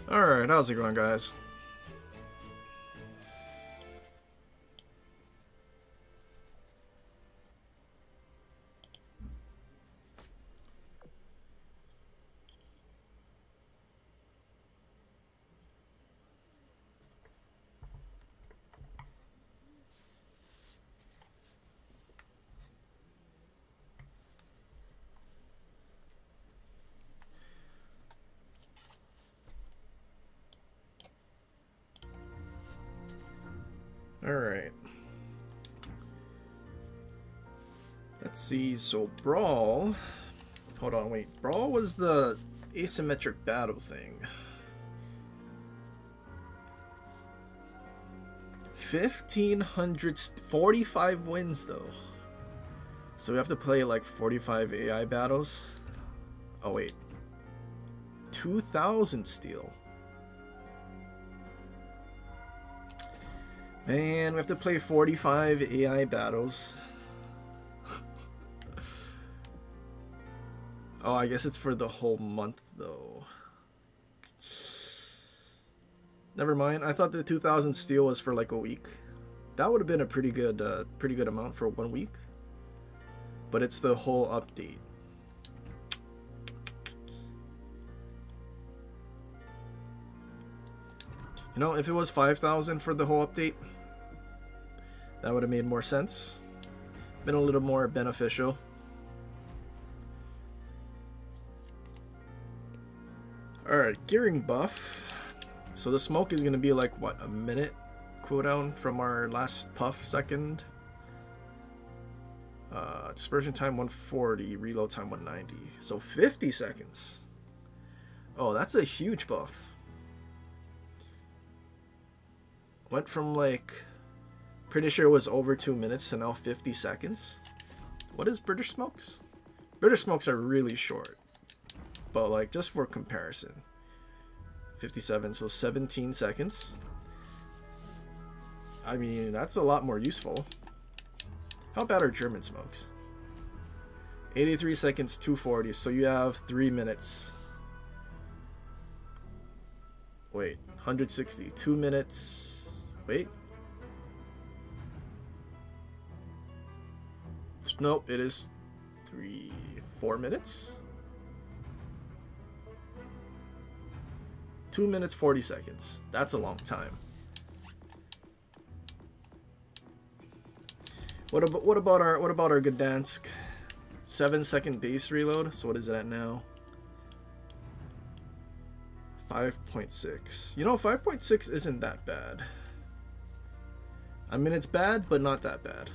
Alright, how's it going, guys? Alright. Let's see, so Brawl... Hold on, wait. Brawl was the asymmetric battle thing. 1,545 wins, though. So we have to play like 45 AI battles. Oh, wait. 2,000 steel. Man, we have to play 45 AI battles. Oh, I guess it's for the whole month, though. Never mind. I thought the 2,000 steel was for like a week. That would have been a pretty good amount for 1 week. But it's the whole update. You know, if it was 5,000 for the whole update, that would have made more sense. Been a little more beneficial. Alright, gearing buff. So the smoke is going to be like, what, a minute cooldown from our last puff second. Dispersion time 140, reload time 190. So 50 seconds. Oh, that's a huge buff. Went from like, pretty sure it was over 2 minutes to now 50 seconds. What is British smokes? British smokes are really short. But like, just for comparison. 57, so 17 seconds. I mean, that's a lot more useful. How bad are German smokes? 83 seconds, 240, so you have 3 minutes. Wait, 160, 2 minutes. Wait. Nope, it is 4 minutes. 2 minutes 40 seconds. That's a long time. What about our Gdansk? 7-second base reload. So what is it at now? 5.6. You know, 5.6 isn't that bad. I mean, it's bad, but not that bad.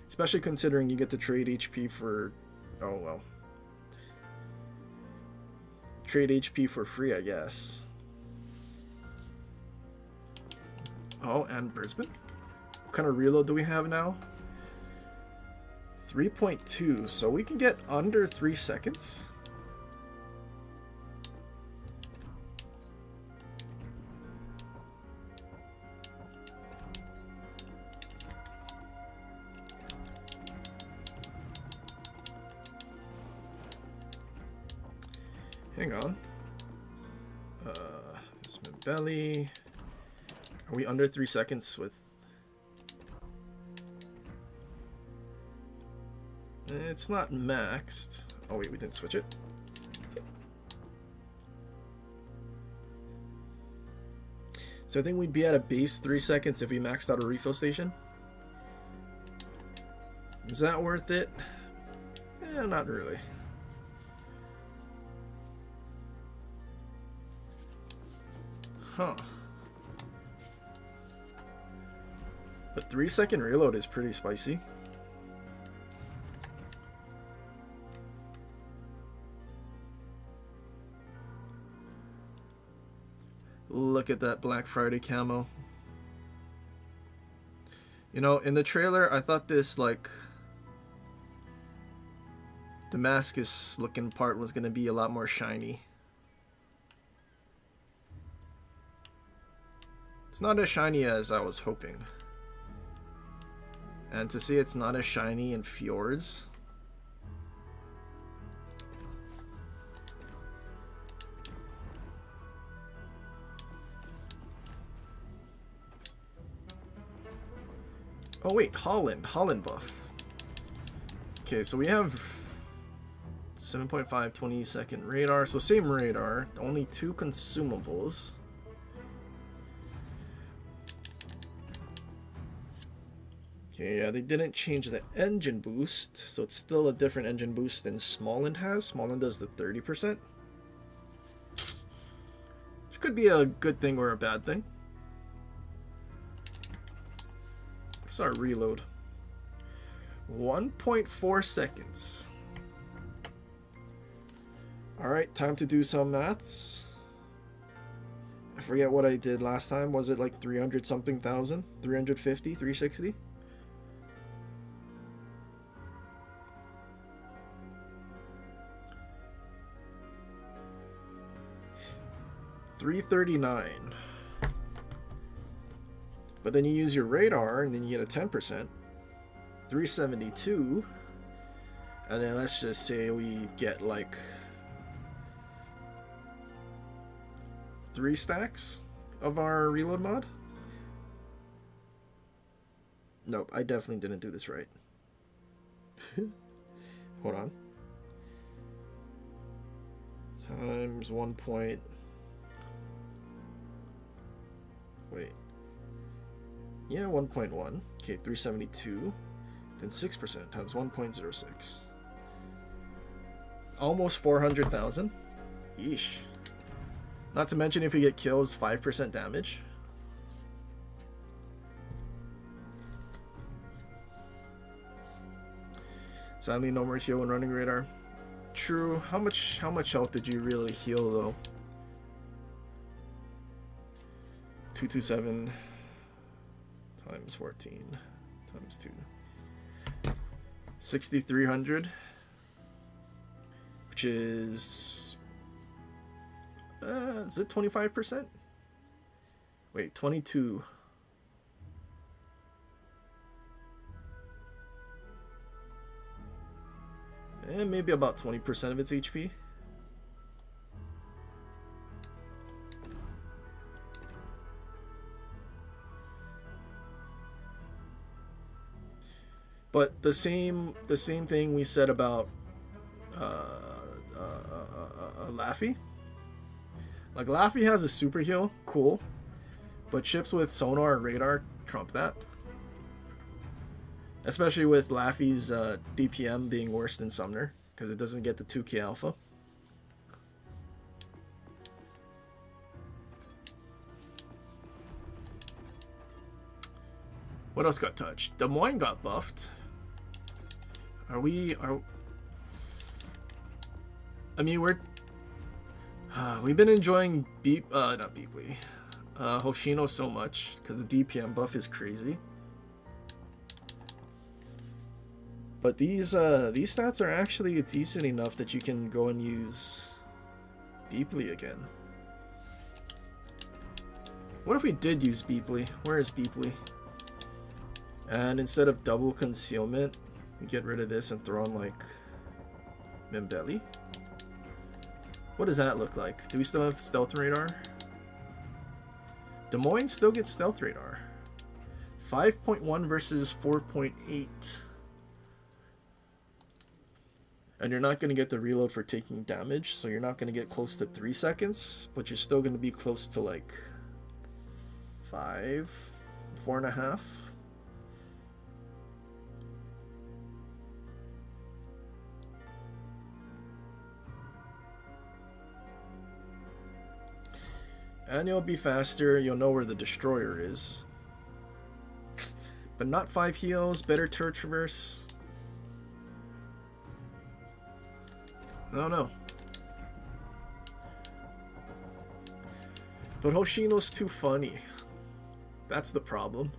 Especially considering you get to trade HP for... Oh, well. Trade HP for free, I guess. Oh, and Brisbane? What kind of reload do we have now? 3.2, so we can get under 3 seconds. Hang on. This is belly. Are we under 3 seconds with... It's not maxed. Oh wait, we didn't switch it. So I think we'd be at a base 3 seconds if we maxed out a refill station. Is that worth it? Eh, not really. Huh. But 3-second reload is pretty spicy. Look at that Black Friday camo. You know, in the trailer, I thought this, like, Damascus looking part was going to be a lot more shiny. It's not as shiny as I was hoping. And to see it's not as shiny in Fjords. Oh wait, Holland buff. Okay, so we have 7.5 20-second radar, so same radar, only 2 consumables. Okay, yeah, they didn't change the engine boost, so it's still a different engine boost than Smallland has. Smallland does the 30%. Which could be a good thing or a bad thing. What's our reload? 1.4 seconds. Alright, time to do some maths. I forget what I did last time. Was it like 300 something thousand? 350? 360? $339. But then you use your radar and then you get a 10%. 372. And then let's just say we get like 3 stacks of our reload mod. Nope, I definitely didn't do this right. Hold on. Times 1 point. Wait. Yeah, 1.1. Okay, 372. Then 6% times 1.06. Almost 400,000. Yeesh. Not to mention if you get kills, 5% damage. Sadly, no more heal when running radar. True. How much health did you really heal though? 227 times 14 times 2. 6,300, which is it 25%? Wait, 22. Maybe about 20% of its HP. But the same thing we said about Laffy. Like Laffy has a super heal, cool, but ships with sonar or radar trump that. Especially with Laffy's DPM being worse than Sumner because it doesn't get the 2k alpha. What else got touched? Des Moines got buffed. We've been enjoying Hoshino so much because the DPM buff is crazy. But these stats are actually decent enough that you can go and use Beeply again. What if we did use Beeply? Where is Beeply? And instead of double concealment, we get rid of this and throw on like Mimbelli. What does that look like? Do we still have stealth radar? Des Moines still gets stealth radar. 5.1 versus 4.8. And you're not going to get the reload for taking damage, so you're not going to get close to 3 seconds, but you're still going to be close to like 5, 4.5. And you'll be faster, you'll know where the destroyer is. But not 5 heals, better turret traverse. I don't know. But Hoshino's too funny. That's the problem.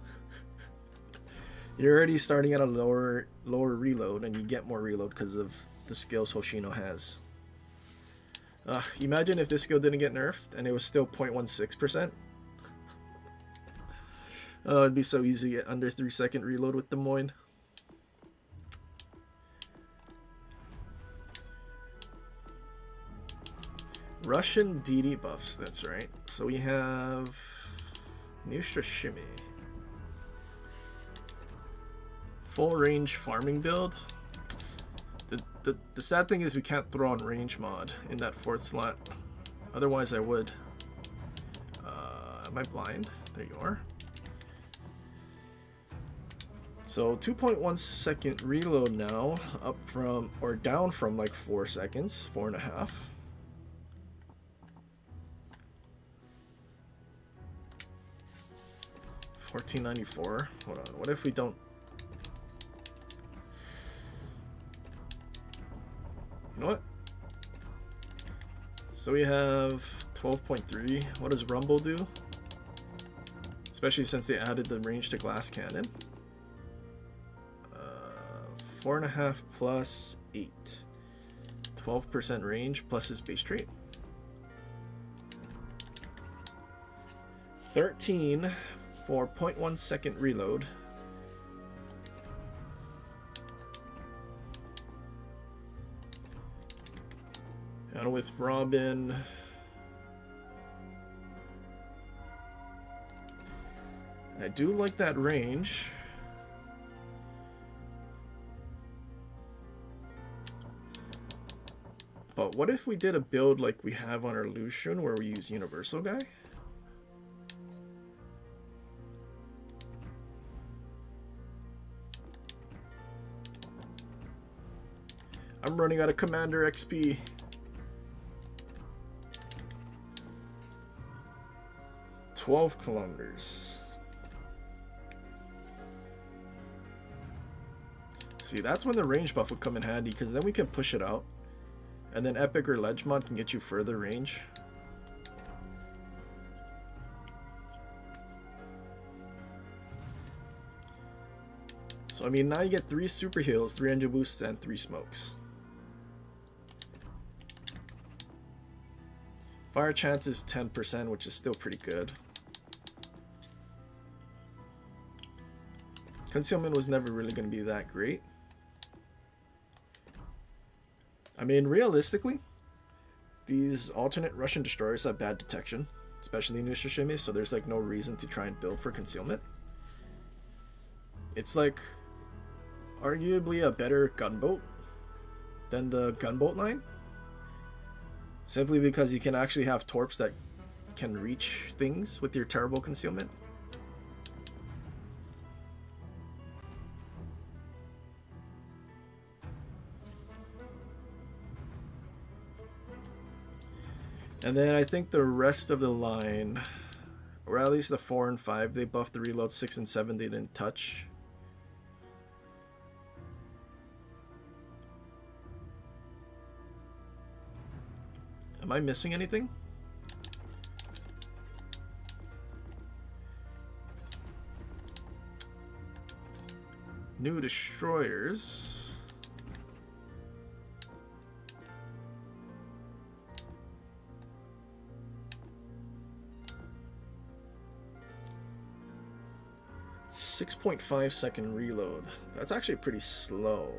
You're already starting at a lower reload, and you get more reload because of the skills Hoshino has. Imagine if this skill didn't get nerfed and it was still 0.16%. Oh, it'd be so easy to get under 3-second reload with Des Moines. Russian DD buffs, that's right. So we have Nustra Shimmy. Full range farming build. The sad thing is we can't throw on range mod in that 4th slot. Otherwise I would. Am I blind? There you are. So 2.1 second reload now, up from, or down from like 4 seconds, 4.5. 1494. Hold on, what if we don't? You know what? So we have 12.3. What does Rumble do? Especially since they added the range to glass cannon. 4.5 plus 8. 12% range plus his base trait. 13 for 0.1 second reload. And with Robin, I do like that range. But what if we did a build like we have on our Lucian where we use Universal Guy? I'm running out of Commander XP. $12 kilometers. See, that's when the range buff would come in handy, because then we can push it out. And then Epic or Ledge mod can get you further range. So I mean, now you get 3 super heals, 3 engine boosts, and 3 smokes. Fire chance is 10%, which is still pretty good. Concealment was never really going to be that great. I mean, realistically, these alternate Russian destroyers have bad detection, especially in Nushishimi, so there's like no reason to try and build for concealment. It's like arguably a better gunboat than the gunboat line, simply because you can actually have torps that can reach things with your terrible concealment. And then I think the rest of the line, or at least the 4 and 5, they buffed the reload. 6 and 7 they didn't touch. Am I missing anything? New destroyers. .5 second reload. That's actually pretty slow.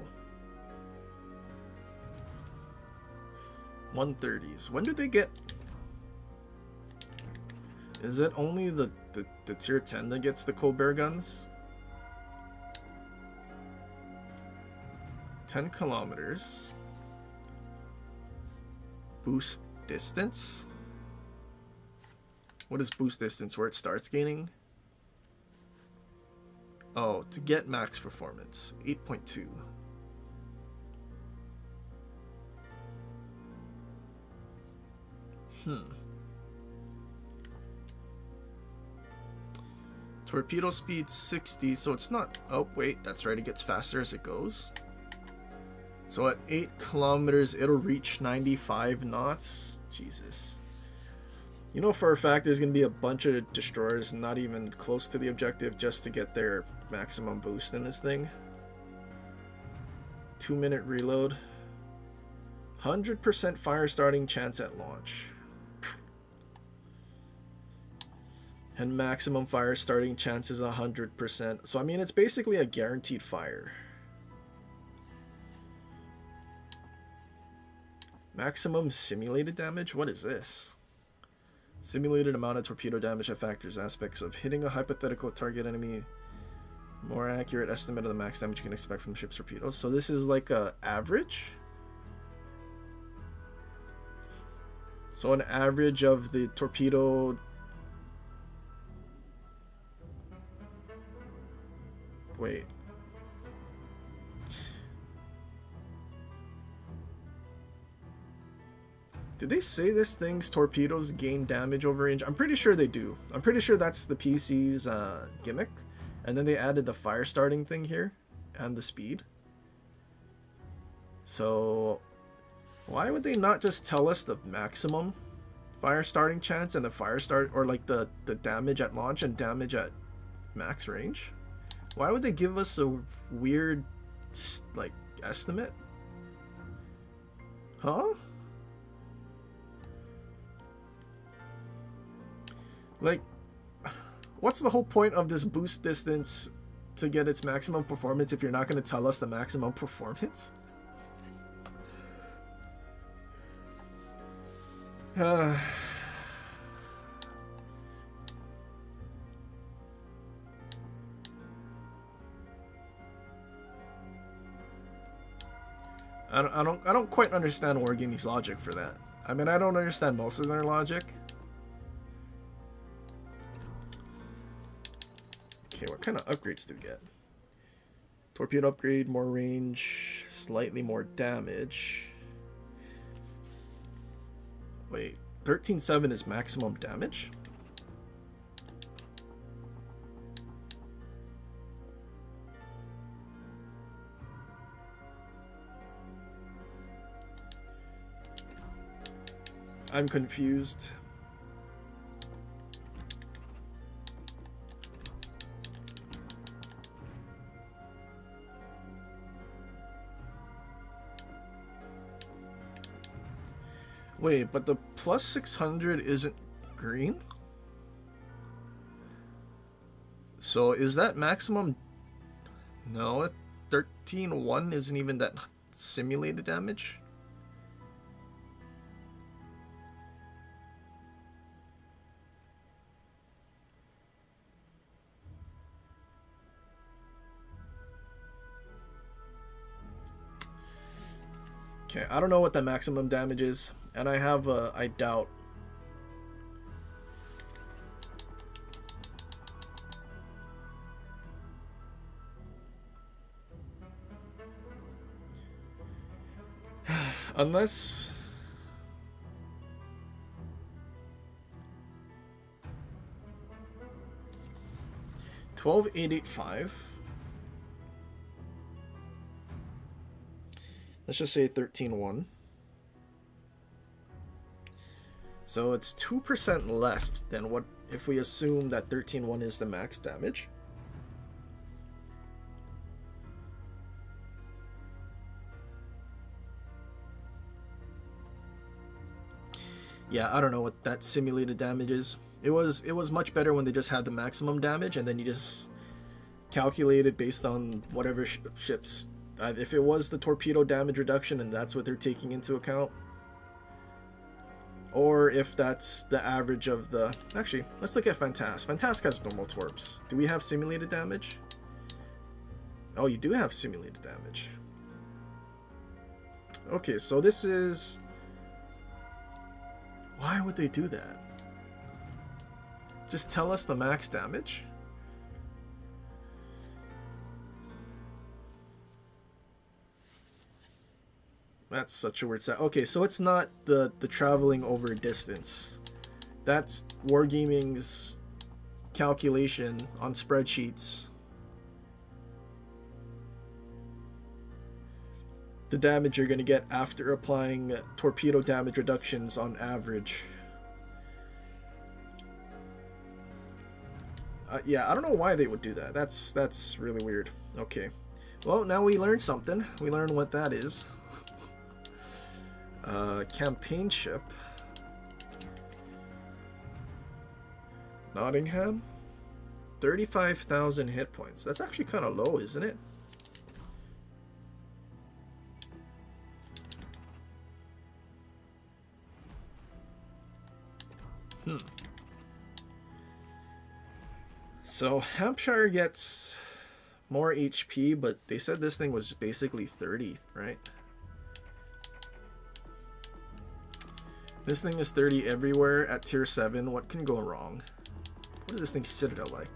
130s. When do they get? Is it only the tier 10 that gets the Colbert guns? 10 kilometers. Boost distance? What is boost distance? Where it starts gaining? Oh, to get max performance. 8.2. Torpedo speed 60, so it's not... Oh, wait, that's right, it gets faster as it goes. So at 8 kilometers, it'll reach 95 knots. Jesus. You know for a fact there's going to be a bunch of destroyers not even close to the objective just to get their maximum boost in this thing. 2-minute reload. 100% fire starting chance at launch. And maximum fire starting chance is 100%. So I mean, it's basically a guaranteed fire. Maximum simulated damage? What is this? Simulated amount of torpedo damage that factors aspects of hitting a hypothetical target enemy More accurate estimate of the max damage you can expect from the ship's torpedoes. So this is like a average. So an average of the torpedo. Wait. Did they say this thing's torpedoes gain damage over range? I'm pretty sure they do. I'm pretty sure that's the PC's gimmick. And then they added the fire starting thing here and the speed. So why would they not just tell us the maximum fire starting chance and the fire start, or like the damage at launch and damage at max range? Why would they give us a weird like estimate? Huh? Like, what's the whole point of this boost distance to get its maximum performance if you're not going to tell us the maximum performance? I don't quite understand Wargaming's logic for that. I mean, I don't understand most of their logic. Okay, what kind of upgrades do we get? Torpedo upgrade, more range, slightly more damage. Wait, 13.7 is maximum damage? I'm confused. Wait, but the plus 600 isn't green? So is that maximum? No, 13.1 isn't even that simulated damage. Okay, I don't know what the maximum damage is, and I have I doubt. Unless 12,885. Let's just say 13.1. So it's 2% less than what if we assume that 13.1 is the max damage. Yeah, I don't know what that simulated damage is. It was much better when they just had the maximum damage and then you just calculated based on whatever ships. If it was the torpedo damage reduction and that's what they're taking into account, or if that's the average of the... Actually, let's look at Fantasque. Fantasque has normal torps. Do we have simulated damage? Oh, you do have simulated damage. Okay, so this is... Why would they do that? Just tell us the max damage? That's such a weird set. Okay, so it's not the traveling over distance. That's Wargaming's calculation on spreadsheets. The damage you're going to get after applying torpedo damage reductions on average. Yeah, I don't know why they would do that. That's really weird. Okay. Well, now we learned something. We learned what that is. Campaign ship. Nottingham. 35,000 hit points. That's actually kind of low, isn't it? So Hampshire gets more HP, but they said this thing was basically 30, right? This thing is 30 everywhere at tier 7. What can go wrong? What is this thing Citadel like?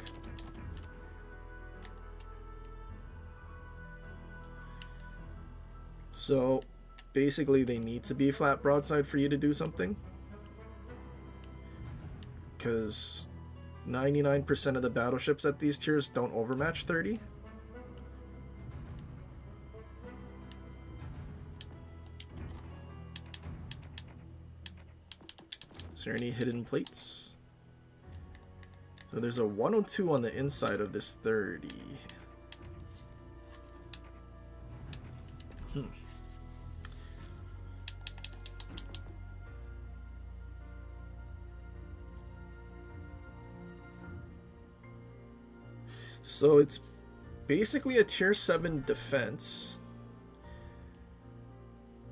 So basically they need to be flat broadside for you to do something. Because 99% of the battleships at these tiers don't overmatch 30. Is there any hidden plates? So there's a 102 on the inside of this 30. So it's basically a tier 7 defense,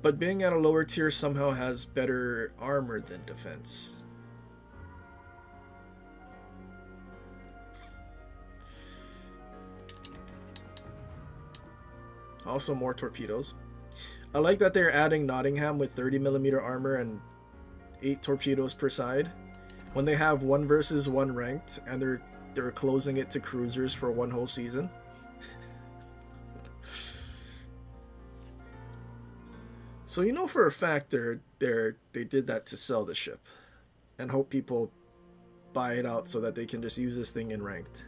but being at a lower tier somehow has better armor than defense. Also more torpedoes. I like that they're adding Nottingham with 30mm armor and 8 torpedoes per side. When they have 1 versus 1 ranked and they're closing it to cruisers for 1 whole season. So you know for a fact they did that to sell the ship and hope people buy it out so that they can just use this thing in ranked.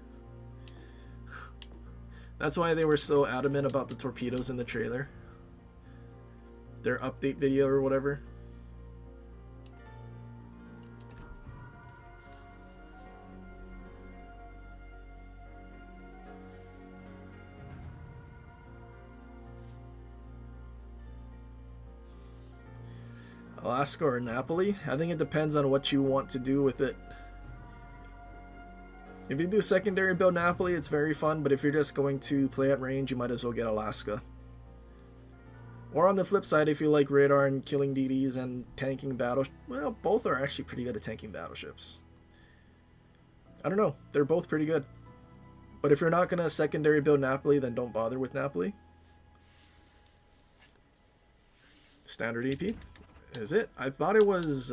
That's why they were so adamant about the torpedoes in the trailer. Their update video or whatever. Alaska or Napoli? I think it depends on what you want to do with it. If you do secondary build Napoli, it's very fun, but if you're just going to play at range, you might as well get Alaska. Or on the flip side, if you like radar and killing DDs and tanking battleships, well, both are actually pretty good at tanking battleships. I don't know, they're both pretty good. But if you're not going to secondary build Napoli, then don't bother with Napoli. Standard EP. Is it? I thought it was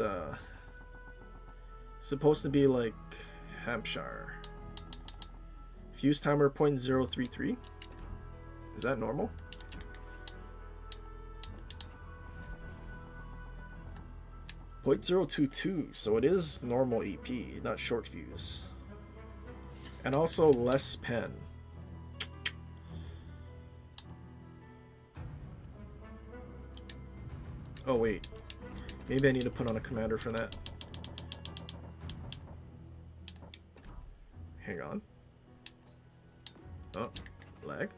supposed to be like Hampshire. Fuse timer 0.033. Is that normal? .022, so it is normal EP, not short fuse. And also less pen. Oh wait, maybe I need to put on a commander for that. Hang on. Oh, lag.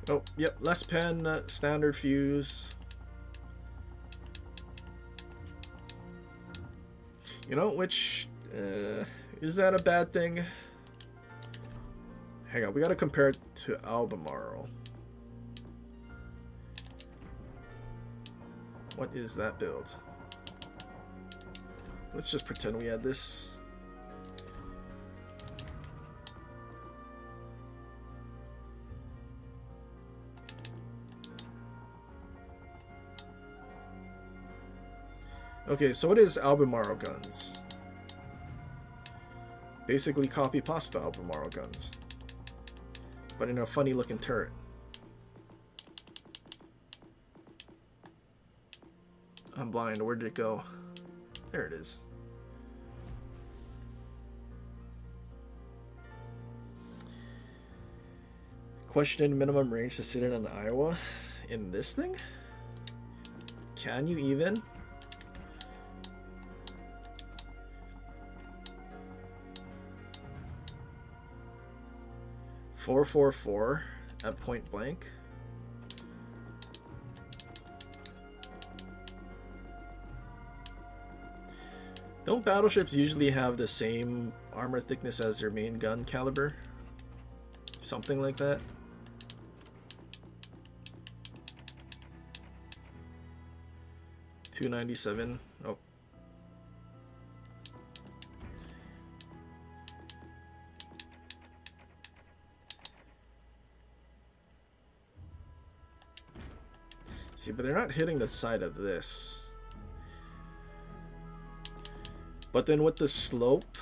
Oh, yep, less pen, standard fuse. You know, which, is that a bad thing? Hang on, we gotta compare it to Albemarle. What is that build? Let's just pretend we had this. Okay, so it is Albemarle guns. Basically copy pasta Albemarle guns, but in a funny looking turret. I'm blind, where did it go? There it is. Question minimum range to sit in an Iowa in this thing? Can you even? .444 at point blank. Don't battleships usually have the same armor thickness as their main gun caliber? Something like that. .297. Oh, See, but they're not hitting the side of this. But then with the slope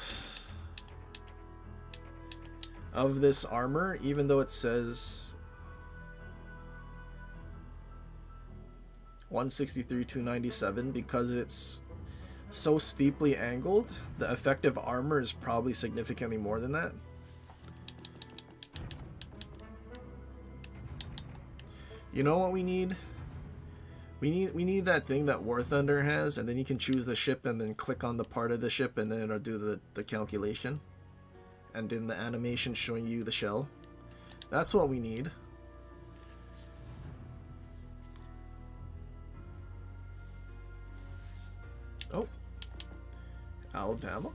of this armor, even though it says 163, 297, because it's so steeply angled, the effective armor is probably significantly more than that. You know what we need? We need that thing that War Thunder has, and then you can choose the ship and then click on the part of the ship and then it'll do the calculation. And in the animation showing you the shell. That's what we need. Oh. Alabama.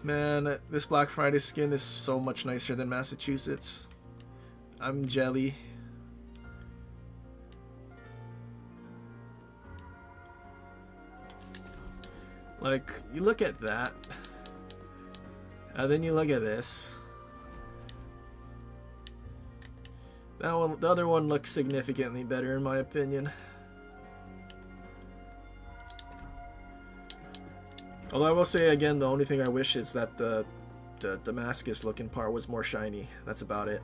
Man, this Black Friday skin is so much nicer than Massachusetts. I'm jelly. Like, you look at that, and then you look at this. That one, the other one looks significantly better in my opinion. Although I will say again, the only thing I wish is that the Damascus looking part was more shiny. That's about it.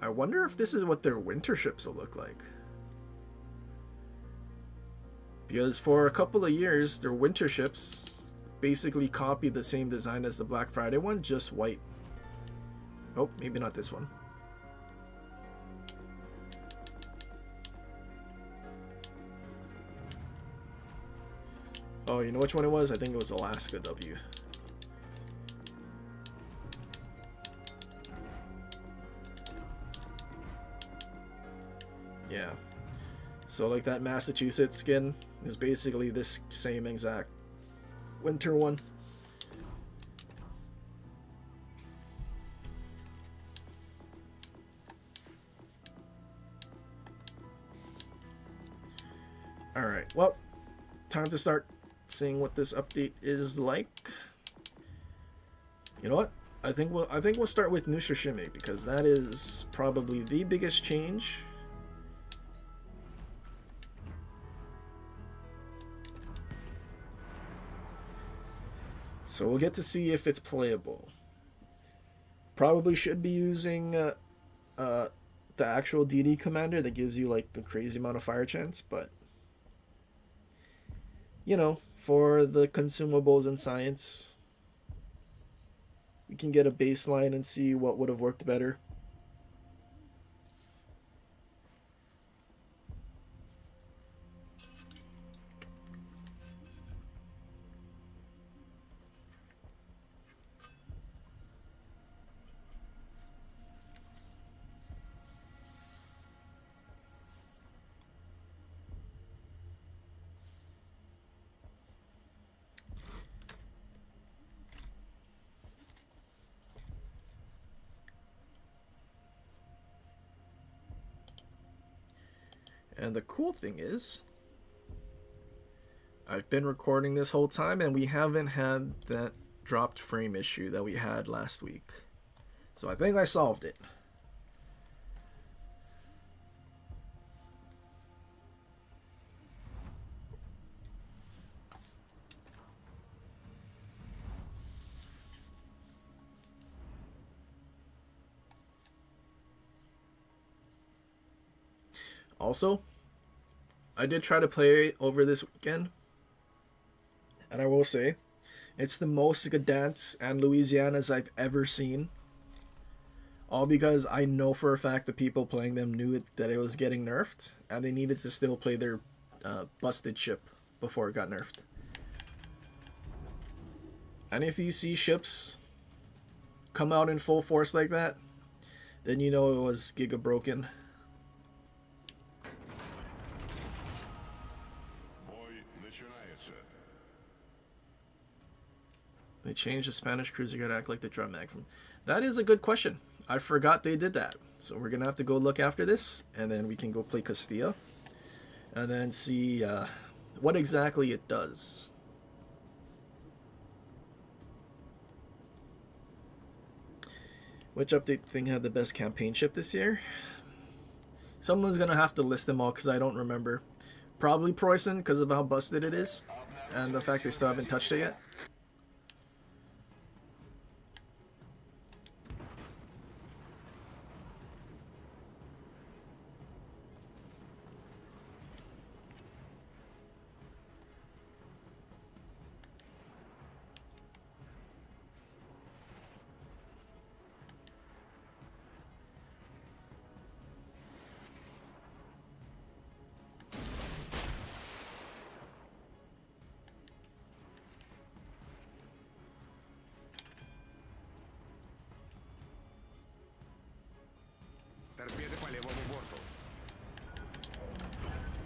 I wonder if this is what their winter ships will look like. Because for a couple of years, their winter ships basically copied the same design as the Black Friday one, just white. Oh, maybe not this one. Oh, you know which one it was? I think it was Alaska W. Yeah. So like that Massachusetts skin is basically this same exact winter one. Alright, well, time to start seeing what this update is like. You know what? I think we'll start with Nushishime because that is probably the biggest change. So we'll get to see if it's playable. Probably should be using the actual DD commander that gives you like a crazy amount of fire chance, but you know, for the consumables and science, we can get a baseline and see what would have worked better. And the cool thing is, I've been recording this whole time and we haven't had that dropped frame issue that we had last week. So I think I solved it. Also, I did try to play over this weekend, and I will say, it's the most Gdansk and Louisianas I've ever seen. All because I know for a fact the people playing them knew that it was getting nerfed, and they needed to still play their busted ship before it got nerfed. And if you see ships come out in full force like that, then you know it was giga broken. They changed the Spanish cruiser to act like the drum mag from... That is a good question. I forgot they did that. So we're going to have to go look after this, and then we can go play Castilla, and then see what exactly it does. Which update thing had the best campaign ship this year? Someone's gonna have to list them all because I don't remember. Probably Preußen because of how busted it is and the fact they still haven't touched it yet.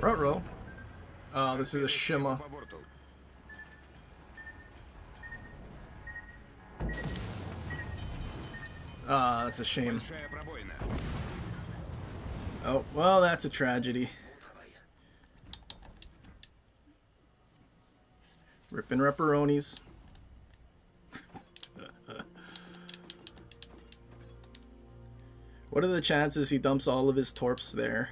Ruh-roh. Oh, this is a shimmer. Ah, that's a shame. Oh, well, that's a tragedy. Ripping repperonis. What are the chances he dumps all of his torps there?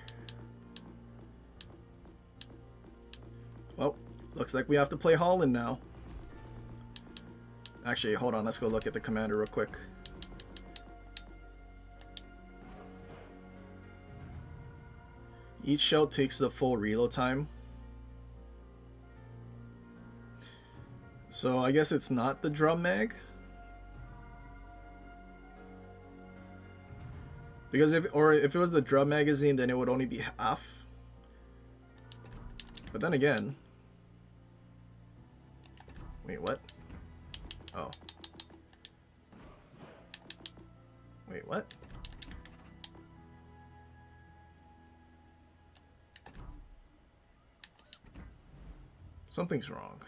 Well, looks like we have to play Holland now. Actually, hold on, let's go look at the commander real quick. Each shell takes the full reload time. So I guess it's not the drum mag. Because if it was the drum magazine, then it would only be half. But then again, wait, what? Oh. Wait, what? Something's wrong.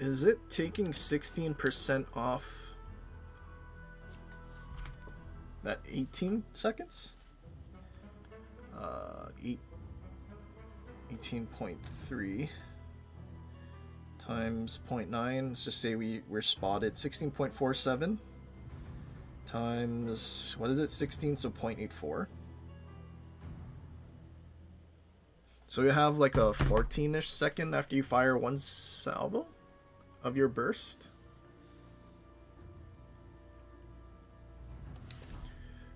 Is it taking 16% off that 18 seconds? 18.3 times 0.9. Let's just say we're spotted. 16.47 times, what is it? 16, so 0.84. So you have like a 14-ish second after you fire one salvo of your burst.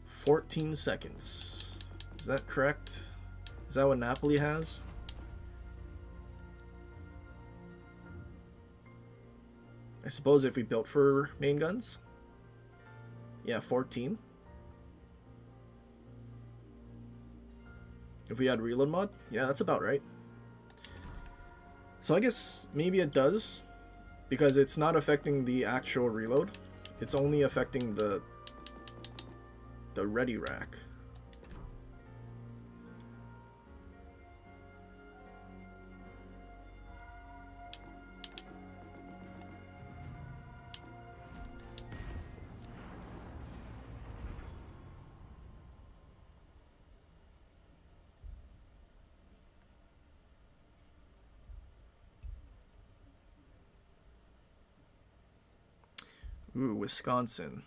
14 seconds. Is that correct? Is that what Napoli has? I suppose if we built for main guns. Yeah, 14. If we had reload mod? Yeah, that's about right. So I guess maybe it does, because it's not affecting the actual reload. It's only affecting the ready rack. Ooh, Wisconsin.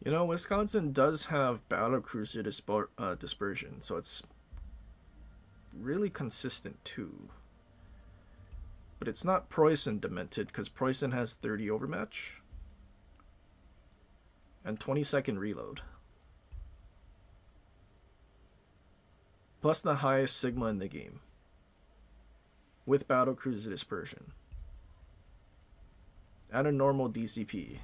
You know, Wisconsin does have battlecruiser dispersion, so it's really consistent too. But it's not Preußen demented, because Preußen has 30 overmatch and 20-second reload. Plus the highest Sigma in the game, with battlecruiser dispersion, and a normal DCP.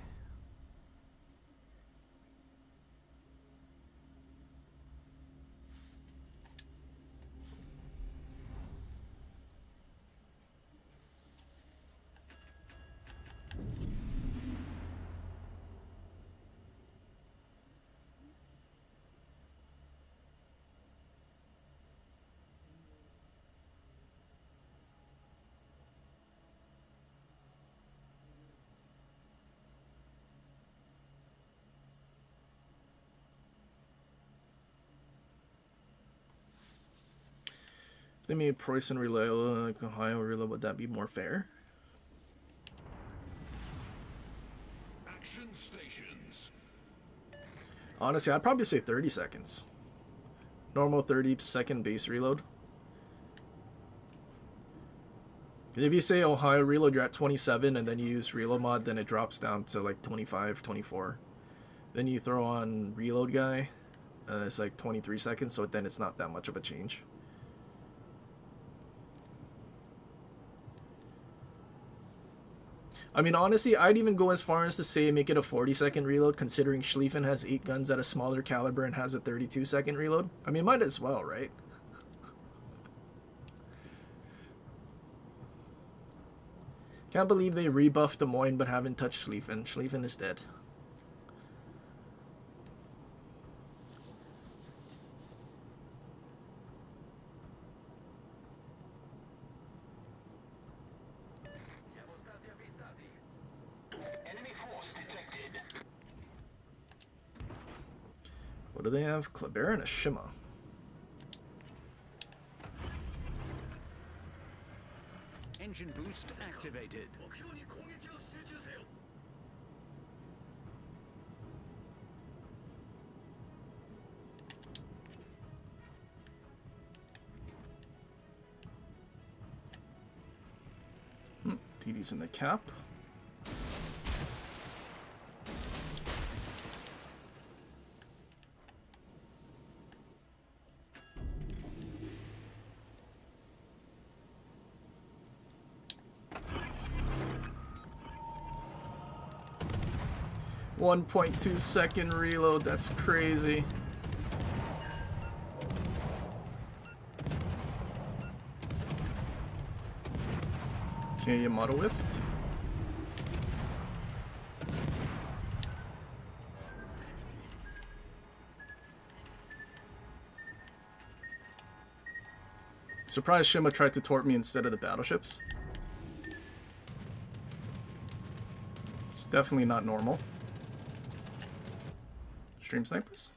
If they made Preußen reload like Ohio reload, would that be more fair? Action stations. Honestly, I'd probably say 30 seconds. Normal 30-second base reload. If you say Ohio reload, you're at 27, and then you use reload mod, then it drops down to like 25, 24. Then you throw on reload guy, and it's like 23 seconds, so then it's not that much of a change. I mean, honestly, I'd even go as far as to say make it a 40-second reload, considering Schlieffen has 8 guns at a smaller caliber and has a 32-second reload. I mean, might as well, right? Can't believe they rebuffed the Moines but haven't touched Schlieffen. Schlieffen is dead. What do they have? Kleber and a Shima. Engine boost activated. DD's in the cap. .2-second reload, that's crazy. Okay, Yamato whiffed. Surprised Shima tried to tort me instead of the battleships. It's definitely not normal. Stream snipers?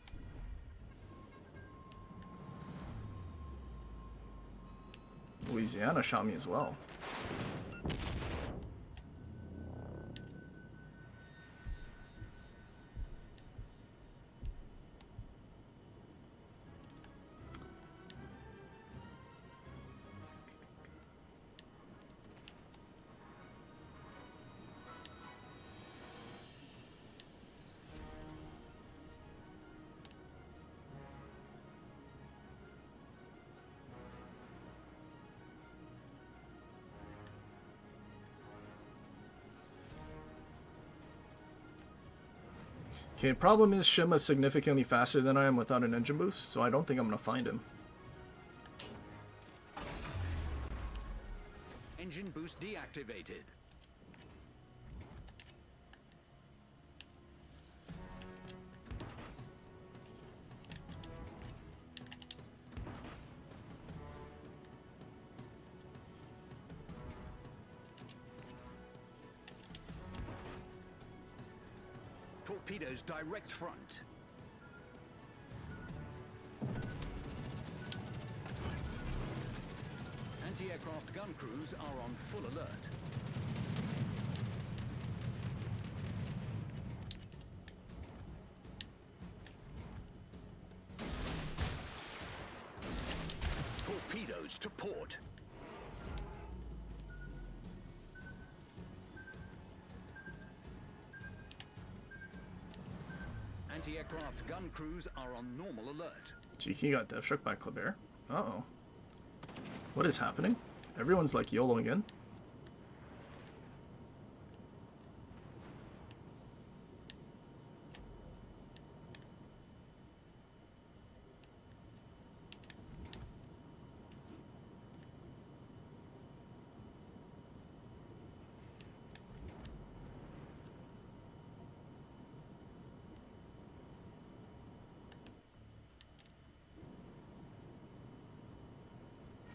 Louisiana shot me as well. Okay, problem is Shima's significantly faster than I am without an engine boost, so I don't think I'm gonna find him. Engine boost deactivated. Torpedoes direct front. Anti-aircraft gun crews are on full alert. Torpedoes to port. Anti-aircraft gun crews are on normal alert. Cheeky got death struck by Kleber. Uh-oh. What is happening? Everyone's like YOLO again.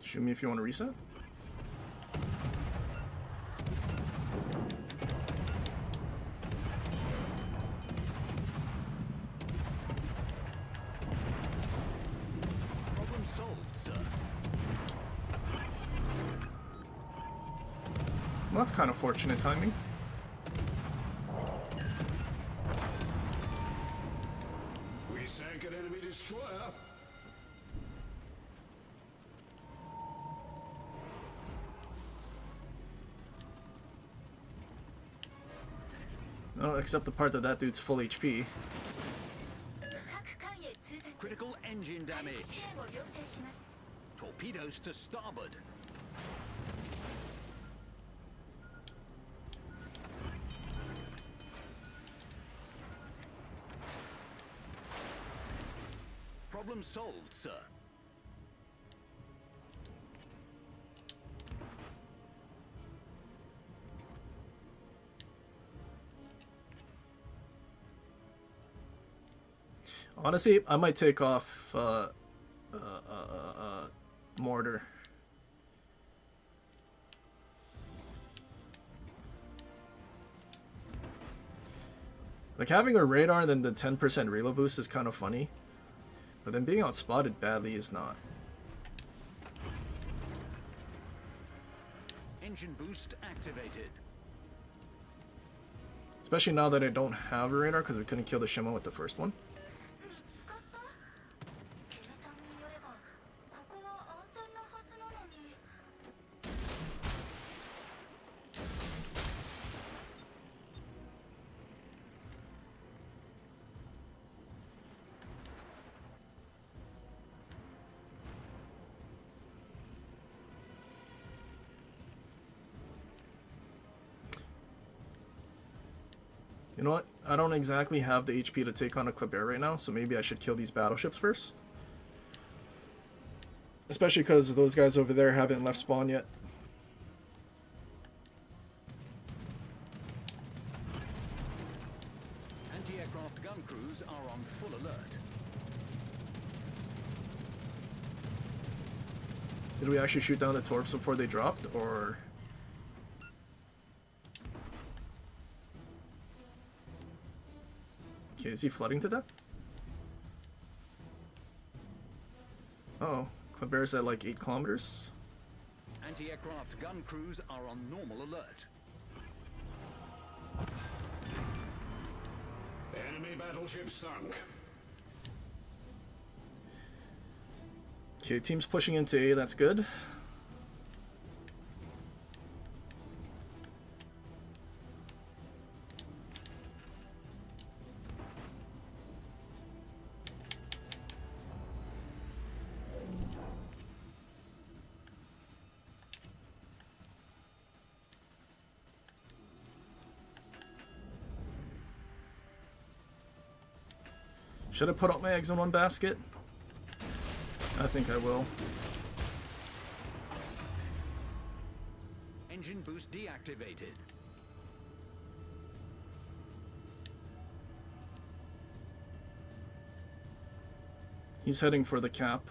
Shoot me if you want to reset. Problem solved, sir. Well, that's kind of fortunate timing. We sank an enemy destroyer. Oh, except the part that that dude's full HP. Critical engine damage. Torpedoes to starboard. Problem solved, sir. Honestly, I might take off mortar. Like having a radar and then the 10% reload boost is kind of funny, but then being outspotted badly is not. Engine boost activated. Especially now that I don't have a radar because we couldn't kill the Shimon with the first one. You know what? I don't exactly have the HP to take on a Kleber right now, so maybe I should kill these battleships first. Especially because those guys over there haven't left spawn yet. Anti-aircraft gun crews are on full alert. Did we actually shoot down the torps before they dropped, or... Okay, is he flooding to death? Uh-oh. Kleber's at like 8 kilometers. Anti-aircraft gun crews are on normal alert. Enemy battleship sunk. Okay, team's pushing into A, that's good. Should I put all my eggs in one basket? I think I will. Engine boost deactivated. He's heading for the cap.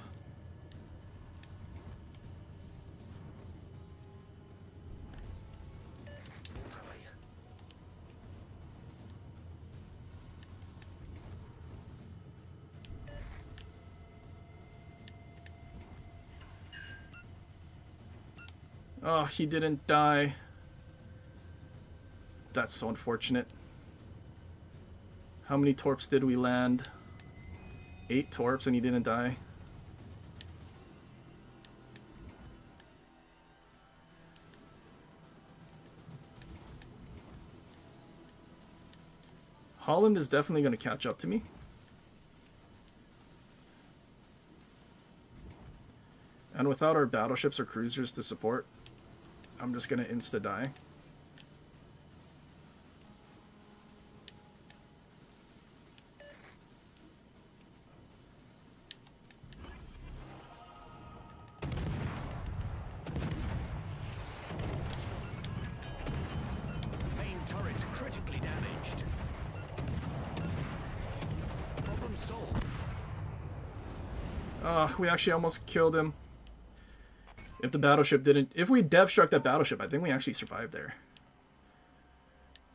Oh, he didn't die. That's so unfortunate. How many torps did we land? 8 torps and he didn't die. Holland is definitely going to catch up to me. And without our battleships or cruisers to support, I'm just going to insta-die. Main turret critically damaged. Problem solved. We actually almost killed him. If the battleship didn't... If we dev struck that battleship, I think we actually survived there.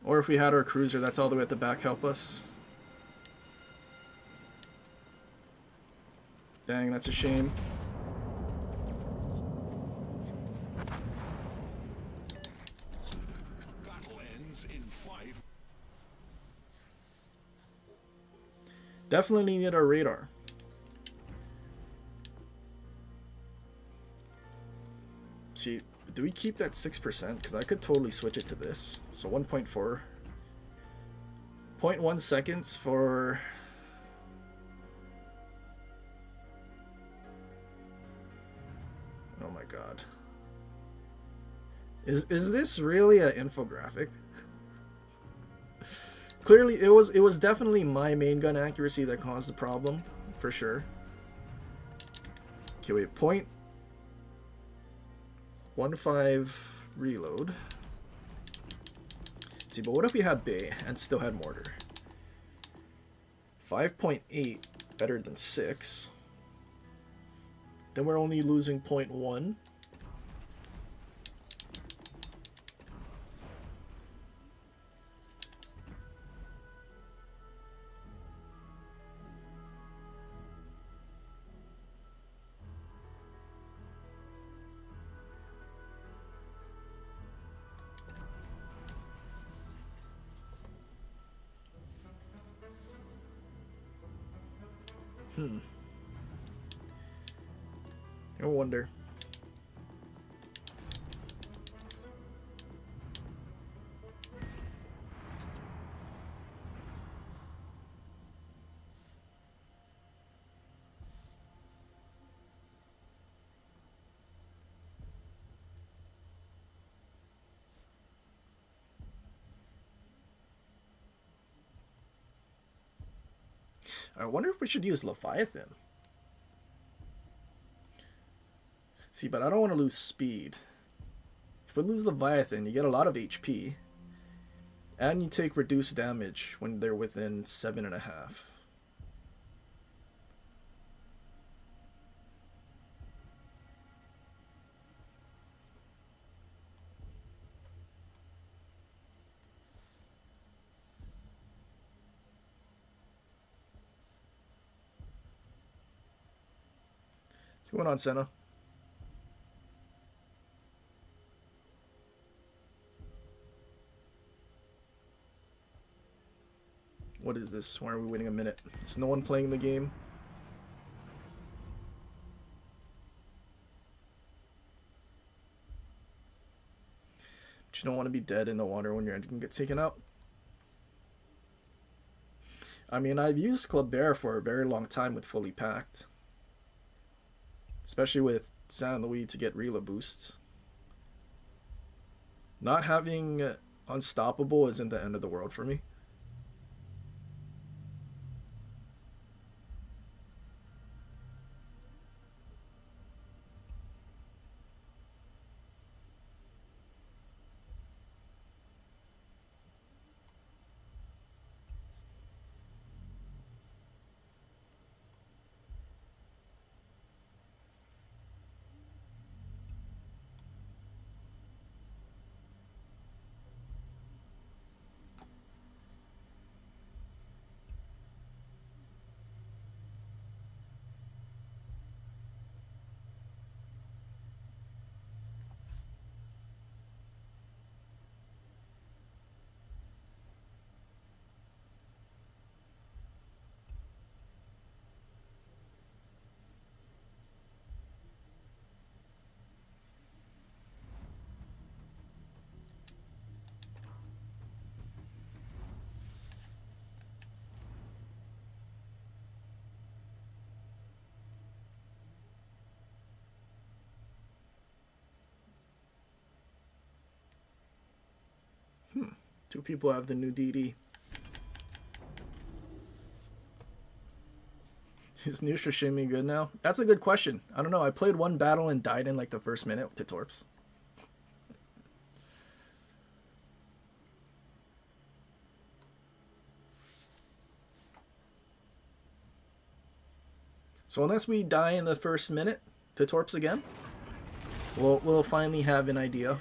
Or if we had our cruiser that's all the way at the back help us. Dang, that's a shame. in 5. Definitely need our radar. See, do we keep that 6%? Because I could totally switch it to this. So 1.4. 0.1 seconds for... Oh my god. Is this really an infographic? Clearly, it was definitely my main gun accuracy that caused the problem, for sure. Okay, wait, 0.15 reload. See, but what if we had Bay and still had mortar? 5.8 better than 6. Then we're only losing 0.1. I wonder. I wonder if we should use Leviathan. See, but I don't want to lose speed. If we lose Leviathan, you get a lot of HP. And you take reduced damage when they're within 7.5. What's going on, Senna? What is this? Why are we waiting a minute? Is no one playing the game? But you don't want to be dead in the water when your engine gets taken out. I mean, I've used Club Bear for a very long time with fully packed. Especially with Saint Louis to get reload boosts. Not having Unstoppable isn't the end of the world for me. Two people have the new DD. Is new sashimi good now? That's a good question. I don't know. I played one battle and died in like the first minute to Torps. So unless we die in the first minute to Torps again, we'll finally have an idea.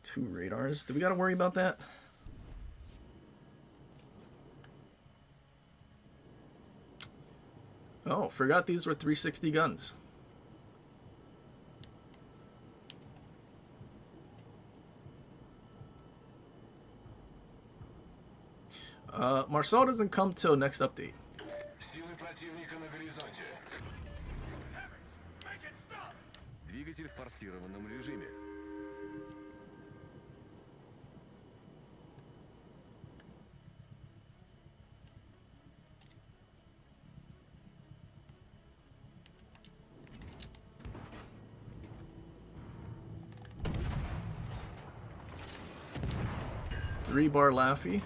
Two radars. Do we gotta worry about that? Oh, forgot these were 360 guns. Marcel doesn't come till next update. Силы противника на горизонте. Двигатель в форсированном режиме. Three-bar Laffy.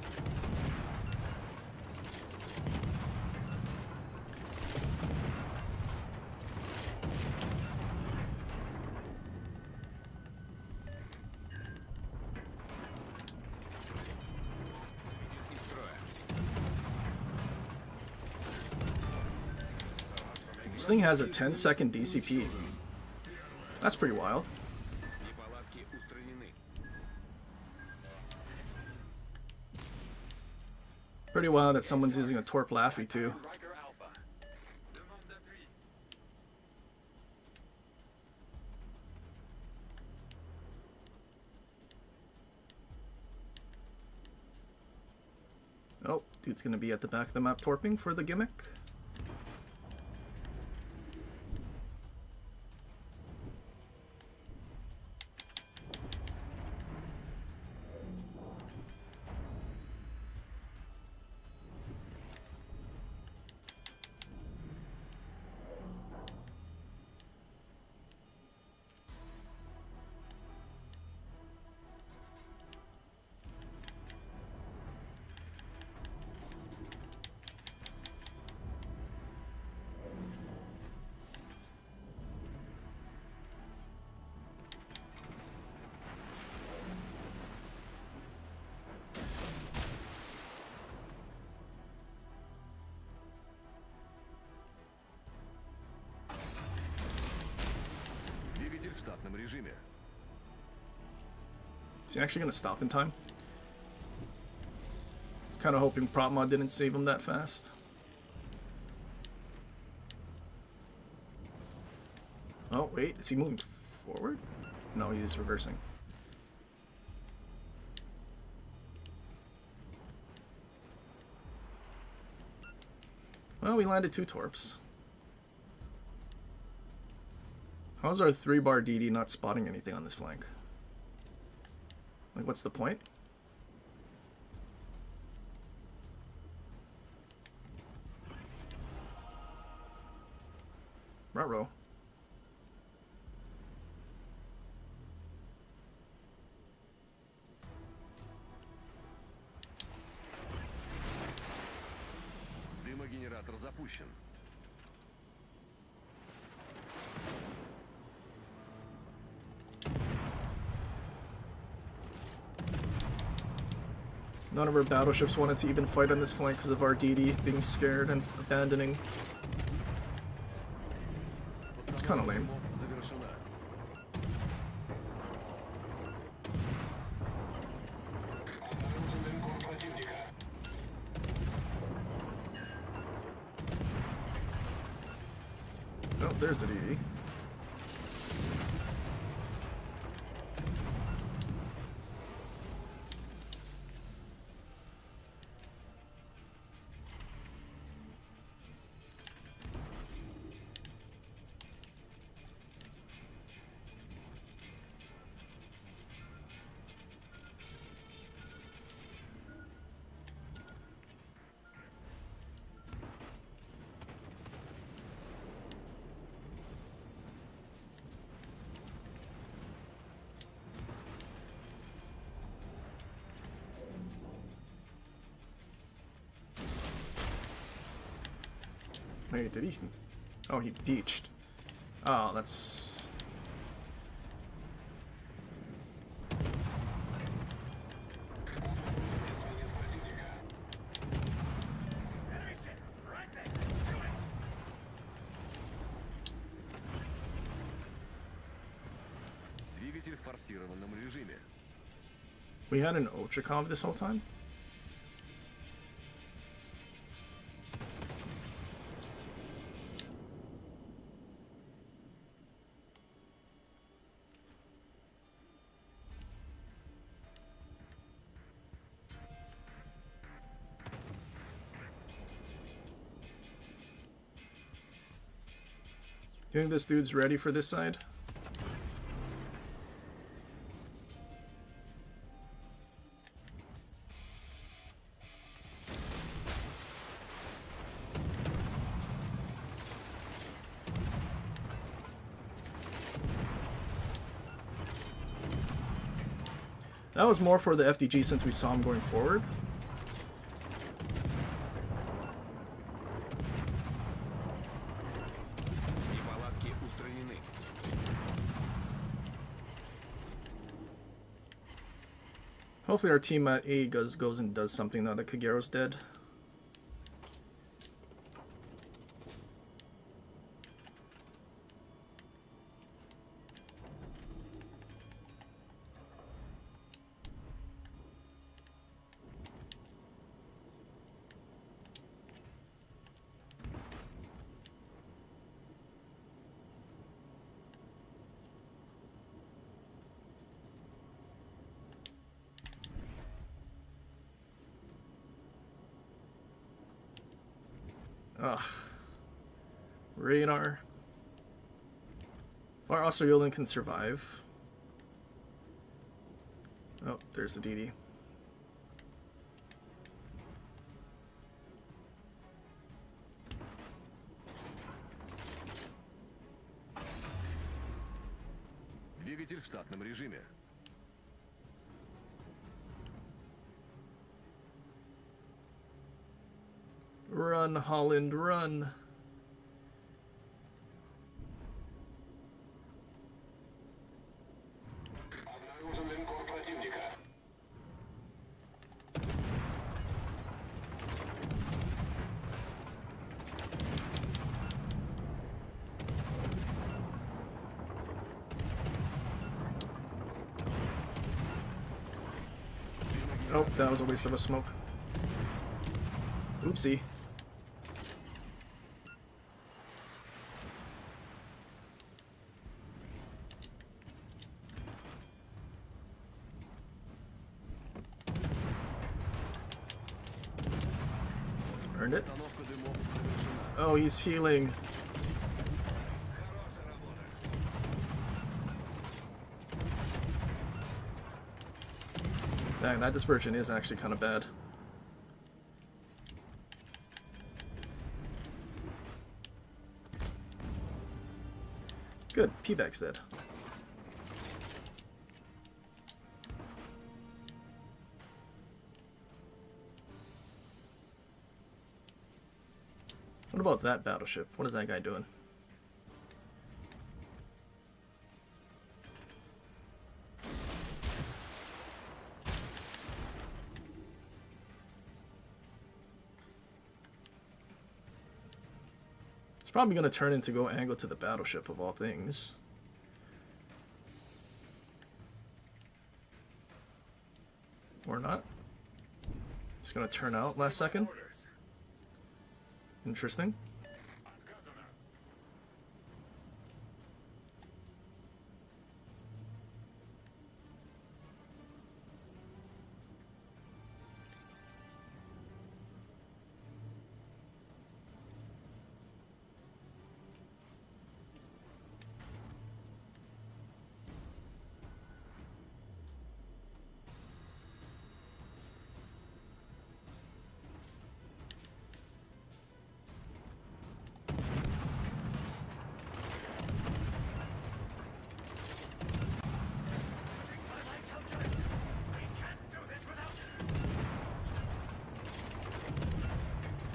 Из строя. This thing has a 10-second DCP. That's pretty wild. Неполадки устранены. Pretty wild that someone's using a Torp Laffy too. Riker Alpha. Demande d'appui. Oh, dude's gonna be at the back of the map torping for the gimmick. Двигатель в штатном режиме. Is he actually gonna stop in time? I was kind of hoping prop mod didn't save him that fast. Oh wait, is he moving forward? No, he's reversing. Well, we landed 2 torps. How's our 3-bar DD not spotting anything on this flank? Like, what's the point? Ruh-roh. Дымогенератор запущен. None of our battleships wanted to even fight on this flank because of our DD being scared and abandoning. It's kind of lame. Завершена. Обнаружен линкор противника. Oh, there's the DD. Wait, did he? Oh, he beached. Oh, that's... Эсминец противника. Enemy ship. Right there. Shoot it. Двигатель в форсированном режиме. We had an Ochakov this whole time? You think this dude's ready for this side? That was more for the FDG since we saw him going forward. Неполадки устранены. Hopefully our team at A goes and does something now that Kagero's dead. Ugh. Radar. Far Australian can survive. Oh, there's the DD. Двигатель в штатном режиме. Run, Holland, run. Обнаружен линкор противника. Oh, that was a waste of a smoke. Oopsie. Earned it. Установка дымов завершена. Oh, he's healing. Dang, that dispersion is actually kind of bad. Good, P-Bag's dead. What about that battleship? What is that guy doing? It's probably going to turn into go angle to the battleship of all things. Or not. It's going to turn out last second. Interesting.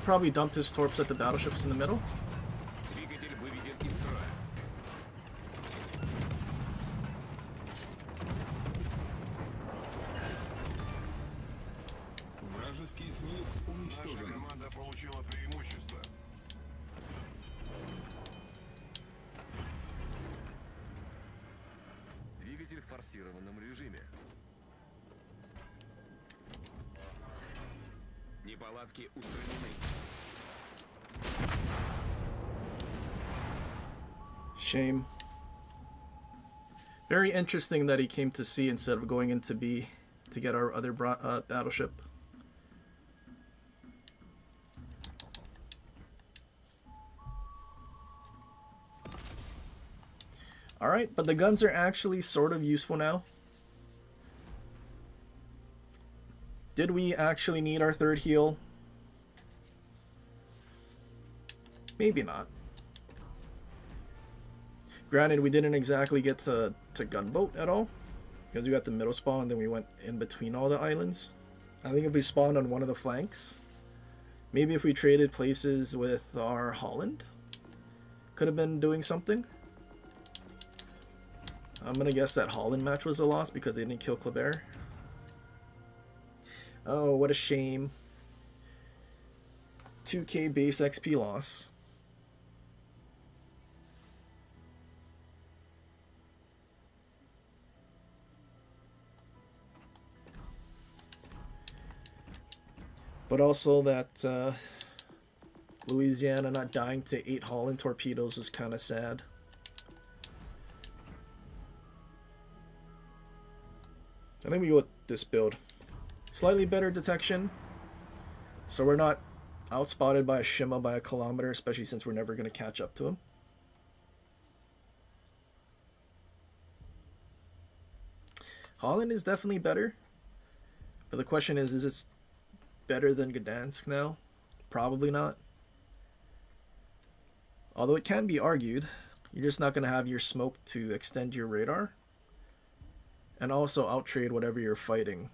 Probably dumped his torps at the battleships in the middle. Двигатель выведен из строя. Вражеский эсминец Наша уничтожен. команда получила преимущество. Двигатель в форсированном режиме. Неполадки устранены. Shame. Very interesting that he came to C instead of going into B to get our other battleship. Alright, but the guns are actually sort of useful now. Did we actually need our third heal? Maybe not. Granted, we didn't exactly get to gunboat at all, because we got the middle spawn and then we went in between all the islands. I think if we spawned on one of the flanks, maybe if we traded places with our Holland, could have been doing something. I'm gonna guess that Holland match was a loss because they didn't kill Kleber. Oh, what a shame. 2k base XP loss. But also that Louisiana not dying to 8 Holland torpedoes was kind of sad. I think we go with this build. Slightly better detection, so we're not outspotted by a Shima by a kilometer, especially since we're never going to catch up to him. Holland is definitely better, but the question is it better than Gdansk now? Probably not. Although it can be argued, you're just not going to have your smoke to extend your radar, and also outtrade whatever you're fighting.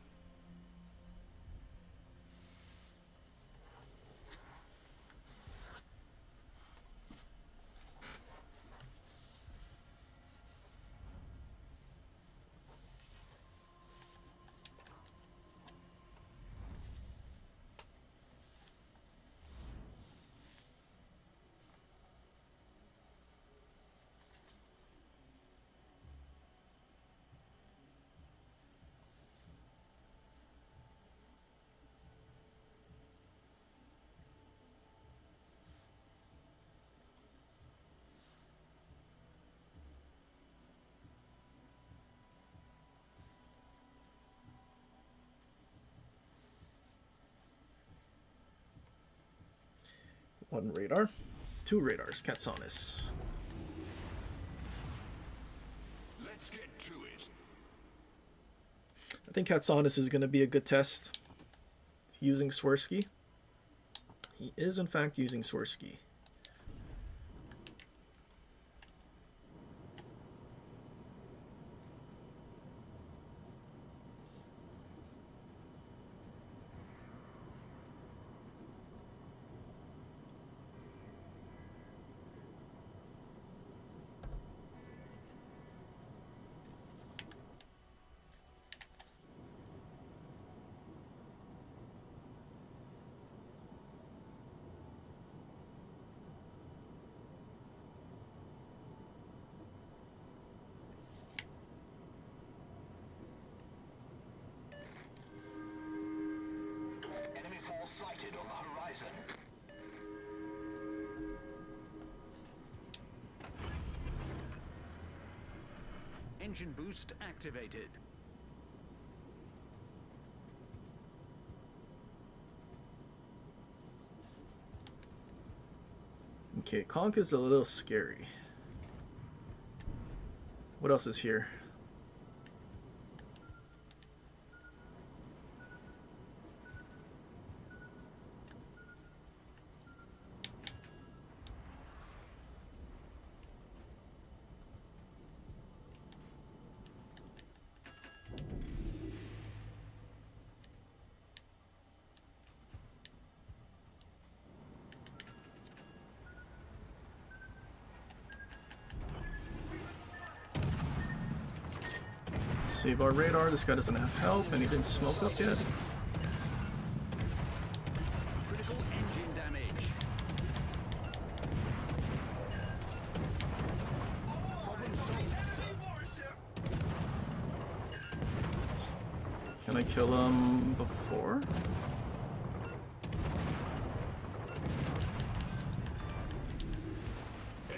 One radar, 2 radars, Katonis. Let's get to it. I think Katonis is going to be a good test. He's using Swirsky. He is in fact using Swirsky. Enemy force sighted on the horizon. Engine boost activated. Okay, Conk is a little scary. What else is here? Save our radar. This guy doesn't have help, and he didn't smoke up yet. Critical engine damage. Problem solved, sir. Can I kill him before?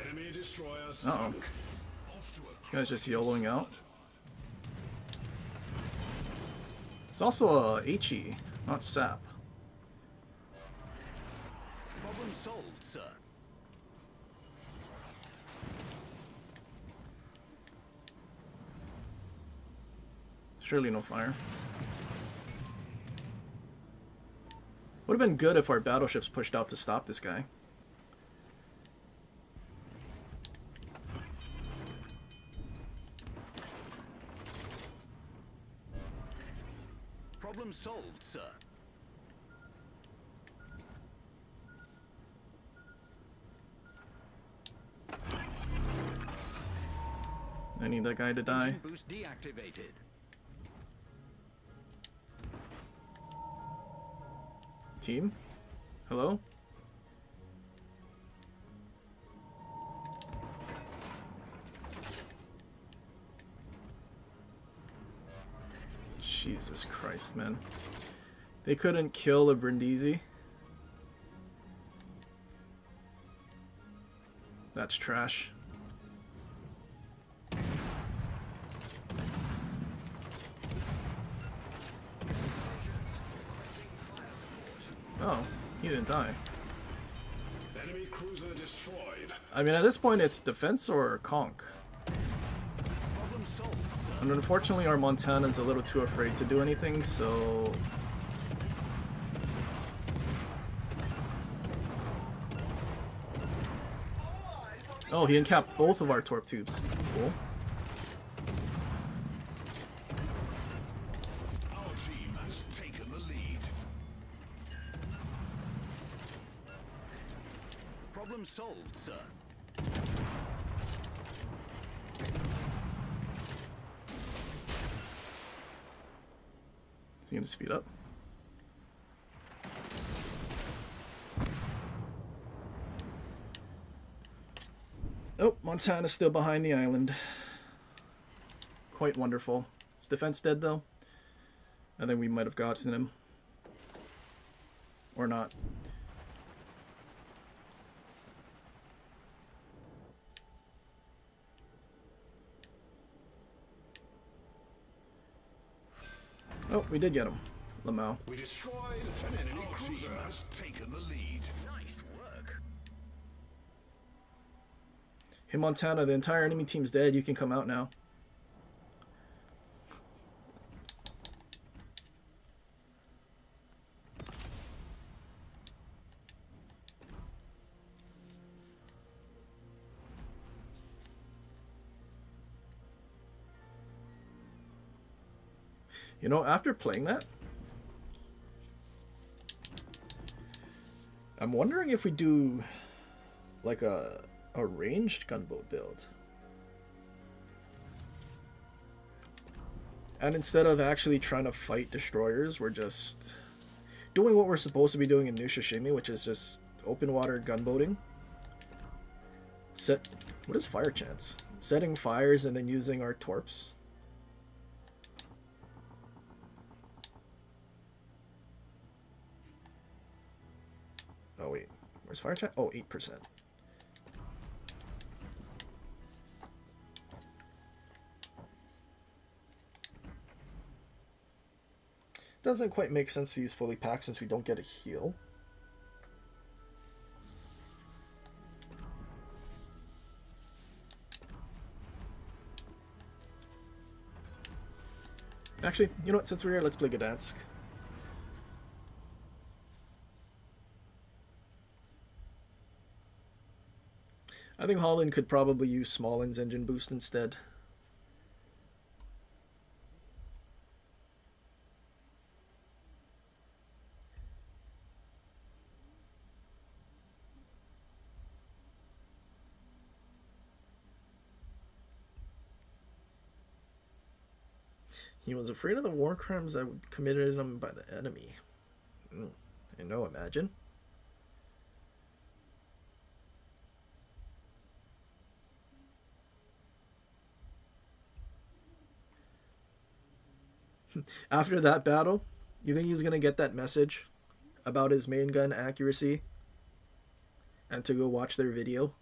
Enemy destroyer Uh-oh. sunk. This guy's just YOLOing out. It's also a HE, not SAP. Problem solved, sir. Surely no fire. Would have been good if our battleships pushed out to stop this guy. Problem solved, sir. I need that guy to die. Engine boost deactivated. Team? Hello? Jesus Christ, man. They couldn't kill a Brindisi? That's trash. Oh, he didn't die. Enemy cruiser destroyed. I mean, at this point, it's defense or conk. Problem solved, sir. And unfortunately, our Montana's a little too afraid to do anything, so... Oh, he encapped both of our torp tubes. Cool. Our team has taken the lead. Problem solved, sir. Is he gonna speed up? Oh, Montana's still behind the island. Quite wonderful. Is defense dead, though? I think we might have gotten him. Or not. Oh, we did get him. Lamau. We destroyed an enemy cruiser. Has taken the lead. Nice work. Hey, Montana, the entire enemy team's dead. You can come out now. You know, after playing that, I'm wondering if we do like a ranged gunboat build. And instead of actually trying to fight destroyers, we're just doing what we're supposed to be doing in New Shishimi, which is just open water gunboating. What is fire chance? Setting fires and then using our torps. Oh wait, where's fire chance? Oh, 8%. Doesn't quite make sense to use fully packed since we don't get a heal. Actually, you know what? Since we're here, let's play Gdansk. I think Holland could probably use Smollen's engine boost instead. He was afraid of the war crimes that were committed on him by the enemy. I know, imagine. After that battle, you think he's gonna get that message about his main gun accuracy and to go watch their video?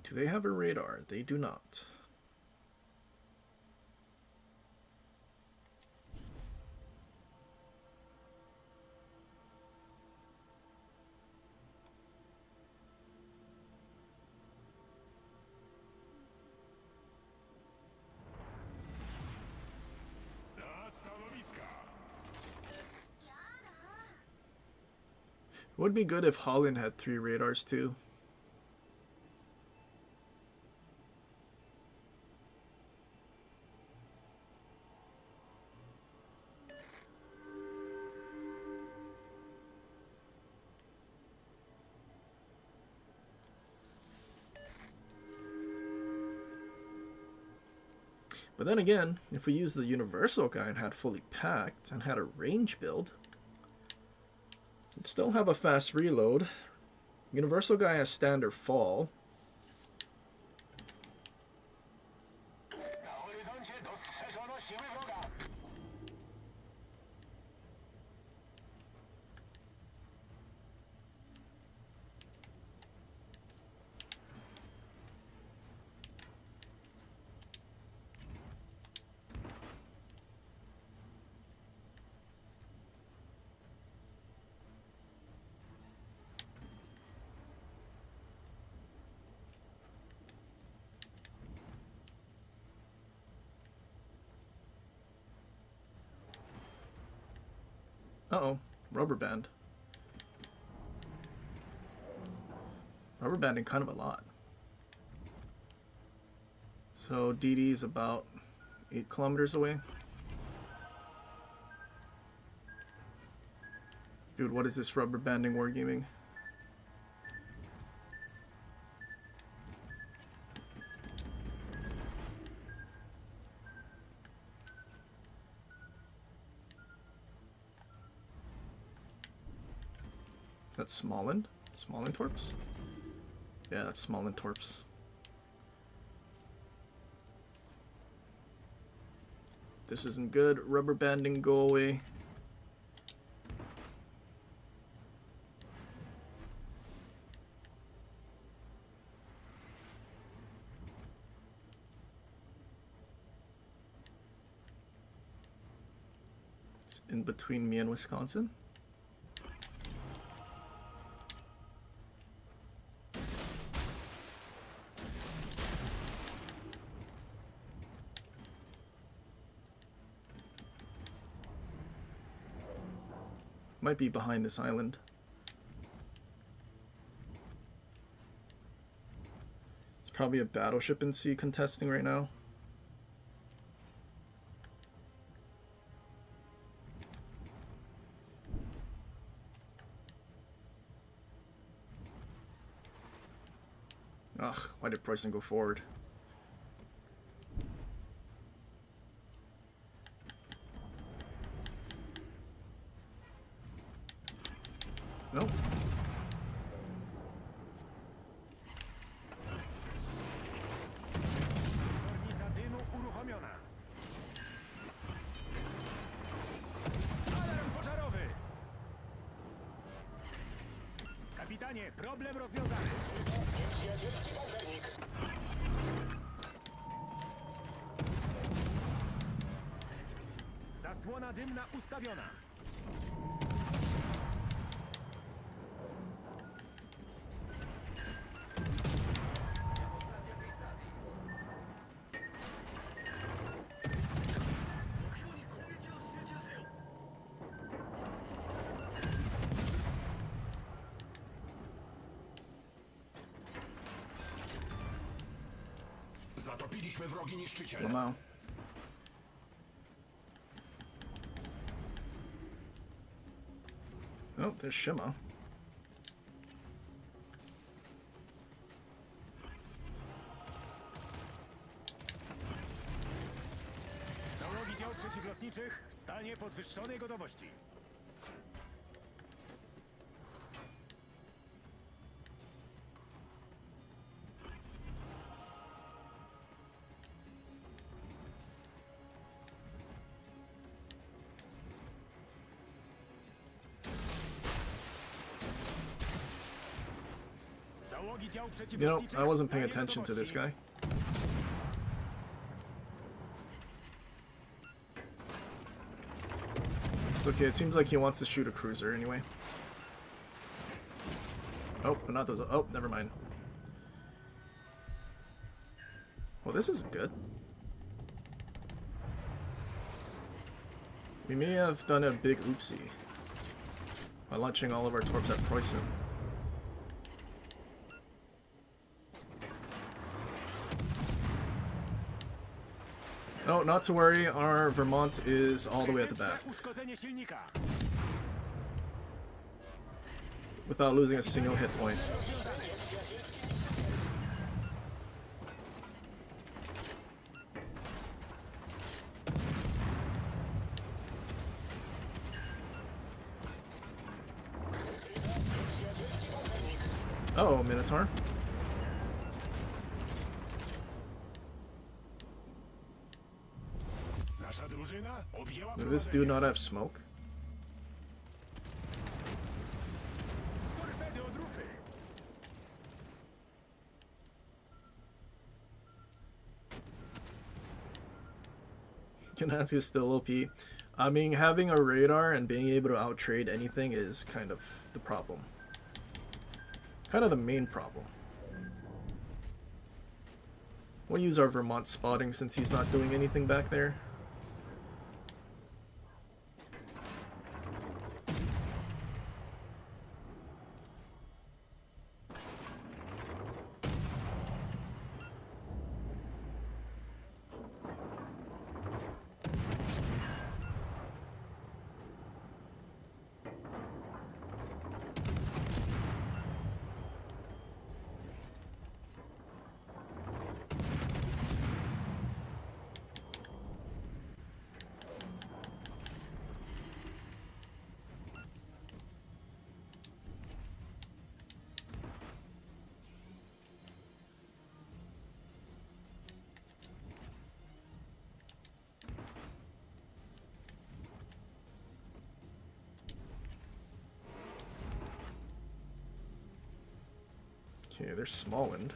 Do they have a radar? They do not. Na stanowiska! It would be good if Holland had 3 radars too. But then again, if we used the universal guy and had fully packed and had a range build, it'd still have a fast reload. Universal guy has standard fall. Na horyzoncie dostrzeżono siły wroga. Uh-oh, rubber band. Rubber banding kind of a lot. So DD is about 8 kilometers away. Dude, what is this rubber banding wargaming? Is that Smalland? Smalland Torps? Yeah, that's Smalland Torps. This isn't good. Rubber banding, go away. It's in between me and Wisconsin. Might be behind this island. It's probably a battleship in sea contesting right now. Ugh, why did Preußen go forward? Nope. Twornica dymu uruchomiona. Alarm pożarowy! Kapitanie, problem rozwiązany. Nieprzyjacielski pancernik. Zasłona dymna ustawiona. Zatopiliśmy wrogi niszczyciele. Wow. Oh, there's Shima. Załogi dział przeciwlotniczych w stanie podwyższonej gotowości. Załogi dział You know, przeciwlotniczych I w wasn't paying stanie attention to this gotowości. guy. It's okay, it seems like he wants to shoot a cruiser anyway. Oh, but not those. Oh, never mind. Well, this is good. We may have done a big oopsie by launching all of our torps at Preußen. Oh, not to worry, our Vermont is all the way at the back, Uszkodzenie silnika. without losing a single hit point. Oh, Minotaur. Nasza drużyna objęła Does this dude not have smoke? Torpedy od rufy. Katonis is still OP. I mean, having a radar and being able to outtrade anything is kind of the problem. Kind of the main problem. We'll use our Vermont spotting since he's not doing anything back there. Okay, there's Smallwind.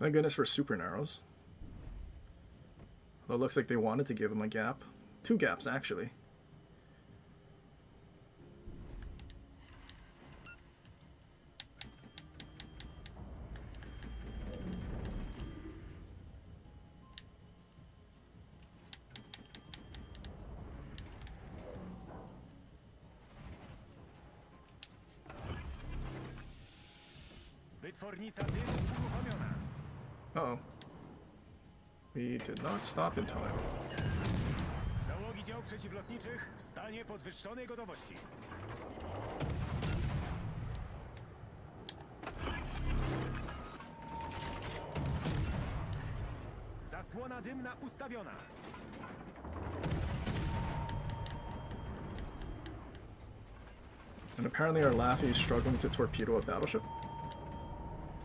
Thank goodness for super narrows. Though it looks like they wanted to give him a gap. 2 gaps, actually. Wytwornica dymu uruchomiona. Uh-oh. We did not stop in time. Załogi dział przeciwlotniczych w stanie podwyższonej gotowości. Zasłona dymna ustawiona. And apparently our Laffy is struggling to torpedo a battleship.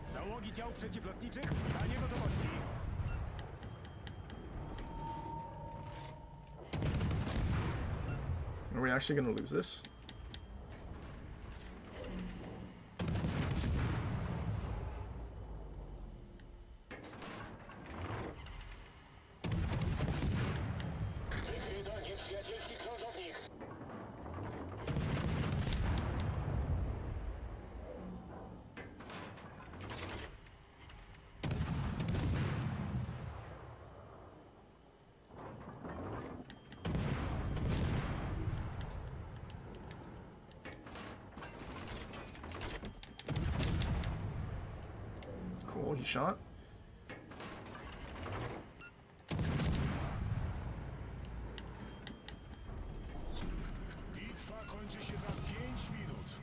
Załogi dział przeciwlotniczych w stanie gotowości. Are we actually going to lose this? Wykryto nieprzyjacielski krążownik. Oh, he shot. Bitwa kończy się za 5 minut.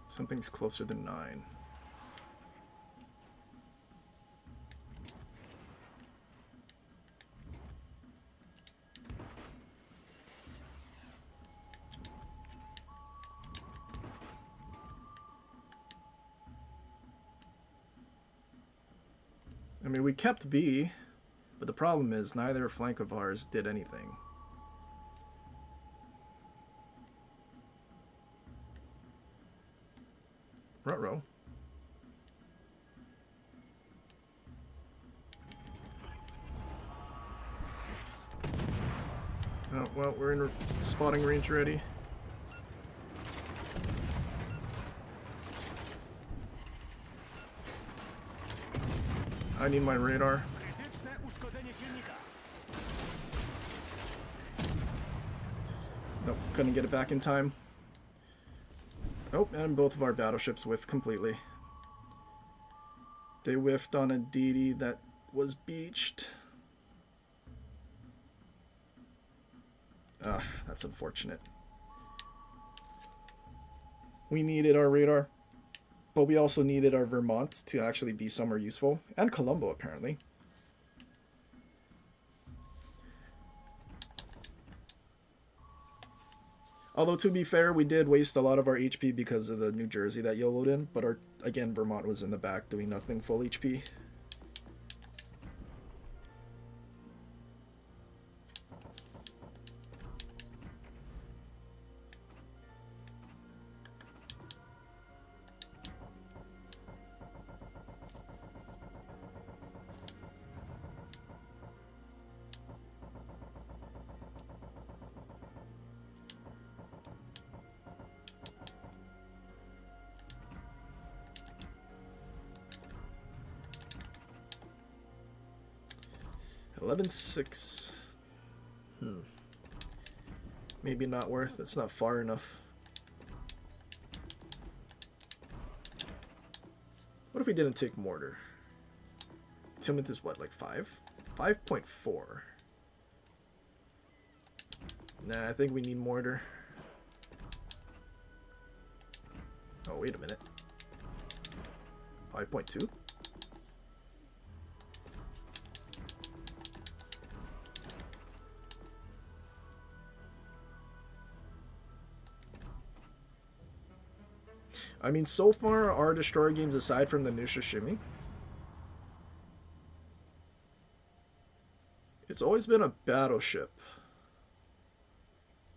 Something's closer than 9. I mean, we kept B, but the problem is neither flank of ours did anything. Ruh-roh. Oh, well, we're in spotting range already. I need my radar. Krytyczne uszkodzenie silnika. Nope, couldn't get it back in time. Oh, and both of our battleships whiffed completely. They whiffed on a DD that was beached. Ah, that's unfortunate. We needed our radar, but we also needed our Vermont to actually be somewhere useful. And Colombo, apparently. Although, to be fair, we did waste a lot of our HP because of the New Jersey that YOLO'd in. But, again, Vermont was in the back doing nothing, full HP. $11,600. Maybe not worth. It's not far enough. What if we didn't take mortar? Attunement is what, like 5? 5.4. Nah, I think we need mortar. Oh, wait a minute. 5.2? I mean, so far, our destroyer games, aside from the Nusha Shimmy, it's always been a battleship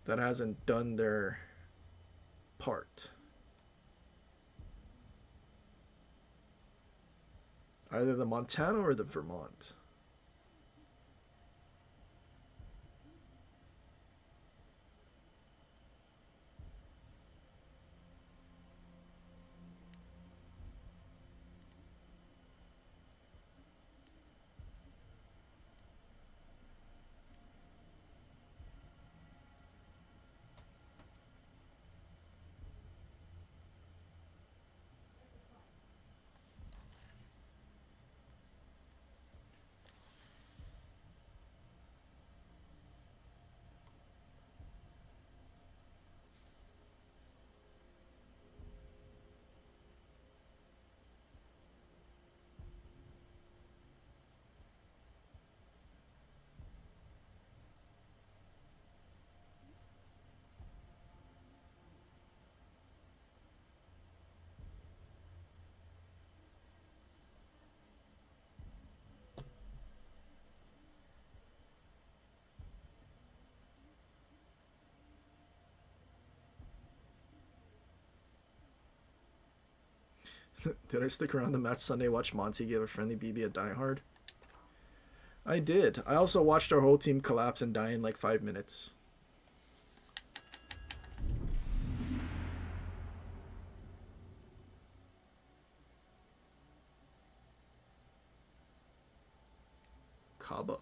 that hasn't done their part. Either the Montana or the Vermont. Did I stick around the match Sunday, watch Monty give a friendly BB a diehard? I did. I also watched our whole team collapse and die in like 5 minutes. Kaba.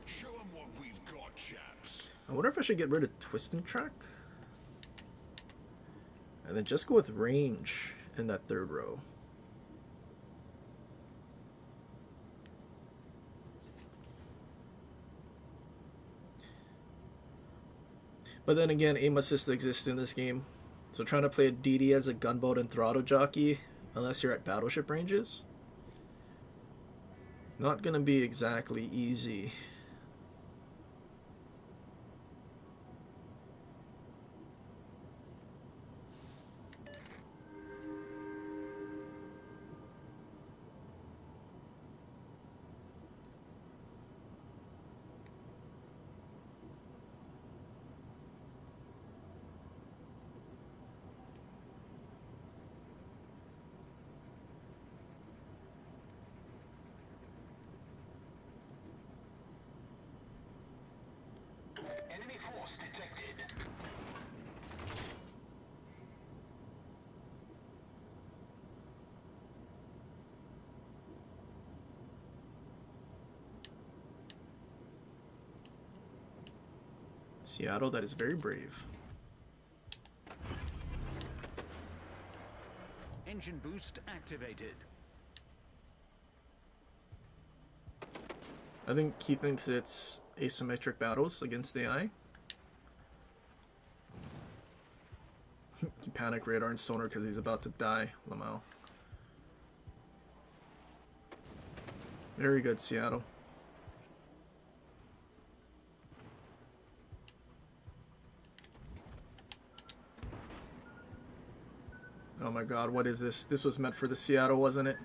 Show 'em what we've got, chaps. I wonder if I should get rid of Twist and Track. And then just go with range in that third row. But then again, aim assist exists in this game. So trying to play a DD as a gunboat and throttle jockey, unless you're at battleship ranges, not gonna be exactly easy. Enemy force detected. Seattle, that is very brave. Engine boost activated. I think he thinks it's asymmetric battles against AI. Panic radar and sonar because he's about to die, Lamau. Very good, Seattle. Oh my god, what is this? This was meant for the Seattle, wasn't it?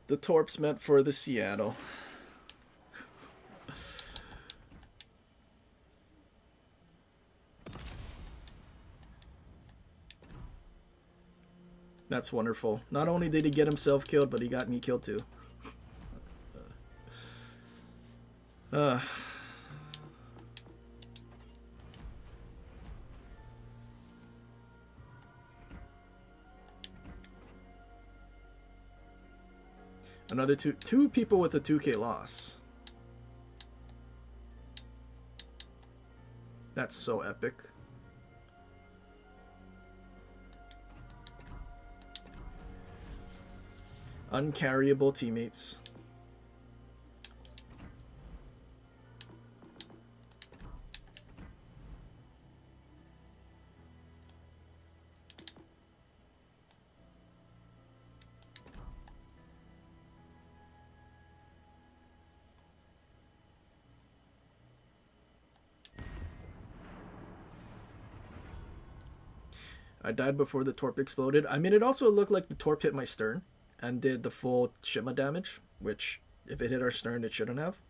The Torp's meant for the Seattle. That's wonderful. Not only did he get himself killed, but he got me killed too. Another two people with a 2k loss. That's so epic. Uncarryable teammates. I died before the Torp exploded. I mean, it also looked like the Torp hit my stern and did the full Shima damage, which, if it hit our stern, it shouldn't have.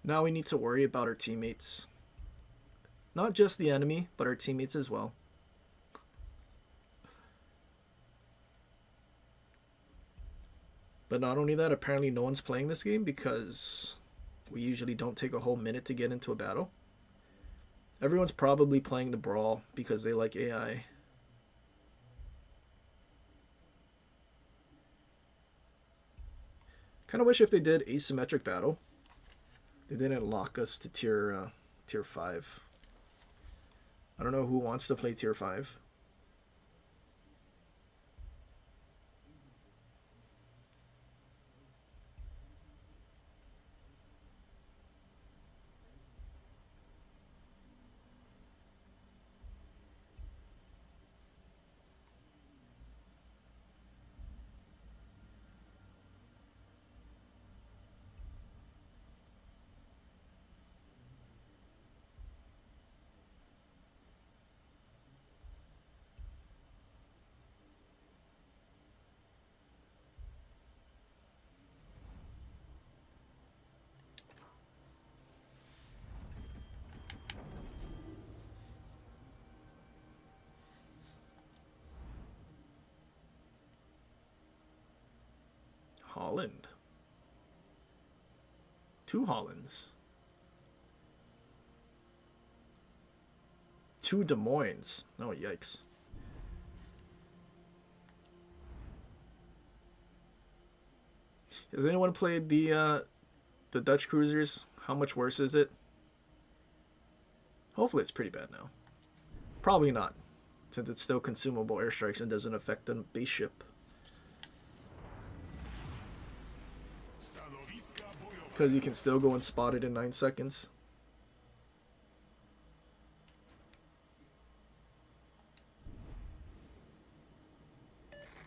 Now we need to worry about our teammates. Not just the enemy, but our teammates as well. But not only that, apparently no one's playing this game because we usually don't take a whole minute to get into a battle. Everyone's probably playing the Brawl because they like AI. Kind of wish if they did asymmetric battle, they didn't lock us to tier 5. I don't know who wants to play tier 5. Holland. 2 Hollands. 2 Des Moines. Oh, yikes. Has anyone played the Dutch cruisers? How much worse is it? Hopefully it's pretty bad now. Probably not, since it's still consumable airstrikes and doesn't affect the base ship. Because you can still go and spot it in 9 seconds.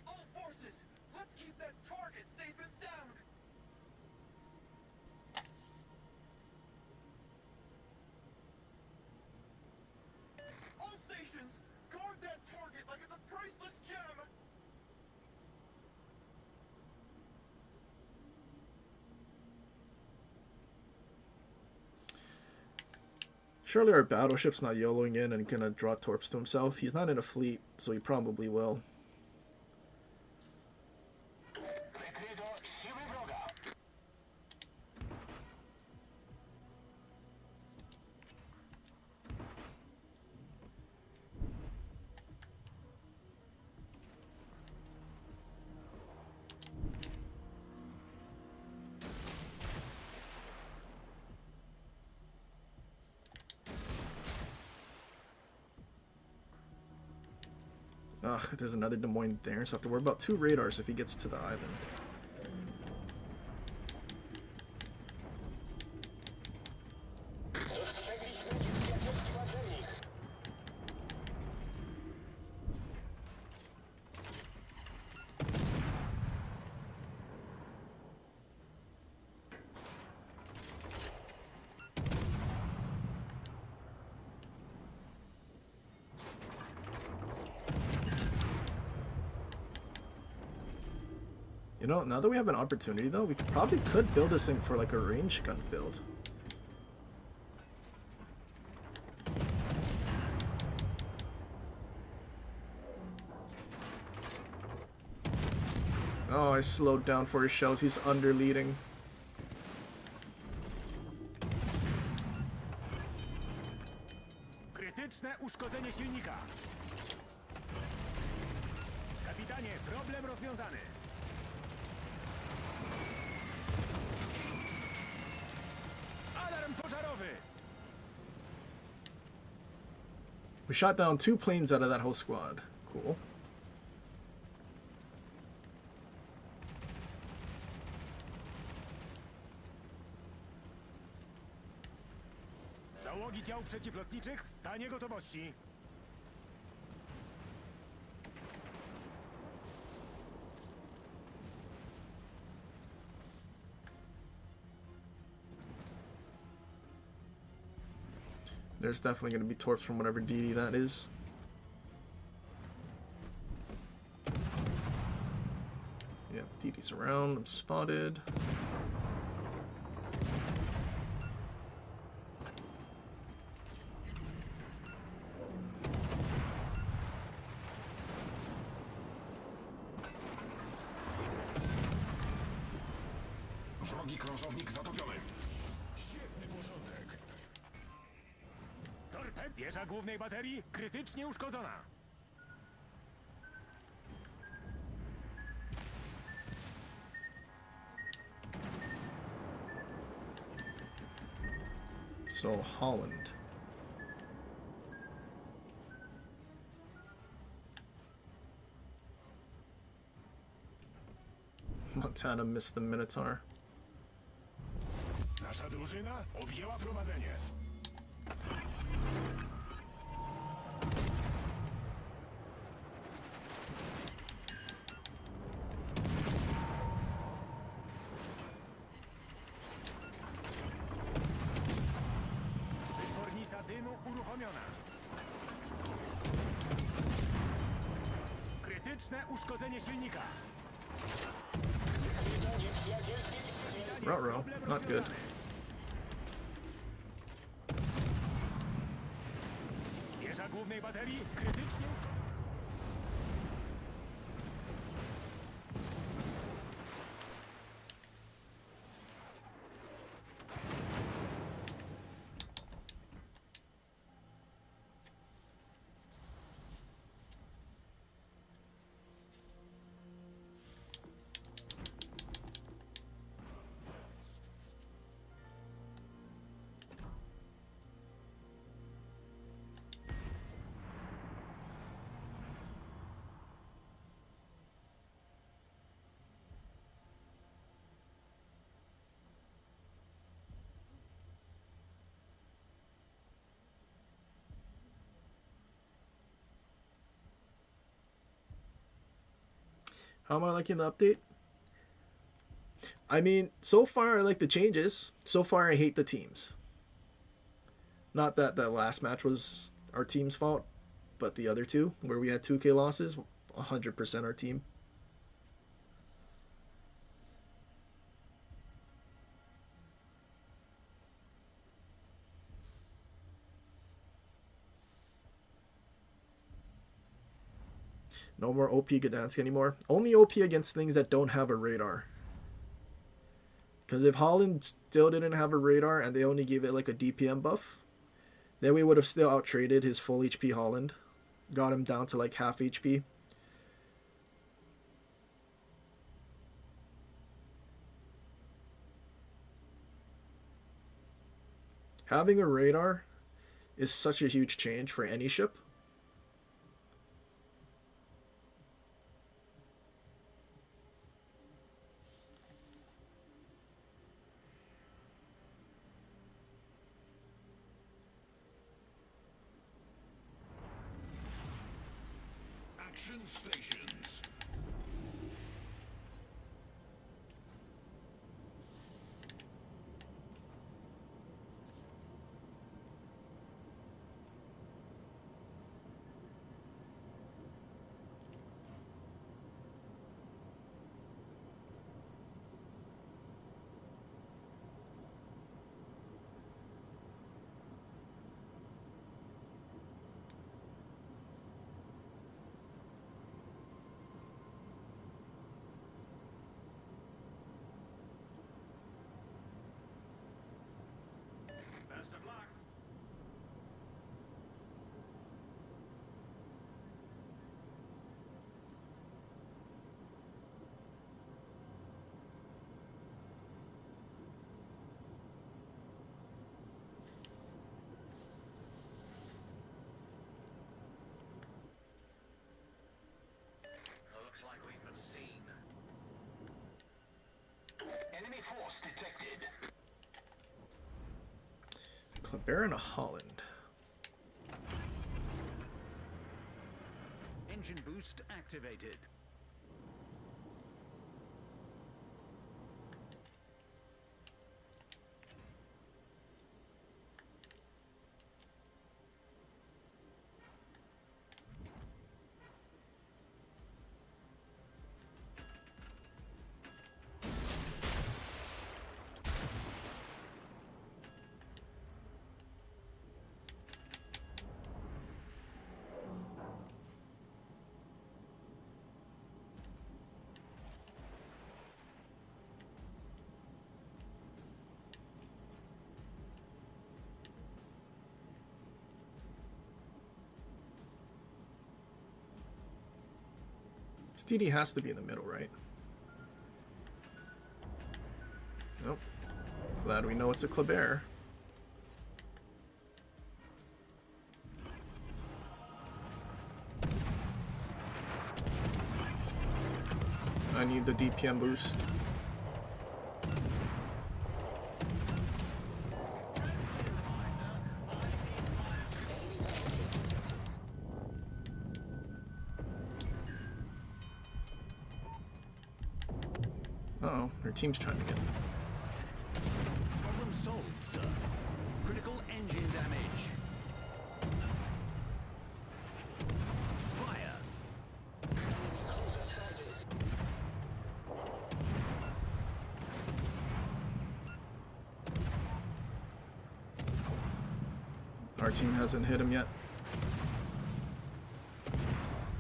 All forces, let's keep that target safe and sound. All stations, guard that target like it's a priceless gem. Surely our battleship's not YOLOing in and gonna draw torps to himself. He's not in a fleet, so he probably will. Wykryto siły wroga. Ugh, there's another Des Moines there, so I have to worry about 2 radars if he gets to the island. You know, now that we have an opportunity though, we probably could build this thing for like a range gun build. Oh, I slowed down for his shells. He's under leading. Krytyczne uszkodzenie silnika. Kapitanie, problem rozwiązany. Alarm pożarowy. We shot down 2 planes out of that whole squad. Cool. Załogi dział przeciwlotniczych w stanie gotowości. There's definitely going to be torps from whatever DD that is. Yep, DD's around. I'm spotted. Wrogi krążownik zatopiony. Świetny porządek. Wieża głównej baterii krytycznie uszkodzona. So, Holland. Montana missed the Minotaur. Nasza drużyna objęła prowadzenie. Wytwornica dymu uruchomiona. Krytyczne uszkodzenie silnika. Ruh-roh, not good. Wieża głównej baterii krytycznie uszkodzona. How am I liking the update? I mean, so far I like the changes. So far I hate the teams. Not that that last match was our team's fault, but the other two, where we had 2K losses, 100% our team. No more OP Gdansk anymore. Only OP against things that don't have a radar. Because if Holland still didn't have a radar and they only gave it like a DPM buff, then we would have still out-traded his full HP Holland. Got him down to like half HP. Having a radar is such a huge change for any ship. Action stations. Best of luck. Looks like we've been seen. Enemy force detected. Kleber and a Holland. Engine boost activated. Steedy has to be in the middle, right? Nope. Glad we know it's a Kleber. I need the DPM boost. Uh-oh, their team's trying to get me. Problem solved, sir. Critical engine damage. Fire. Our team hasn't hit him yet.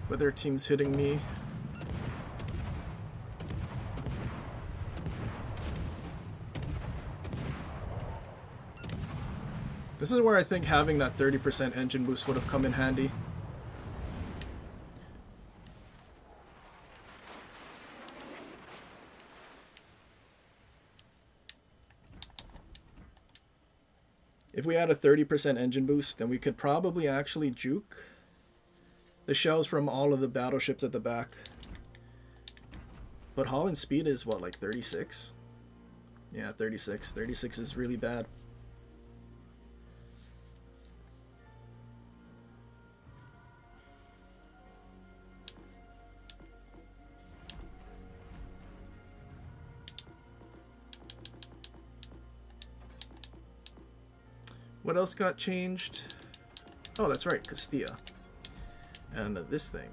But their team's hitting me. This is where I think having that 30% engine boost would have come in handy. If we had a 30% engine boost, then we could probably actually juke the shells from all of the battleships at the back. But Holland's speed is what, like 36? Yeah, 36. 36 is really bad. What else got changed? Oh, that's right, Castilla. And this thing.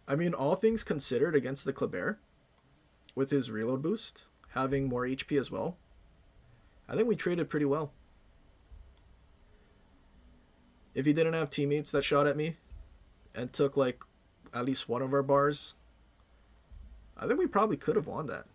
I mean, all things considered against the Kleber, with his reload boost, having more HP as well, I think we traded pretty well. If he didn't have teammates that shot at me and took like at least one of our bars, I think we probably could have won that.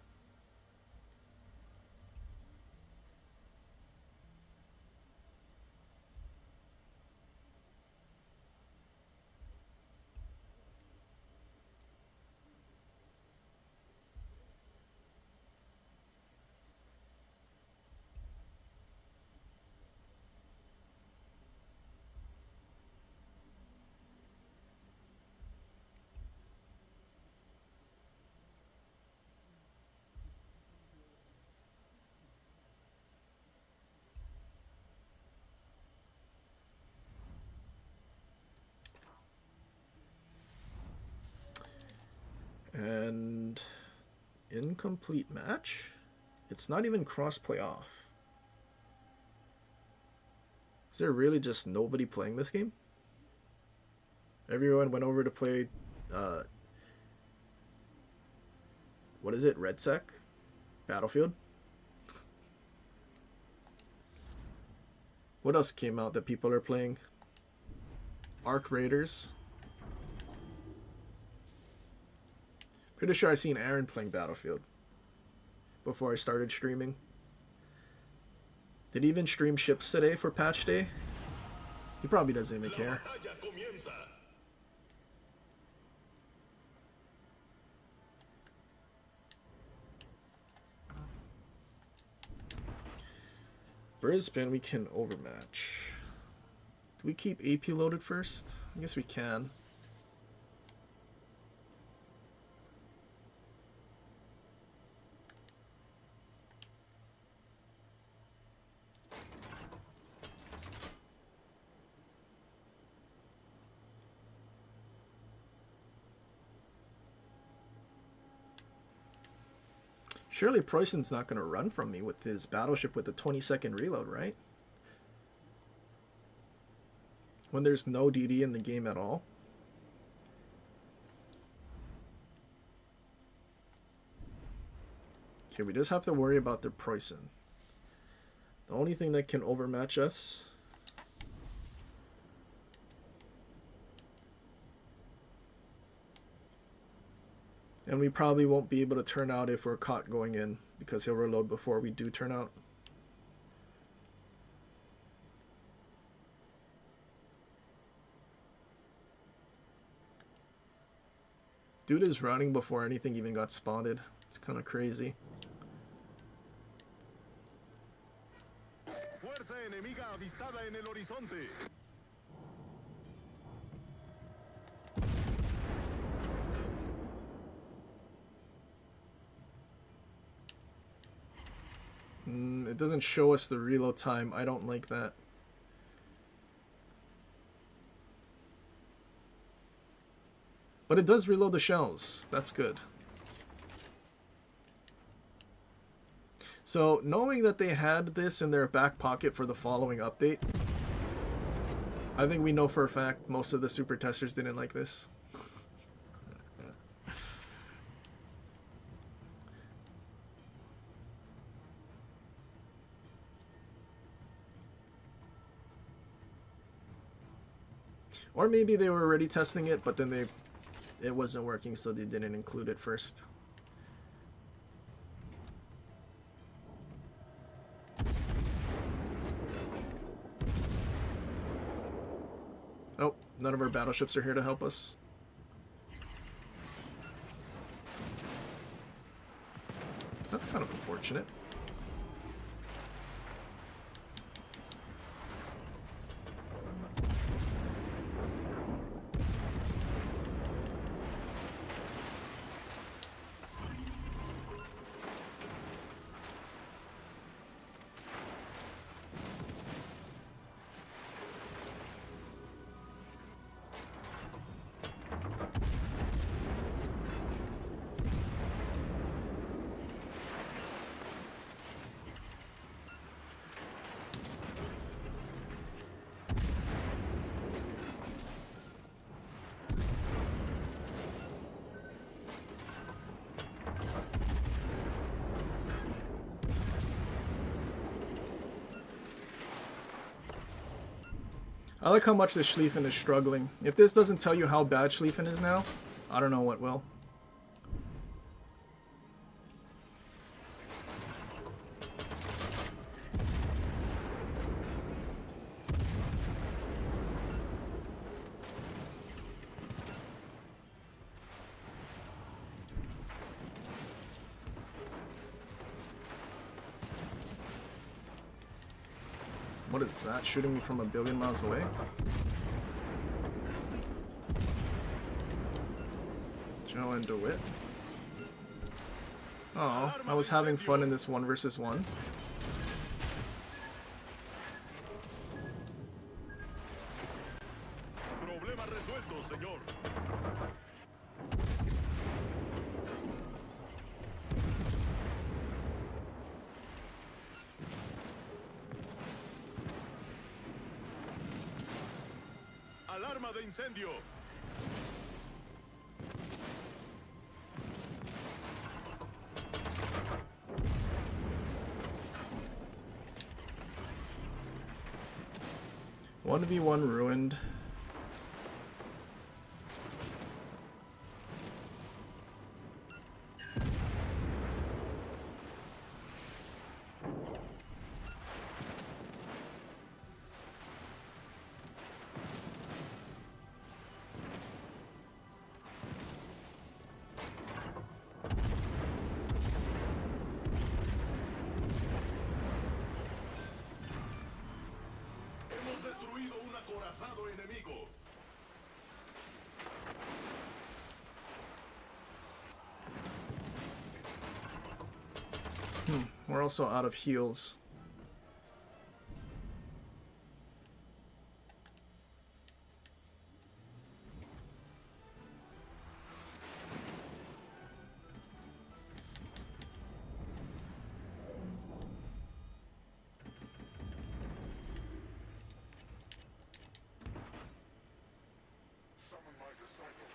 And incomplete match? It's not even cross-play off. Is there really just nobody playing this game? Everyone went over to play, what is it, Red Sec? Battlefield? What else came out that people are playing? Arc Raiders. Pretty sure I seen Aaron playing Battlefield before I started streaming. Did he even stream ships today for patch day? He probably doesn't even care. Brisbane, we can overmatch. Do we keep AP loaded first? I guess we can. Surely Preußen's not going to run from me with his battleship with the 20-second reload, right? When there's no DD in the game at all. Okay, we just have to worry about the Preußen. The only thing that can overmatch us... And we probably won't be able to turn out if we're caught going in, because he'll reload before we do turn out. Dude is running before anything even got spotted. It's kind of crazy. Fuerza enemiga avistada en el horizonte. It doesn't show us the reload time. I don't like that. But it does reload the shells. That's good. So, knowing that they had this in their back pocket for the following update, I think we know for a fact most of the super testers didn't like this. Or maybe they were already testing it, but then it wasn't working, so they didn't include it first. Oh, none of our battleships are here to help us. That's kind of unfortunate. I like how much the Schlieffen is struggling. If this doesn't tell you how bad Schlieffen is now, I don't know what will. What is that? Shooting me from a billion miles away? Joe and DeWitt. Oh, I was having fun in this 1 versus 1. Problema resuelto, señor. Alarma de incendio. One v one ruined. Hemos destruido un acorazado enemigo. We're also out of heals. Summon my disciples.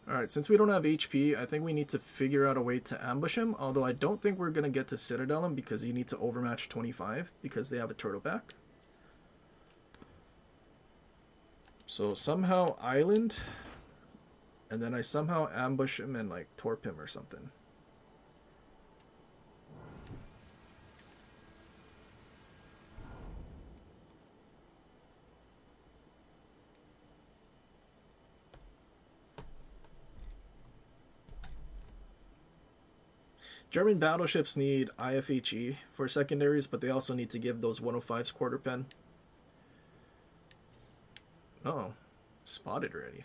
Alright, since we don't have HP, I think we need to figure out a way to ambush him, although I don't think we're going to get to Citadel him because you need to overmatch 25 because they have a turtle back. So somehow island, and then I somehow ambush him and like torp him or something. German battleships need IFHE for secondaries, but they also need to give those 105s quarter pen. Oh, spotted already.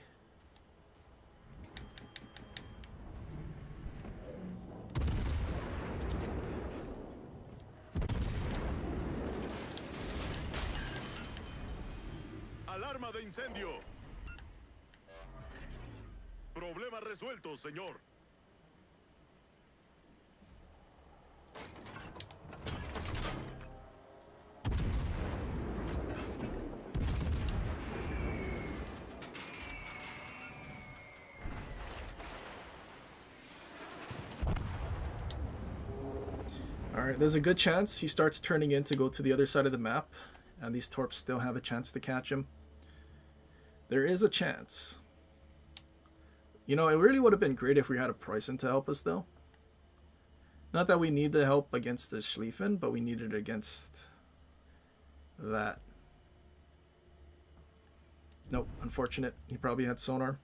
Alarma de incendio. Problema resuelto, señor. Alright, there's a good chance he starts turning in to go to the other side of the map, and these torps still have a chance to catch him. There is a chance. You know, it really would have been great if we had a Preußen to help us, though. Not that we need the help against the Schlieffen, but we need it against that. Nope, unfortunate. He probably had sonar.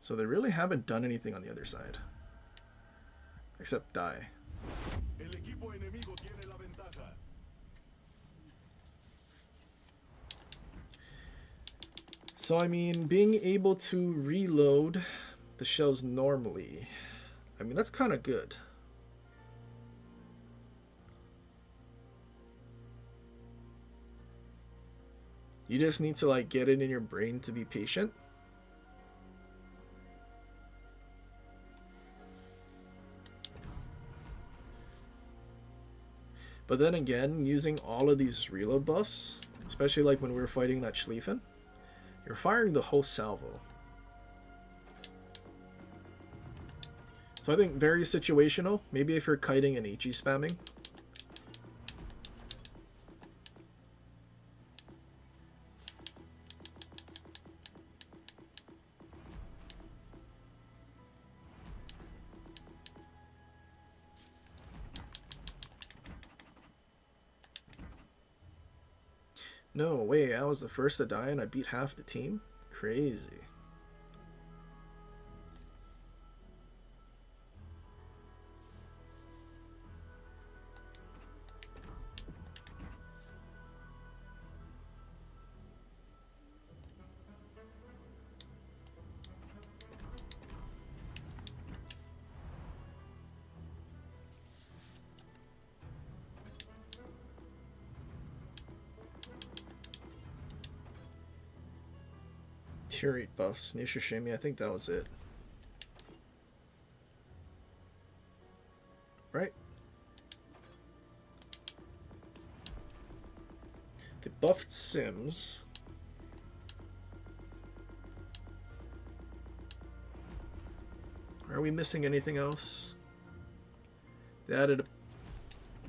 So they really haven't done anything on the other side. Except die. El equipo enemigo tiene la ventaja. So I mean, being able to reload the shells normally, I mean, that's kind of good. You just need to like get it in your brain to be patient. But then again, using all of these reload buffs, especially like when we were fighting that Schlieffen, you're firing the whole salvo. So I think very situational. Maybe if you're kiting and HE spamming. No way, I was the first to die and I beat half the team? Crazy. Tier 8 buffs, Nishushimi, I think that was it. Right? They buffed Sims. Are we missing anything else? They added a...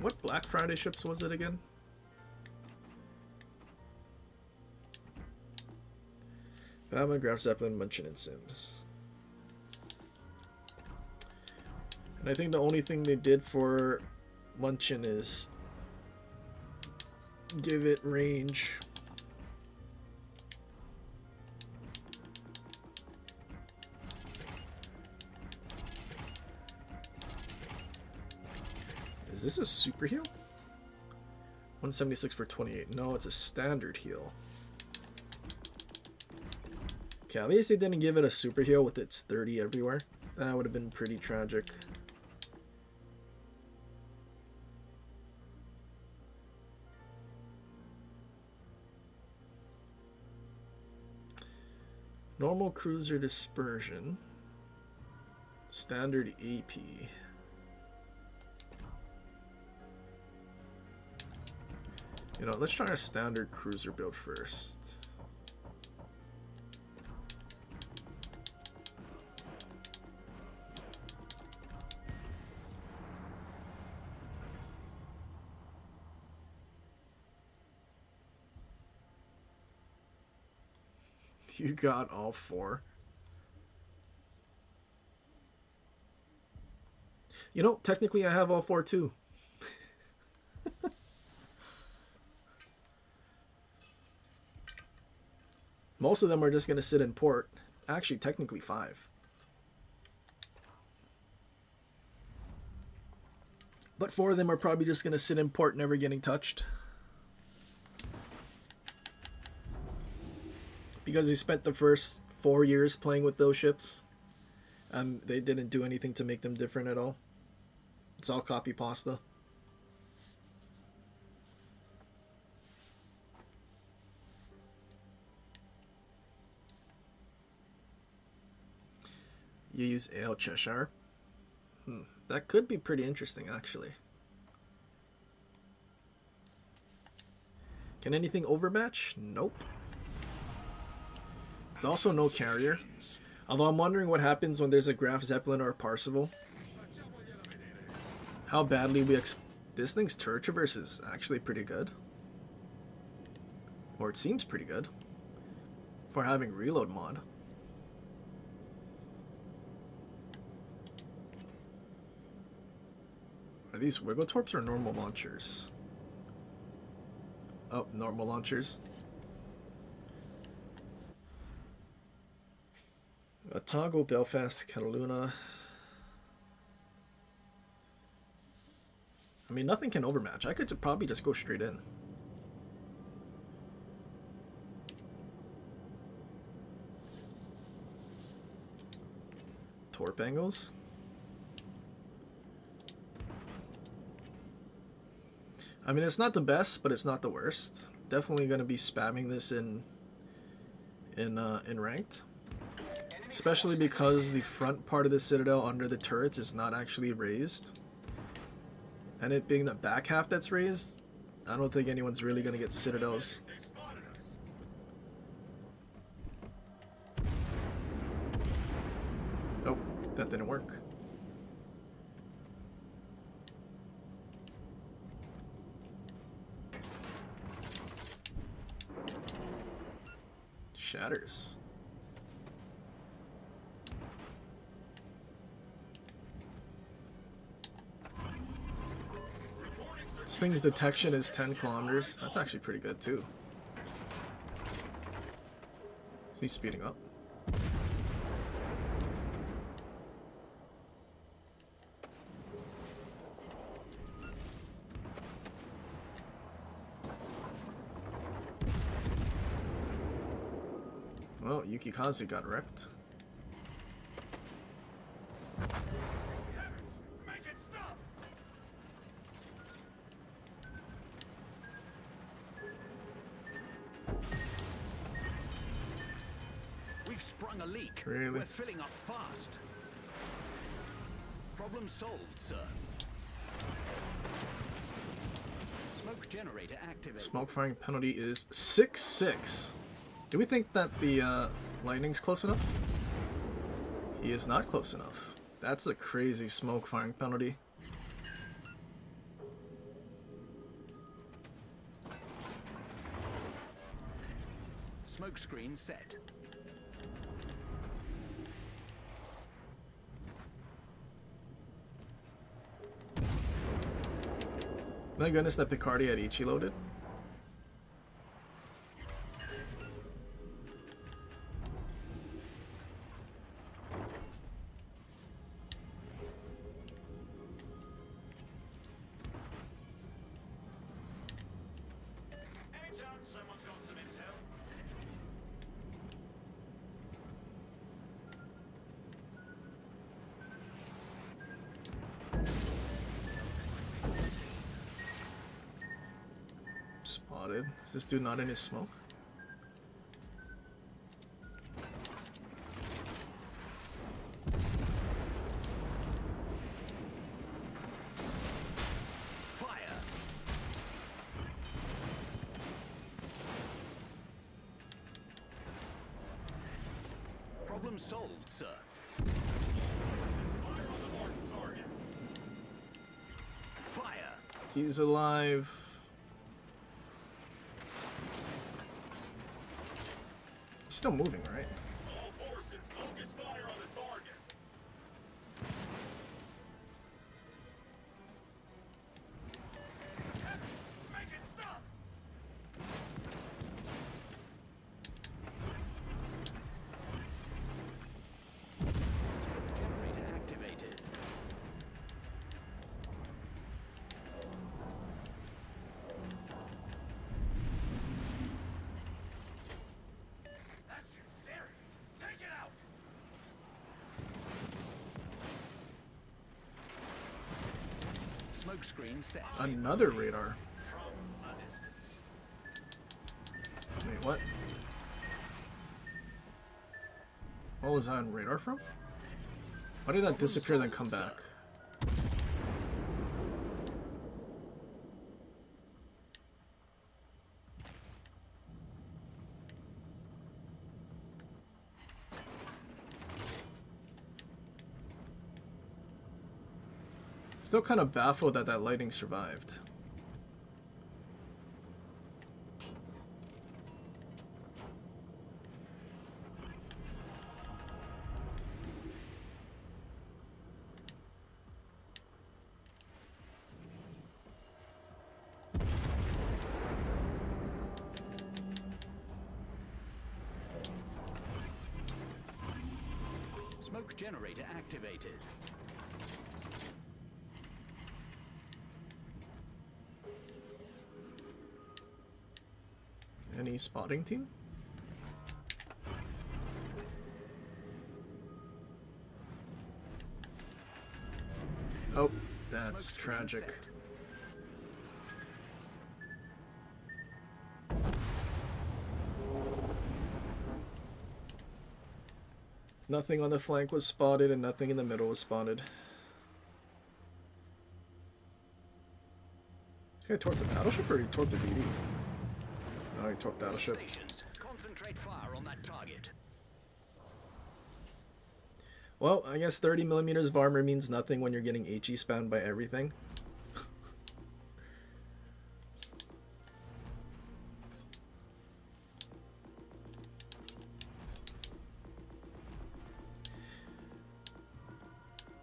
What Black Friday ships was it again? Batman, Graf Zeppelin, Munchen, and Sims. And I think the only thing they did for Munchen is give it range. Is this a super heal? 176 for 28. No, it's a standard heal. Okay, at least they didn't give it a super heal with its 30 everywhere. That would have been pretty tragic. Normal cruiser dispersion. Standard AP. You know, let's try a standard cruiser build first. You got all 4. You know, technically I have all 4 too. Most of them are just going to sit in port. Actually, technically 5. But 4 of them are probably just going to sit in port, never getting touched. Because we spent the first 4 years playing with those ships. And they didn't do anything to make them different at all. It's all copy pasta. You use Ale Cheshire? That could be pretty interesting, actually. Can anything overmatch? Nope. There's also no carrier. Although I'm wondering what happens when there's a Graf Zeppelin or a Parseval. How badly we this thing's turret traverse is actually pretty good. Or it seems pretty good. For having reload mod. Are these Wiggle Torps or normal launchers? Oh, normal launchers. Otago, Belfast, Cataluna. I mean, nothing can overmatch. I could probably just go straight in. Torp angles. I mean, it's not the best, but it's not the worst. Definitely going to be spamming this in ranked. Especially because the front part of the citadel under the turrets is not actually raised. And it being the back half that's raised, I don't think anyone's really going to get citadels. They spotted us. Oh, that didn't work. Shatters. This thing's detection is 10 kilometers. That's actually pretty good too. Is he speeding up? Well, Yukikaze got wrecked. Heavens! Make it stop! We've sprung a leak. Really? We're filling up fast. Problem solved, sir. Smoke generator activated. Smoke firing penalty is 6-6. Do we think that the lightning's close enough? He is not close enough. That's a crazy smoke firing penalty. Smoke screen set. Thank goodness that Picardi had Ichi loaded. Any chance someone's got some intel? Spotted. Is this dude not in his smoke? Fire. Problem solved, sir. Fire on the marked target. Fire. He's alive. He's still moving, right? All forces, focus fire on the target. Heavens! Make it stop! Smoke generator activated. That shit's scary. Take it out! Smoke screen set. Another radar. From a distance. Wait, what? What was that on radar from? Why did that disappear then come back? Still kind of baffled that that lightning survived. Smoke generator activated. Any spotting team? Oh, that's Smoke screen tragic. set. Nothing on the flank was spotted and nothing in the middle was spotted. guy torped the Battleship or he torped the DD? No, he torped Battleship. Stations, concentrate fire on that target. Well, I guess 30 millimeters of armor means nothing when you're getting HE spammed by everything.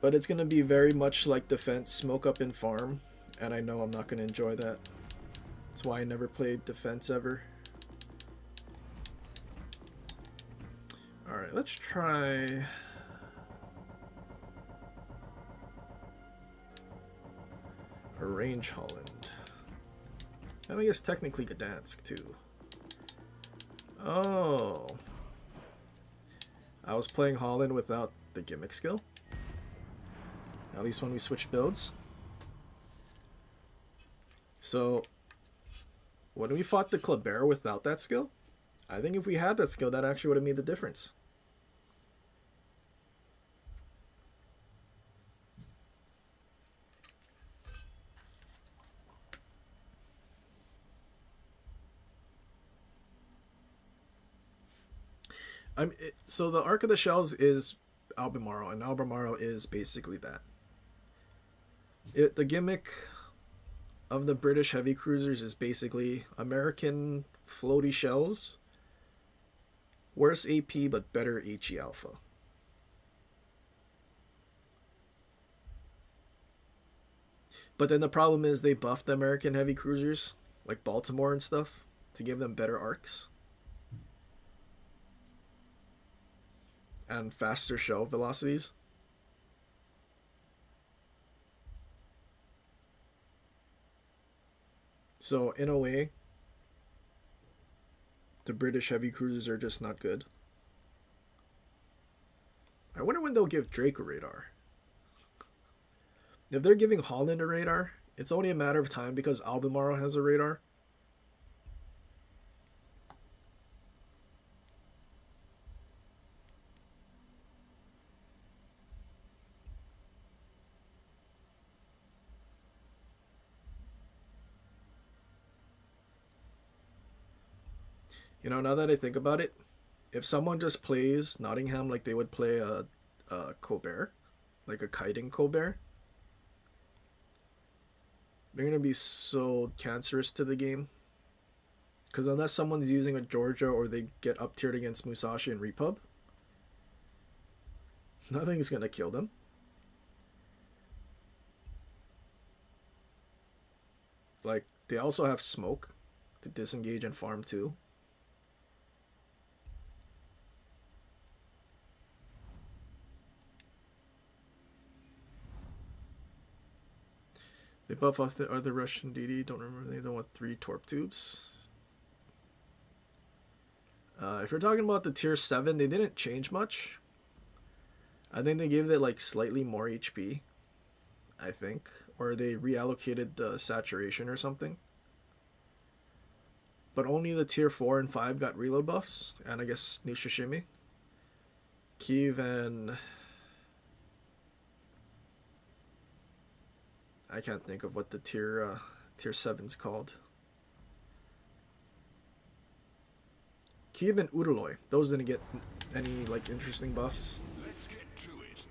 But it's going to be very much like defense, smoke up in farm, and I know I'm not going to enjoy that. That's why I never played defense ever. Alright, let's try... Arrange Holland. And I guess technically Gdansk too. Oh. I was playing Holland without the gimmick skill. At least when we switched builds. So, when we fought the Kleber without that skill, I think if we had that skill, that actually would have made the difference. So the Arc of the Shells is Albemarle, and Albemarle is basically that. The gimmick of the British heavy cruisers is basically American floaty shells, worse AP but better HE alpha. But then the problem is they buffed the American heavy cruisers, like Baltimore and stuff, to give them better arcs. And faster shell velocities. So in a way, the British heavy cruisers are just not good. I wonder when they'll give Drake a radar. If they're giving Holland a radar, it's only a matter of time because Albemarle has a radar. You know, now that I think about it, if someone just plays Nottingham like they would play a Colbert, like a kiting Colbert, they're going to be so cancerous to the game. Because unless someone's using a Georgia or they get up tiered against Musashi and Repub, nothing's going to kill them. Like, they also have smoke to disengage and farm too. They buff off the other Russian DD. Don't remember they don't want 3 torp tubes. If you're talking about the tier 7, they didn't change much. I think they gave it like slightly more HP. I think. Or they reallocated the saturation or something. But only the tier 4 and 5 got reload buffs. And I guess New Shishimi. Kiev and... I can't think of what the tier 7's called. Kiev and Udaloy. Those didn't get any like interesting buffs. Let's get to it.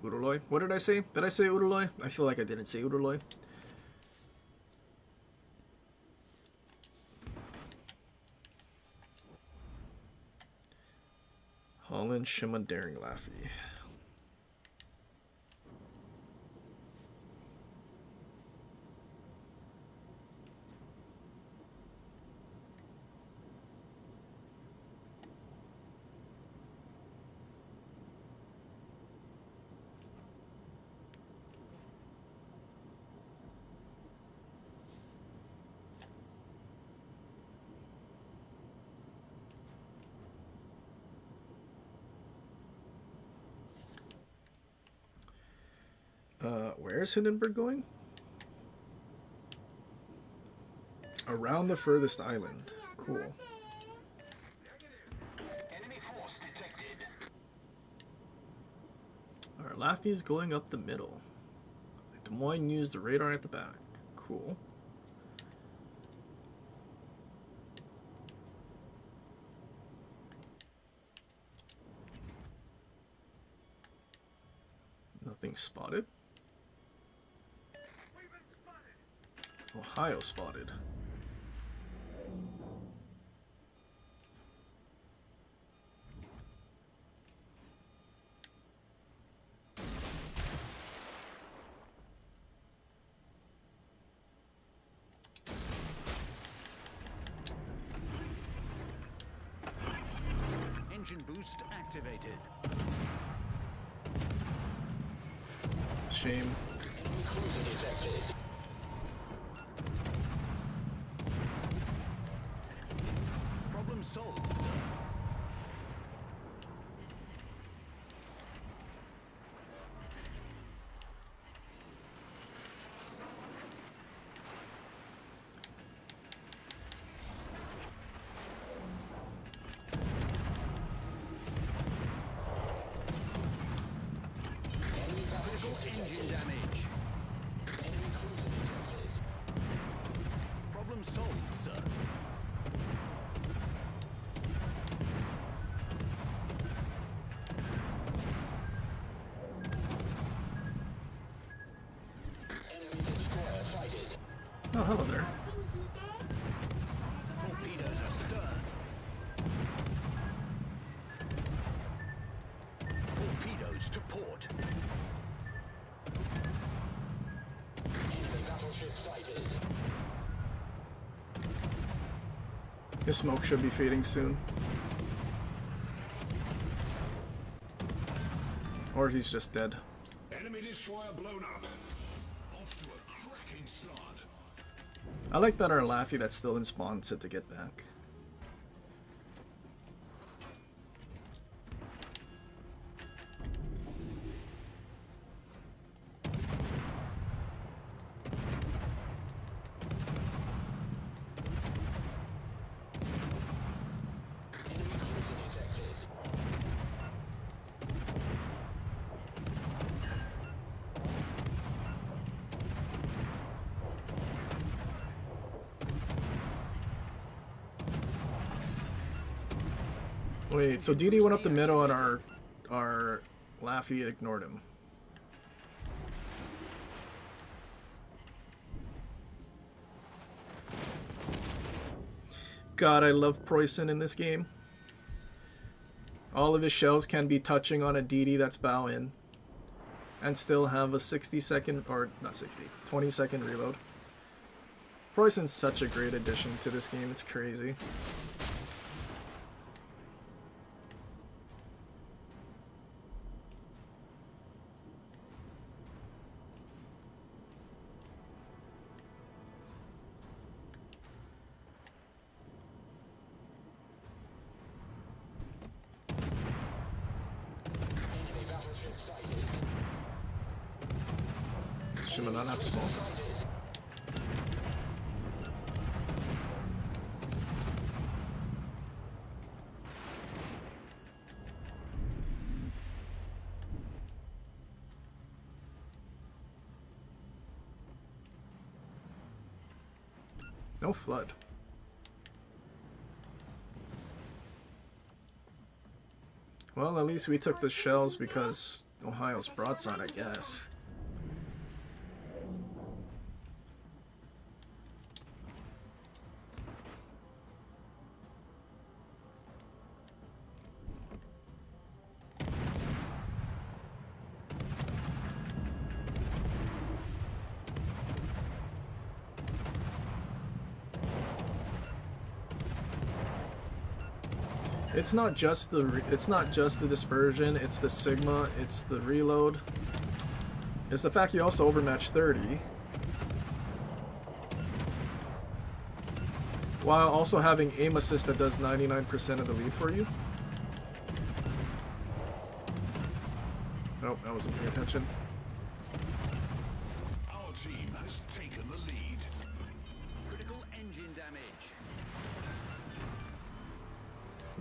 Udaloy. What did I say? Did I say Udaloy? I feel like I didn't say Udaloy. Holland, Shima, Daring, Laffy. Where's Hindenburg going? Around the furthest island. Cool. Enemy force detected. Our Laffy's going up the middle. Des Moines used the radar at the back. Cool. Nothing spotted. Ohio spotted. Engine boost activated. Shame. Enemy cruiser detected. Problem solved, sir. Enemy Critical battleship engine detected. damage. Enemy cruiser detected. Problem solved, sir. Enemy destroyer sighted. Oh, hello there. Torpedoes astern. Torpedoes to port. Enemy battleship sighted. His smoke should be fading soon. Or he's just dead. Enemy destroyer blown up. Off to a cracking start. I like that our Laffy that's still in spawn said to get back. Enemy cruiser detected. Wait, so DD went up the middle and our Laffy ignored him. God, I love Preussen in this game. All of his shells can be touching on a DD that's bow in and still have a 60-second, or not 60, 20-second reload. Preussen's such a great addition to this game, it's crazy. Enemy battleship sighted. Should not have smoke. Sighted. No flood. Well, at least we took the shells because Ohio's broadside, I guess. It's not just the dispersion, it's the sigma, it's the reload. It's the fact you also overmatch 30. While also having aim assist that does 99% of the lead for you. Nope, I wasn't paying attention. Our team has taken the lead. Critical engine engine damage.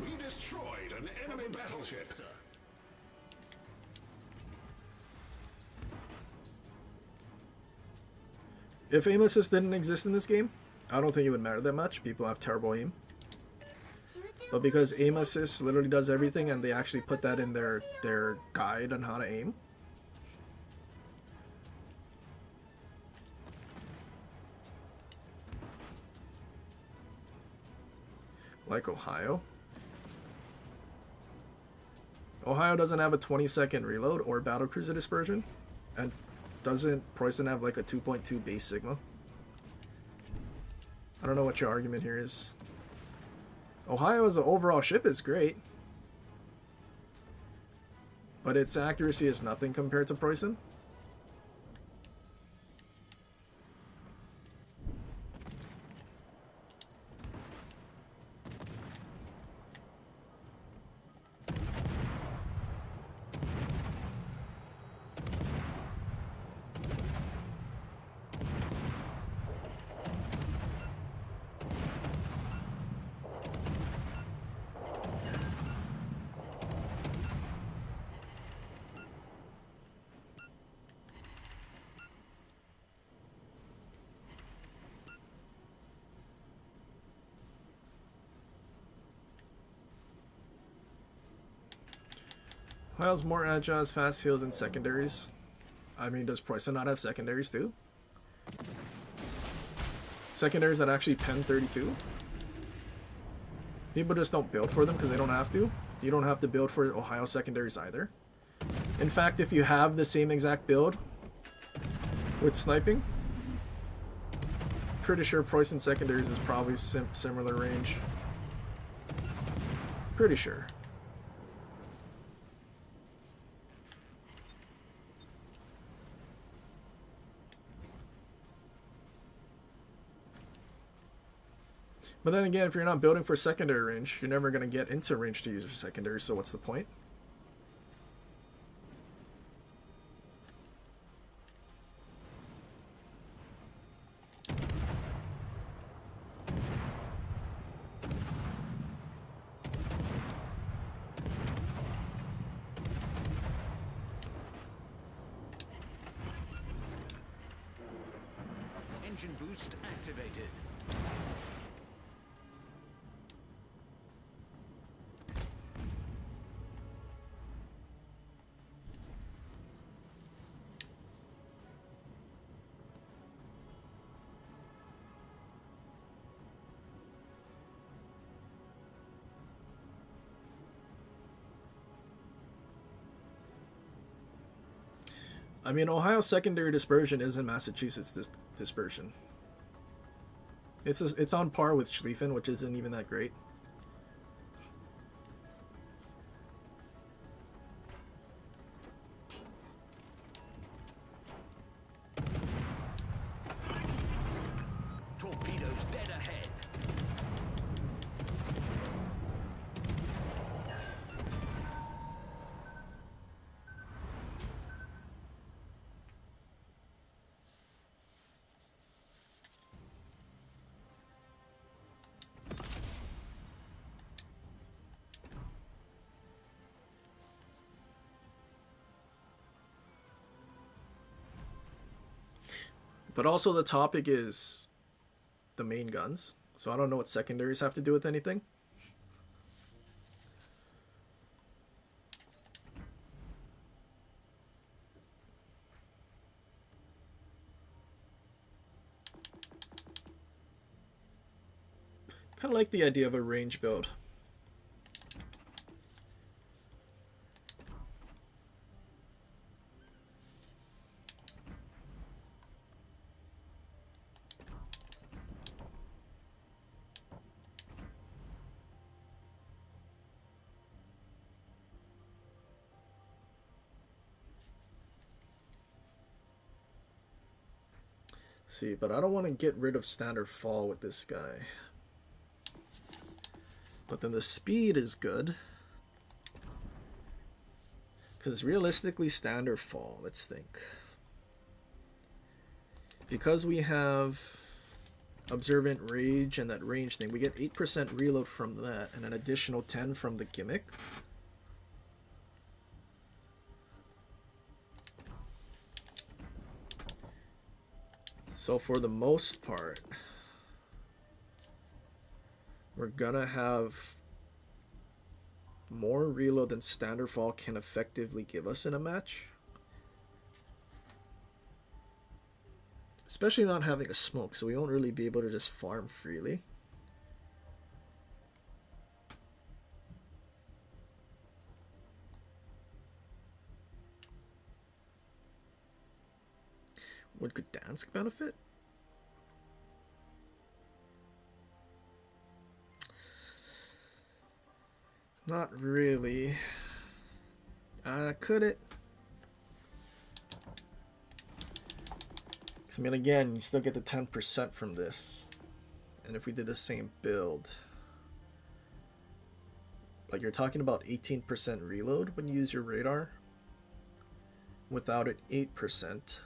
We destroyed an enemy battleship. Sir. If aim assist didn't exist in this game, I don't think it would matter that much. People have terrible aim. But because aim assist literally does everything and they actually put that in their guide on how to aim. Like Ohio. Ohio doesn't have a 20-second reload or battlecruiser dispersion. And doesn't Preußen have like a 2.2 base sigma? I don't know what your argument here is. Ohio as an overall ship is great. But its accuracy is nothing compared to Preußen. Ohio's more agile, has fast heals and secondaries. I mean, does Preußen not have secondaries too? Secondaries that actually pen 32? People just don't build for them because they don't have to. You don't have to build for Ohio secondaries either. In fact, if you have the same exact build with sniping, pretty sure Preußen secondaries is probably similar range. Pretty sure. But then again, if you're not building for secondary range, you're never going to get into range to use your secondary, so what's the point? Engine boost activated. I mean, Ohio's secondary dispersion isn't Massachusetts dispersion. It's on par with Schlieffen, which isn't even that great. Torpedoes dead ahead. But also the topic is the main guns, so I don't know what secondaries have to do with anything. Kind of like the idea of a range build. See, but I don't want to get rid of standard fall with this guy. But then the speed is good. Because realistically, standard fall, let's think. Because we have Observant, Rage, and that range thing. We get 8% reload from that, and an additional 10 from the gimmick. So for the most part, we're gonna have more reload than Standard Fall can effectively give us in a match. Especially not having a smoke, so we won't really be able to just farm freely. Would Gdansk benefit? Not really. Could it? I mean, again, you still get the 10% from this. And if we did the same build, like you're talking about 18% reload when you use your radar. Without it, 8%.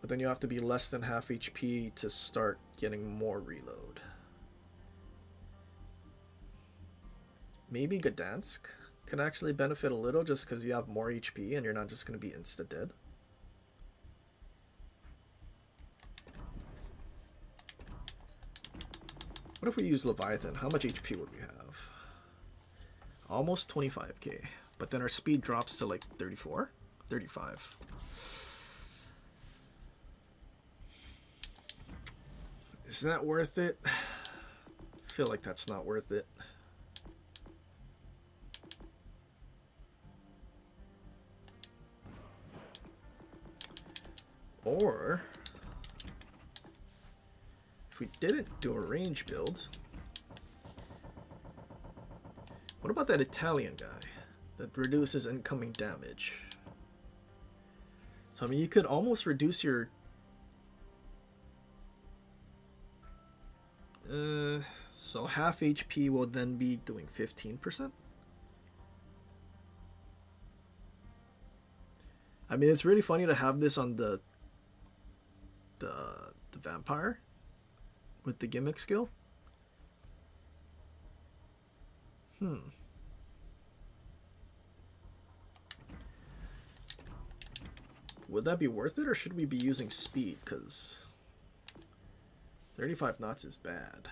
But then you have to be less than half HP to start getting more reload. Maybe Gdansk can actually benefit a little just because you have more HP and you're not just going to be insta-dead. What if we use Leviathan? How much HP would we have? Almost 25k. But then our speed drops to like 34? 35. Is that worth it? I feel like that's not worth it. Or if we didn't do a range build, what about that Italian guy that reduces incoming damage? So I mean, you could almost reduce your so half HP will then be doing 15%. I mean, it's really funny to have this on the vampire with the gimmick skill. Would that be worth it, or should we be using speed? Because 35 knots is bad.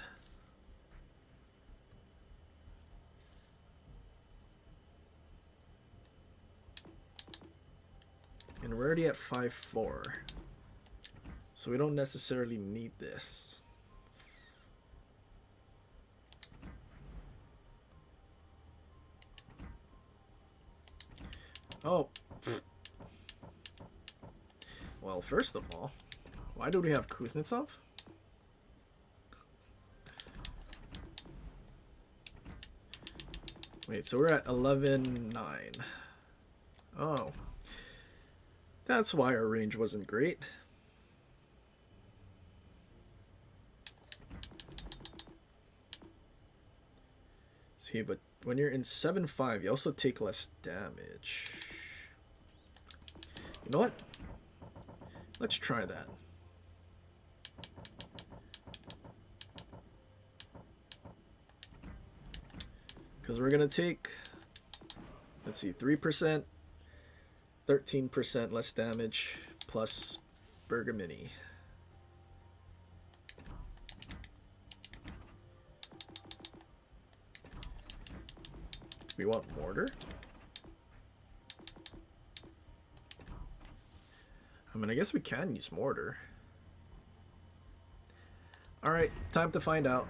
And we're already at 5.4. So we don't necessarily need this. Oh. Well, first of all, why do we have Kuznetsov? Wait, so we're at 11.9. Oh. That's why our range wasn't great. See, but when you're in 7.5, you also take less damage. You know what? Let's try that. Because we're going to take, let's see, 3%, 13% less damage, plus Bergamini. We want mortar. I mean, I guess we can use mortar. All right, time to find out.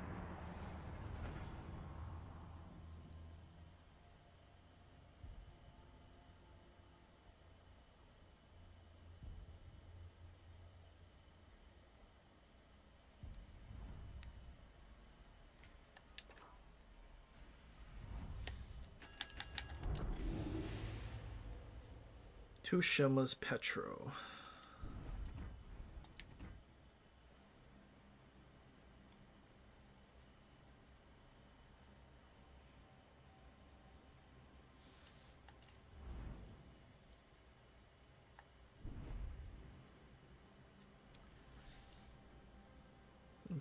Two Shima's Petro.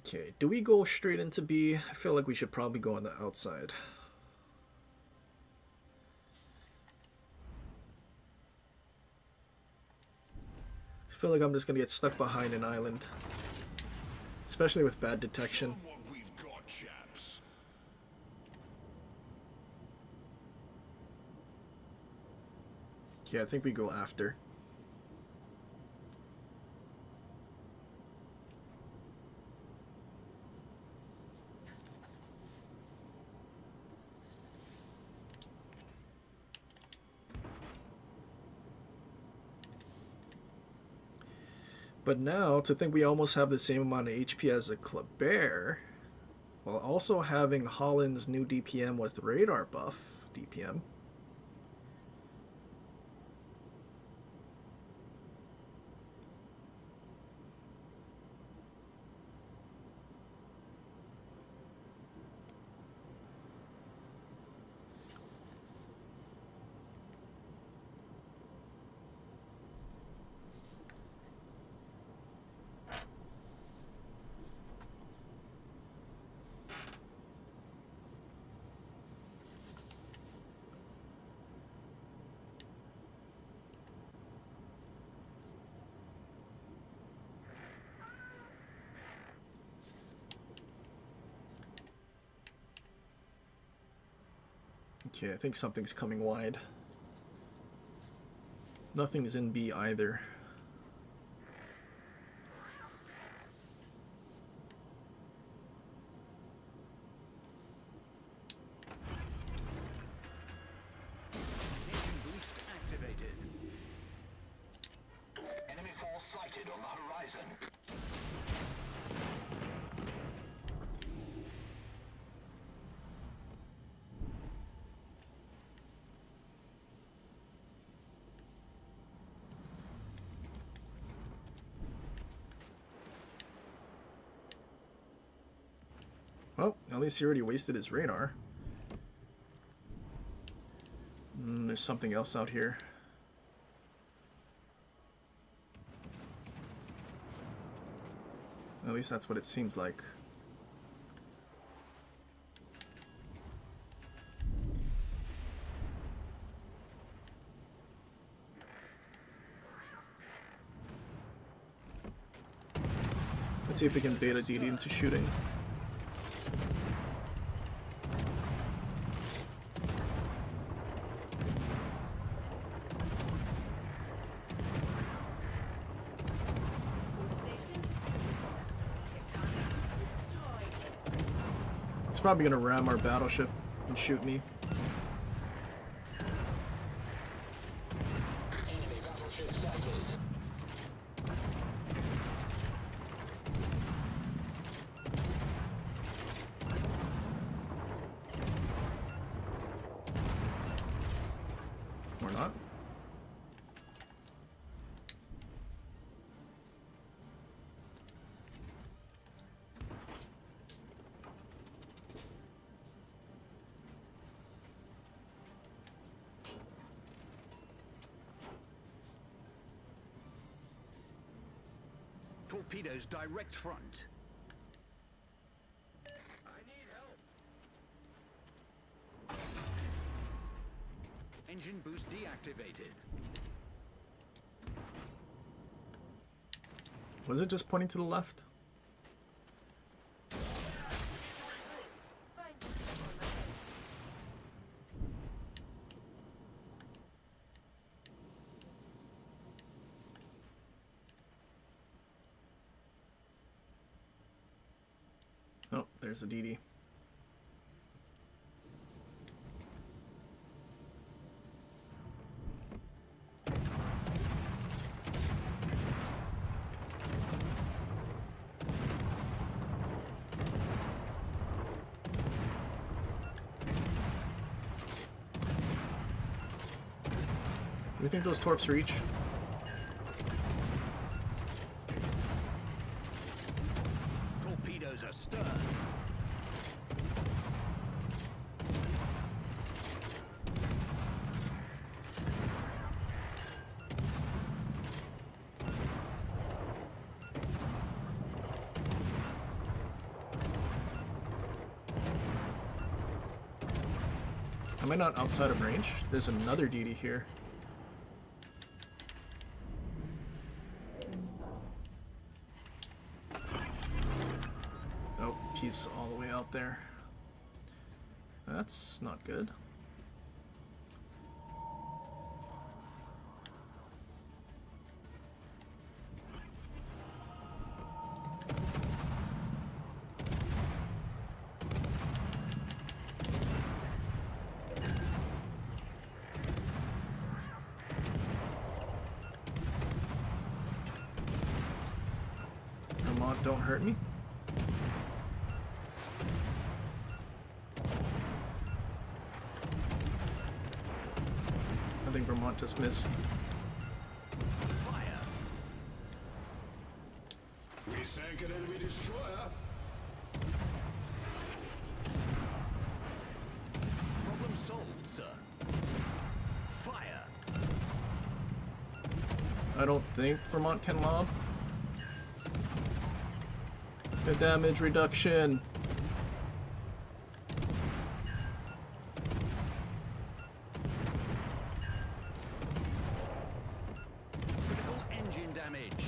Okay, do we go straight into B? I feel like we should probably go on the outside. I feel like I'm just gonna get stuck behind an island. Especially with bad detection. Show 'em what we've got, chaps. Yeah, I think we go after. But now, to think we almost have the same amount of HP as a Kleber, while also having Holland's new DPM with radar buff DPM. Okay, I think something's coming wide. Nothing's in B either. Engine boost activated. Enemy force sighted on the horizon. Well, at least he already wasted his radar. There's something else out here. At least that's what it seems like. Let's see if we can beta DD him to shooting. It's probably gonna ram our battleship and shoot me. Enemy battleship sighted. Or not. Torpedo's direct front. I need help. Engine boost deactivated. Was it just pointing to the left? Oh, there's the DD. Do you think those torps reach? Torpedoes astern. Am I not outside of range? There's another DD here. Oh, he's all the way out there. That's not good. Don't hurt me. I think Vermont just missed. Fire. We sank an enemy destroyer. Problem solved, sir. Fire. I don't think Vermont can mob. Good damage reduction. Critical engine damage.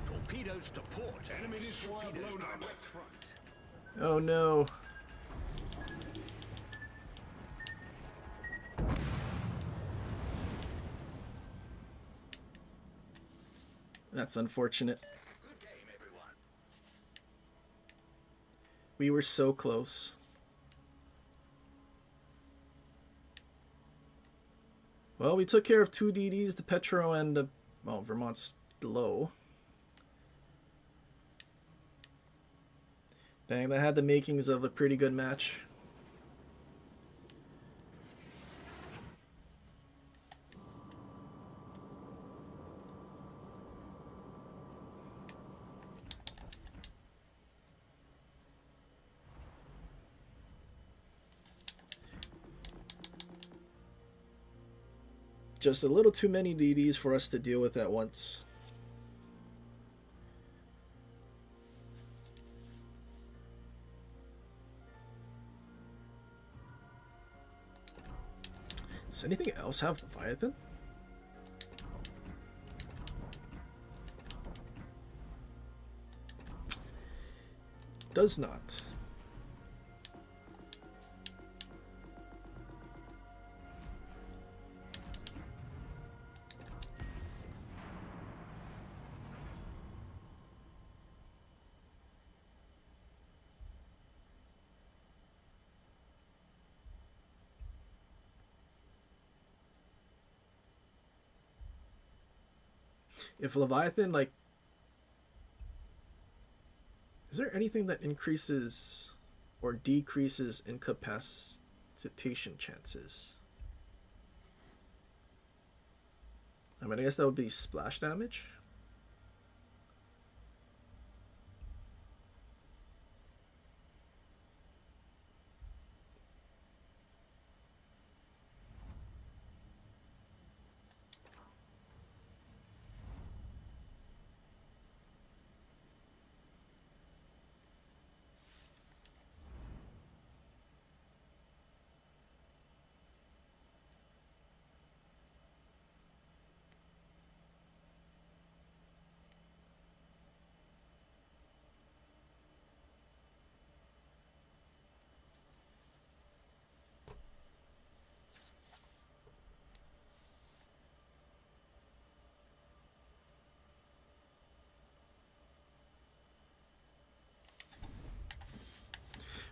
Torpedoes to port. Enemy destroyer Torpedoes blown up. direct front. Oh no. That's unfortunate. Good game, everyone. We were so close. Well, we took care of 2 DDs, the Petro and the... Well, Vermont's low. Dang, that had the makings of a pretty good match. Just a little too many DDs for us to deal with at once. Does anything else have Leviathan? Does not. If Leviathan, like... Is there anything that increases or decreases incapacitation chances? I mean, I guess that would be splash damage.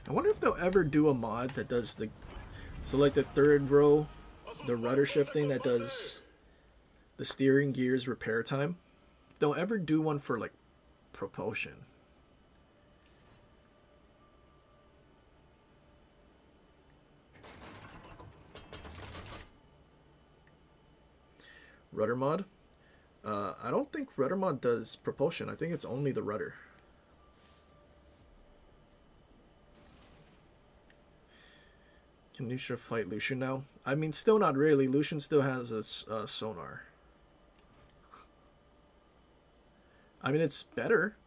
I wonder if they'll ever do a mod that does the... So like the third row, the rudder shifting that does the steering gears repair time. They'll ever do one for like propulsion. Rudder mod? I don't think rudder mod does propulsion. I think it's only the rudder. Can Lucia fight Lucian now? I mean, still not really. Lucian still has a sonar. I mean, it's better.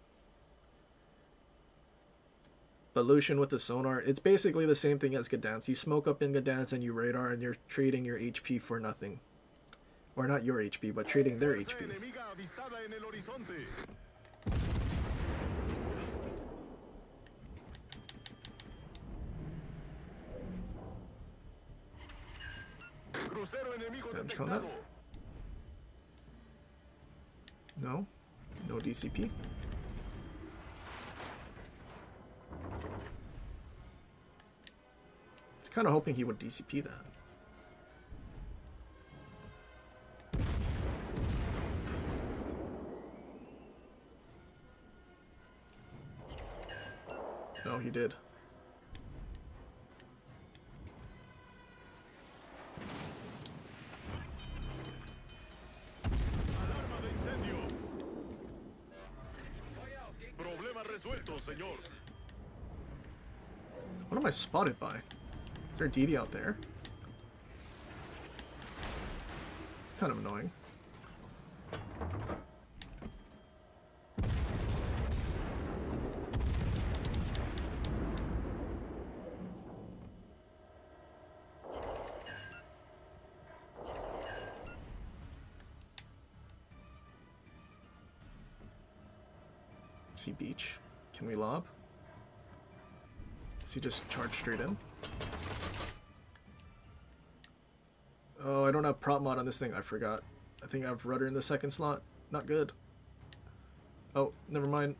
But Lucian with the sonar, it's basically the same thing as Gdansk. You smoke up in Gdansk and you radar and you're trading your HP for nothing. Or not your HP, but trading their HP. enemiga avistada en el horizonte. Crucero enemigo Damage combat? detectado. No? No DCP? I was kind of hoping he would DCP that. No, he did. Alarma de incendio. Problema resuelto, señor. What am I spotted by? Is there a DD out there? It's kind of annoying. See beach. Can we lob? Does he just charge straight in? Oh, I don't have prop mod on this thing. I forgot. I think I have rudder in the second slot. Not good. Oh, never mind.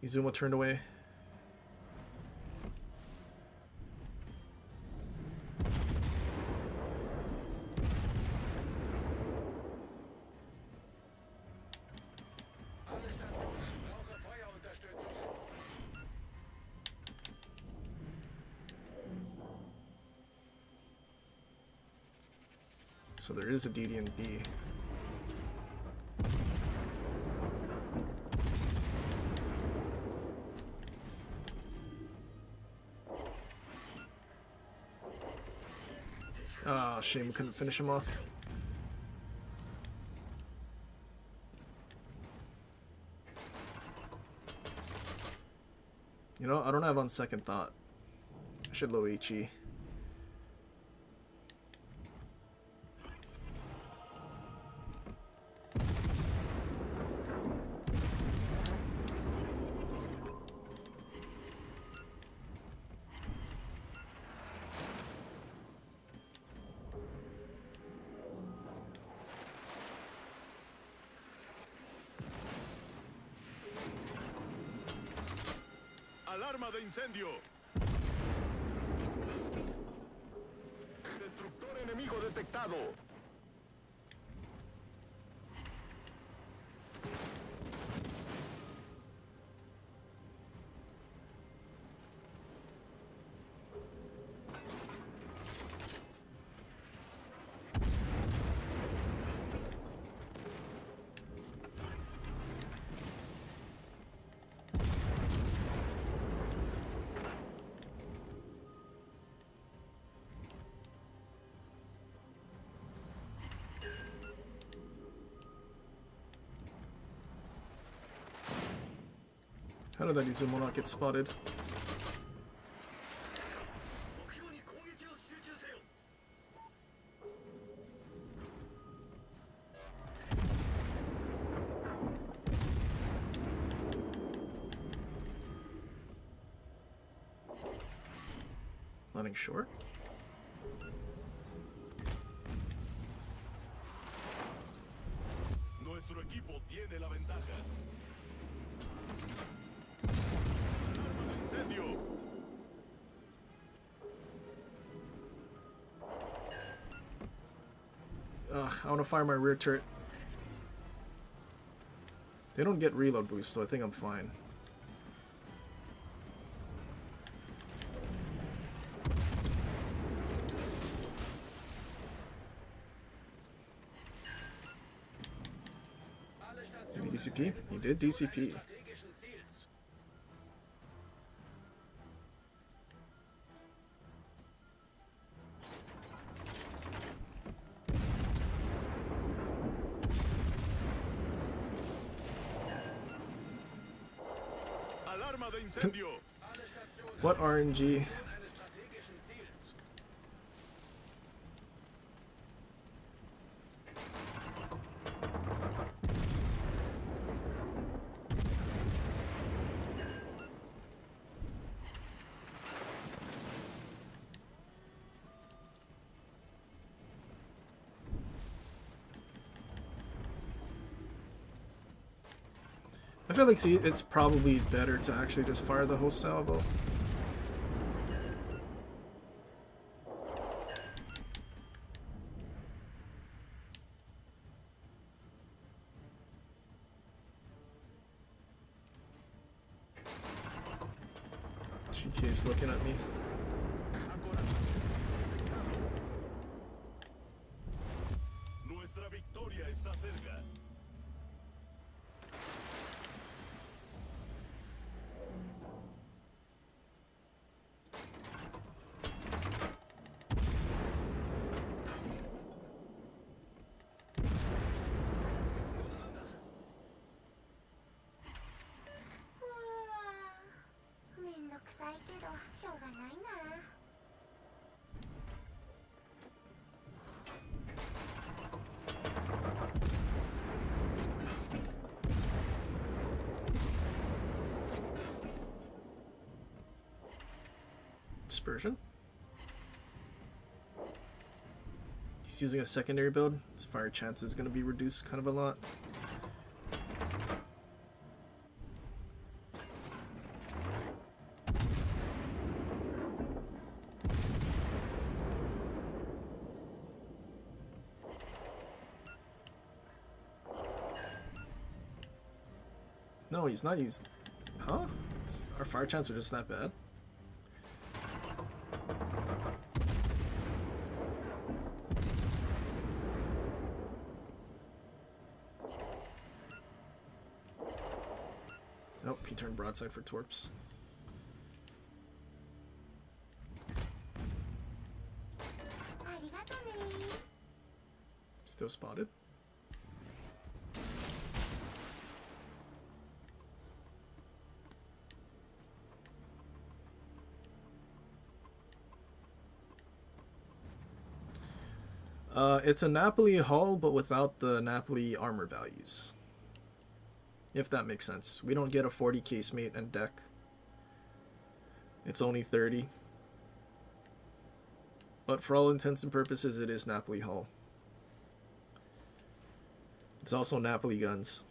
Izuma turned away. So there is a DD and B. Ah, shame we couldn't finish him off. You know, I don't have on second thought. I should low HE. Alarma de incendio. Destructor enemigo detectado. How did that Izuma not get spotted? Landing short? Nuestro equipo tiene la ventaja. Incendio. Ugh, I want to fire my rear turret. They don't get reload boost, so I think I'm fine. DCP? He did DCP. Alarma de incendio. What RNG? I feel like, see, it's probably better to actually just fire the whole salvo. GK's looking at me. Nuestra victoria está cerca. Dispersion. He's using a secondary build. His fire chance is going to be reduced kind of a lot. No, he's not using... Huh? Our fire chants are just that bad? Nope, he turned broadside for torps. Still spotted. It's a Napoli hull, but without the Napoli armor values. If that makes sense. We don't get a 40 casemate and deck. It's only 30. But for all intents and purposes, it is Napoli hull. It's also Napoli guns.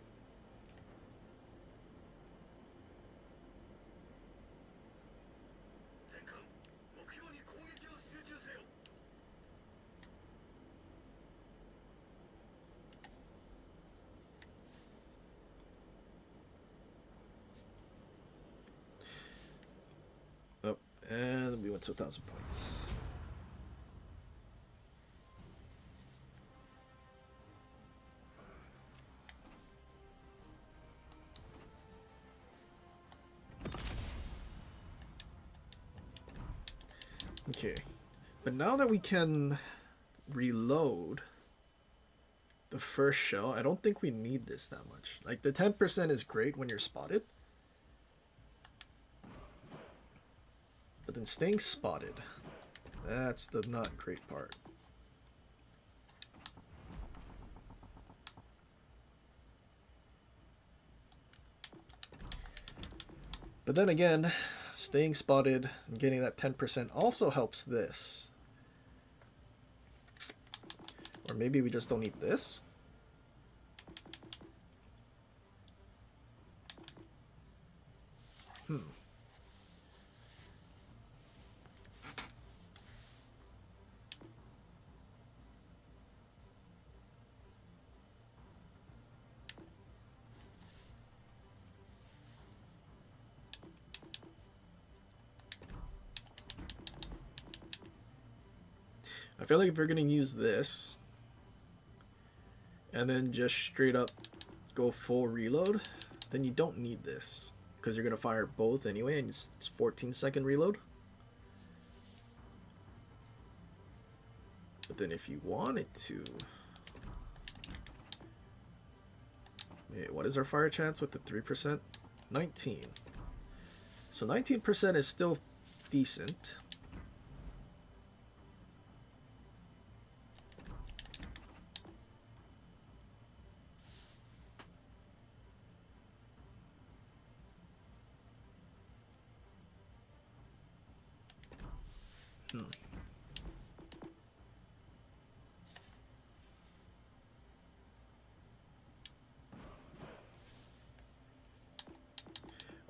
Oh, and we went to 1,000 points. Okay, but now that we can reload the first shell, I don't think we need this that much. Like, the 10% is great when you're spotted, but then staying spotted, that's the not great part. But then again, staying spotted and getting that 10% also helps this. Or maybe we just don't need this. I feel like if you're going to use this and then just straight up go full reload, then you don't need this because you're going to fire both anyway, and it's 14-second reload. But then if you wanted to... Wait, what is our fire chance with the 3%? 19. So 19% is still decent.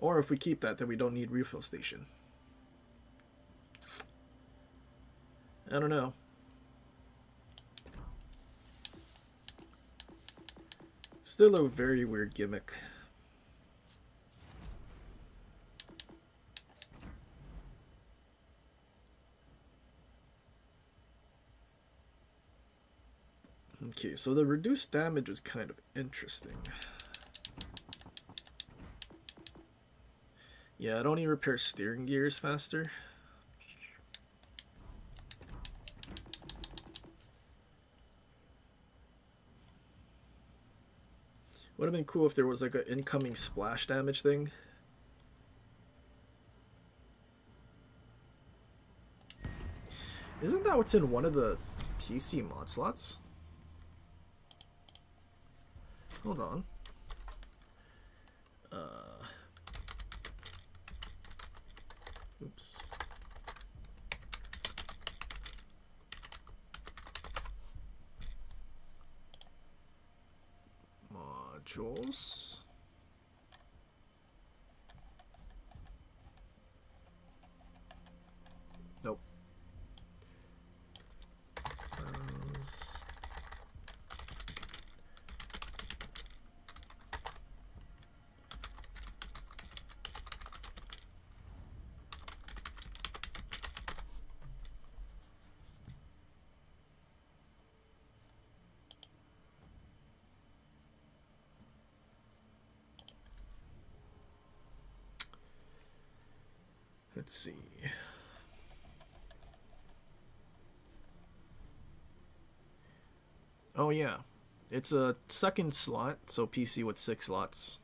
Or if we keep that, then we don't need refill station. I don't know. Still a very weird gimmick. Okay, so the reduced damage is kind of interesting. Yeah, it only repairs steering gears faster. Would have been cool if there was like an incoming splash damage thing. Isn't that what's in one of the PC mod slots? Hold on. Oops. Modules. Nope. Let's see. Oh yeah, it's a second slot, so PC with 6 slots.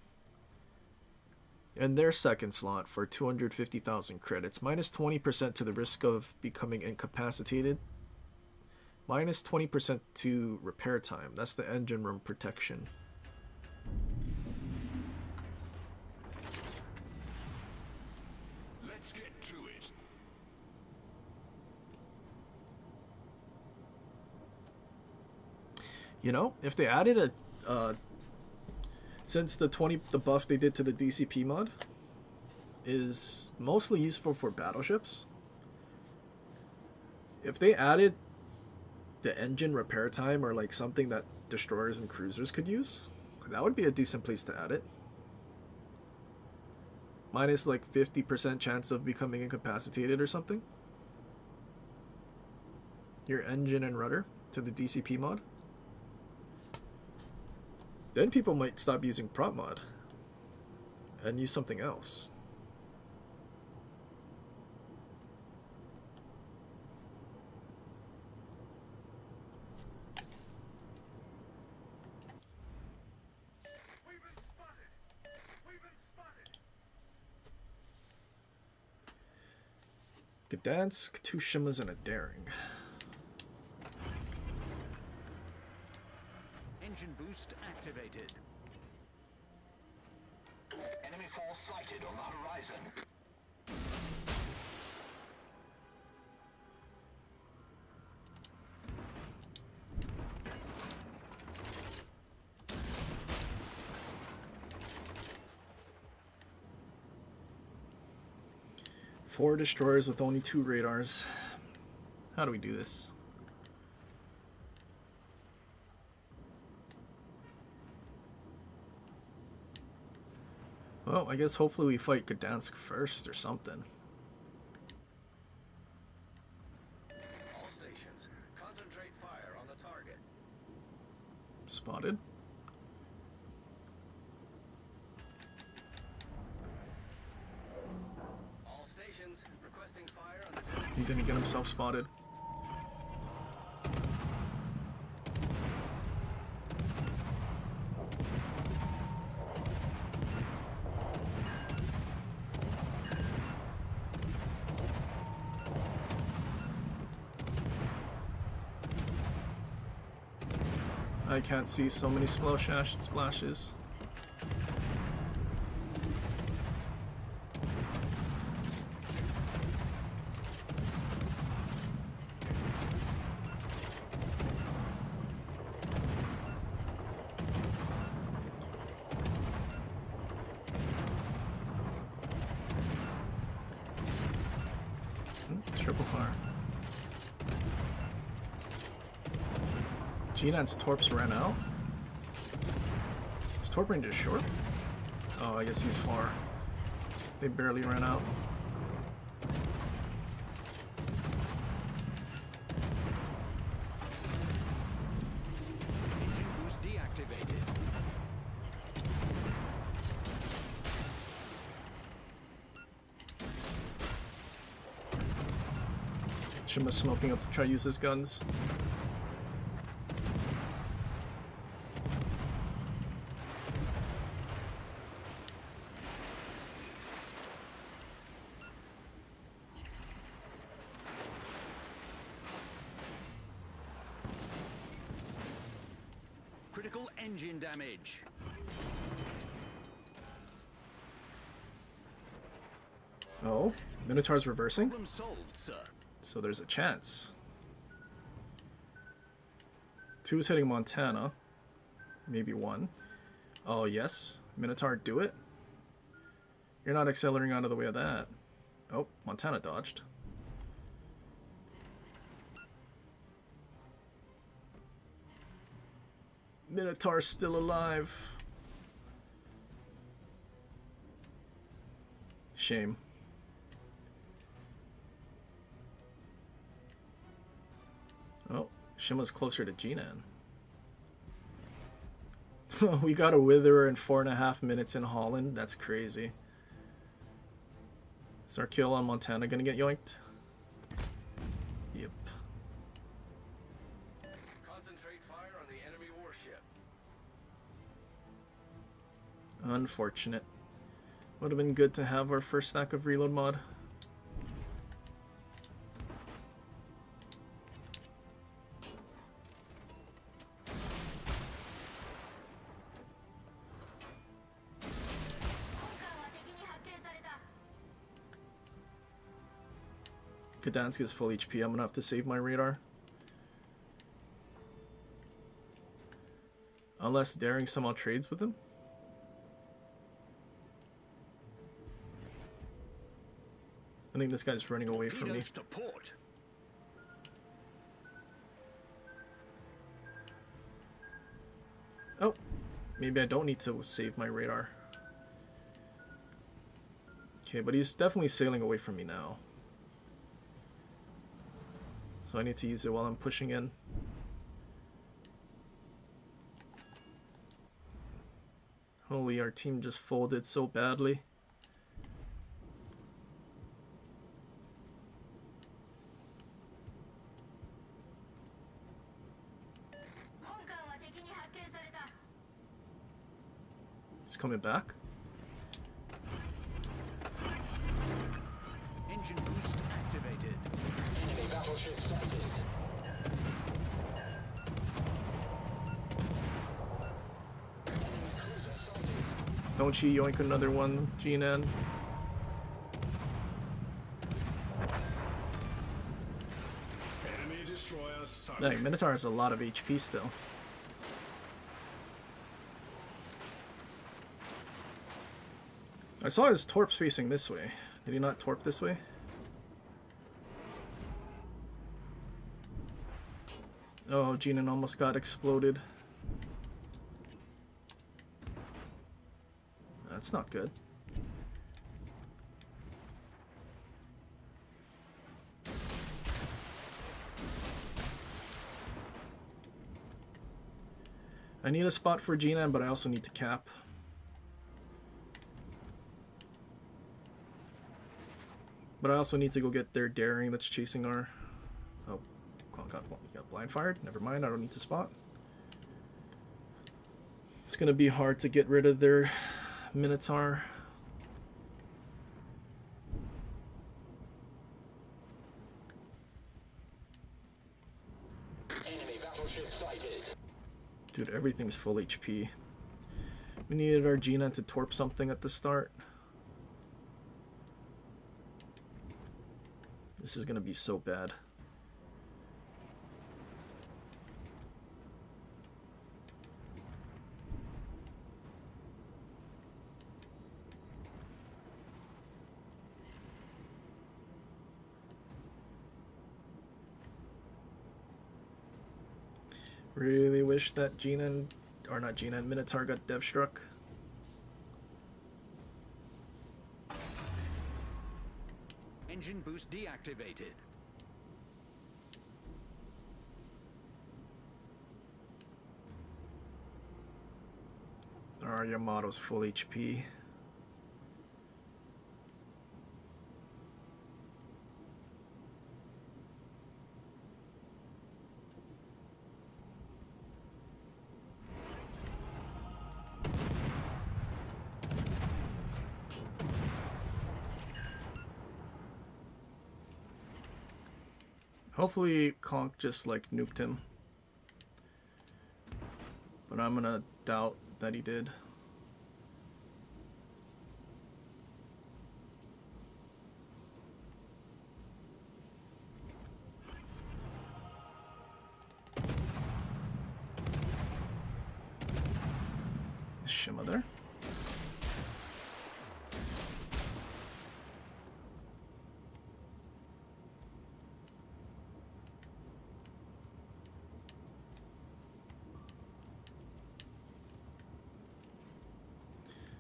And their second slot for 250,000 credits, minus 20% to the risk of becoming incapacitated, minus 20% to repair time. That's the engine room protection. Let's get to it. You know, if they added a since the buff they did to the DCP mod is mostly useful for battleships, if they added the engine repair time or like something that destroyers and cruisers could use, that would be a decent place to add it. Minus like 50% chance of becoming incapacitated or something. Your engine and rudder to the DCP mod. Then people might stop using prop mod and use something else. We've been spotted! We've been spotted! Gdansk, 2 Shimas, and a Daring. Engine boost activated. Enemy force sighted on the horizon. Four destroyers with only 2 radars. How do we do this? Well, I guess hopefully we fight Gdansk first or something. All stations, concentrate fire on the target. Spotted. All stations, requesting fire on the... He didn't get himself spotted. I can't see so many splashes. Triple fire. G9's torps ran out. Is Torp Ranger short? Oh, I guess he's far. They barely ran out. Engine boost deactivated. Shima's smoking up to try to use his guns. Critical engine damage. Oh, Minotaur's reversing? Problem solved, sir. So there's a chance. 2 is hitting Montana. Maybe 1. Oh, yes. Minotaur, do it. You're not accelerating out of the way of that. Oh, Montana dodged. Minotaur's still alive. Shame. Oh, Shima's closer to Jinan. We got a Witherer in 4.5 minutes in Holland. That's crazy. Is our kill on Montana gonna get yoinked? Yep. Concentrate fire on the enemy warship. Unfortunate. Would have been good to have our first stack of reload mod. Gdansk is full HP. I'm gonna have to save my radar. Unless Daring somehow trades with him. I think this guy's running away from me. Torpedoes to port. Oh, maybe I don't need to save my radar. Okay, but he's definitely sailing away from me now. So I need to use it while I'm pushing in. Holy, our team just folded so badly. It's coming back. Engine boost activated. Enemy battleship sighted. Don't you yoink another one, Jinan. Enemy destroyer sunk. Dang, Minotaur has a lot of HP still. I saw his torps facing this way. Did he not torp this way? Oh, Jinan almost got exploded. That's not good. I need a spot for Jinan, but I also need to cap. But I also need to go get their Daring that's chasing our... Oh, got blind fired? Never mind, I don't need to spot. It's gonna be hard to get rid of their Minotaur. Enemy battleship sighted. Dude, everything's full HP. We needed our Gina to torp something at the start. This is gonna be so bad. Really wish that Gina and, or not Gina, and Minotaur got dev struck. Engine boost deactivated. Our Yamato's full HP. Hopefully Conk just like nuked him. But I'm gonna doubt that he did. Is Shima there?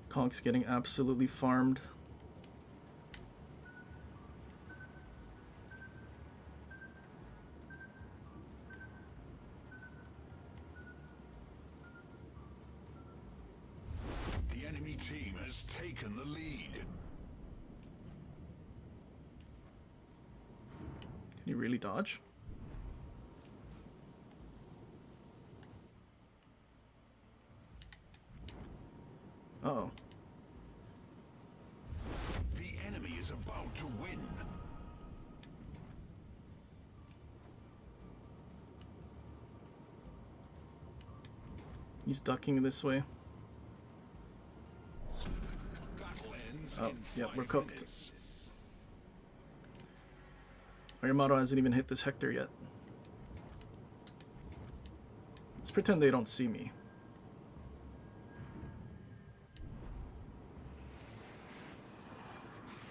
Conk's getting absolutely farmed. The enemy team has taken the lead. Can he really dodge? Uh-oh. The enemy is about to win. He's ducking this way. Battle ends Oh, in yep, we're 5 cooked. minutes. Our Yamato hasn't even hit this Hector yet. Let's pretend they don't see me.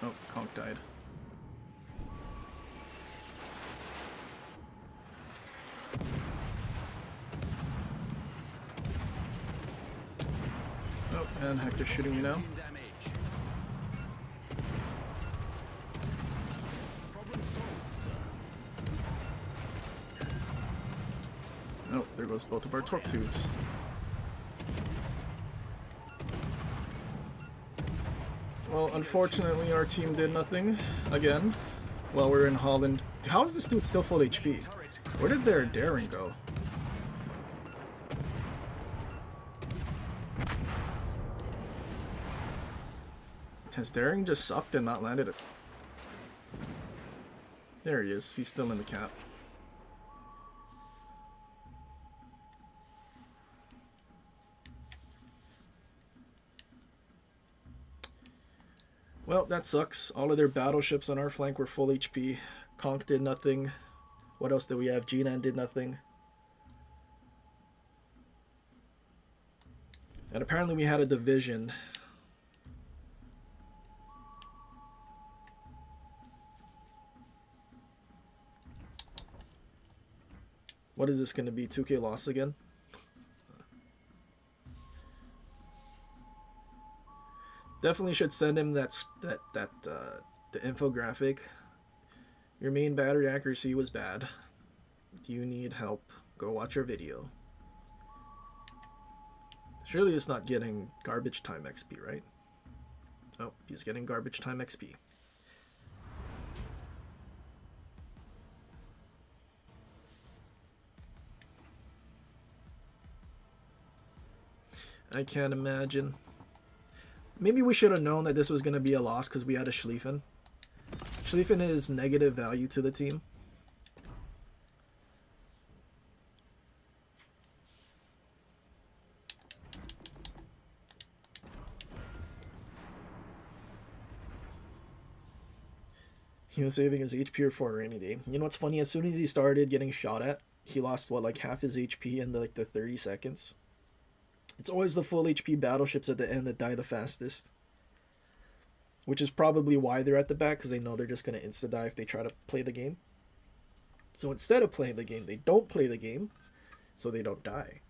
Oh, Conk died. Oh, and Hector's shooting me now. Team damage. Problem solved, sir. Oh, there goes both of our torque tubes. Well, unfortunately, our team did nothing again while we're in Holland. How is this dude still full HP? Where did their daring go? Has daring just sucked and not landed it? There he is. He's still in the cap. Well, that sucks. All of their battleships on our flank were full HP. Conk did nothing. What else did we have? Jinan did nothing. And apparently we had a division. What is this going to be? 2K loss again? Definitely should send him the infographic. Your main battery accuracy was bad. Do you need help? Go watch our video. Surely it's not getting garbage time XP, right? Oh, he's getting garbage time XP. I can't imagine. Maybe we should have known that this was going to be a loss because we had a Schlieffen. Schlieffen is negative value to the team. He was saving his HP for a rainy day. You know what's funny? As soon as he started getting shot at, he lost what, like half his HP in the 30 seconds. It's always the full HP battleships at the end that die the fastest. Which is probably why they're at the back, because they know they're just going to insta-die if they try to play the game. So instead of playing the game, they don't play the game, so they don't die.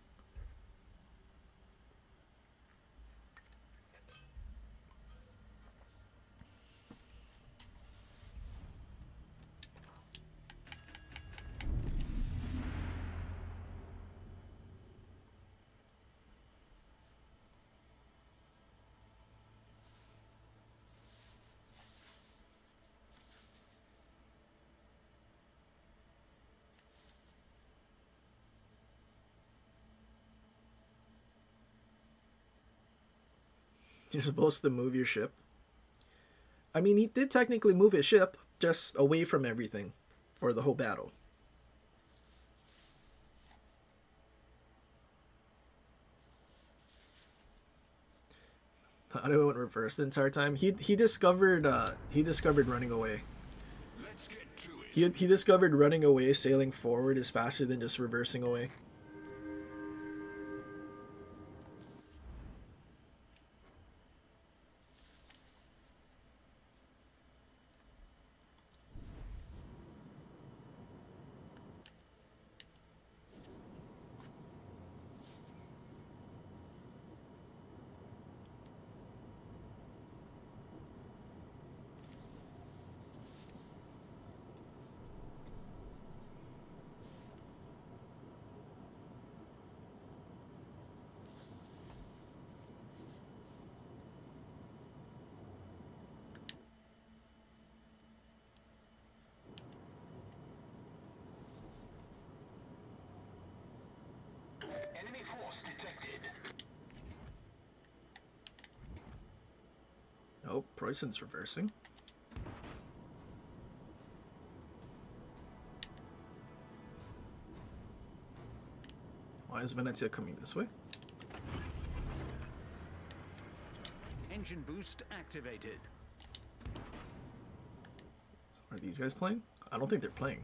You're supposed to move your ship. I mean, he did technically move his ship, just away from everything for the whole battle. I don't went reverse the entire time. He discovered running away. Let's get to it. He discovered running away, sailing forward is faster than just reversing away. Enemy force detected. Oh, Preußen's reversing. Why is Venezia coming this way? Engine boost activated. Are these guys playing? I don't think they're playing.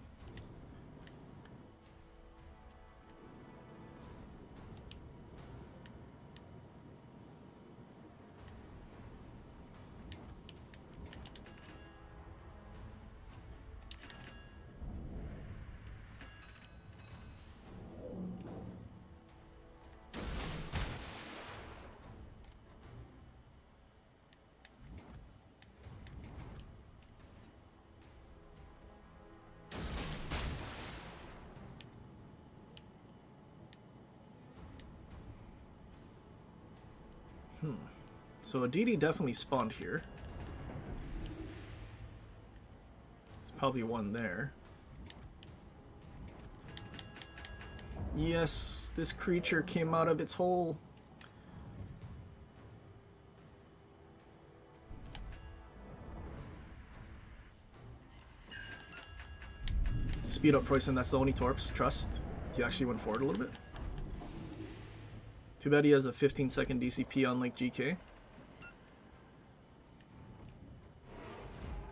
So DD definitely spawned here. There's probably one there. Yes, this creature came out of its hole. Speed up Preußen, that's the only Torps. Trust. He actually went forward a little bit. Too bad he has a 15-second DCP on like GK.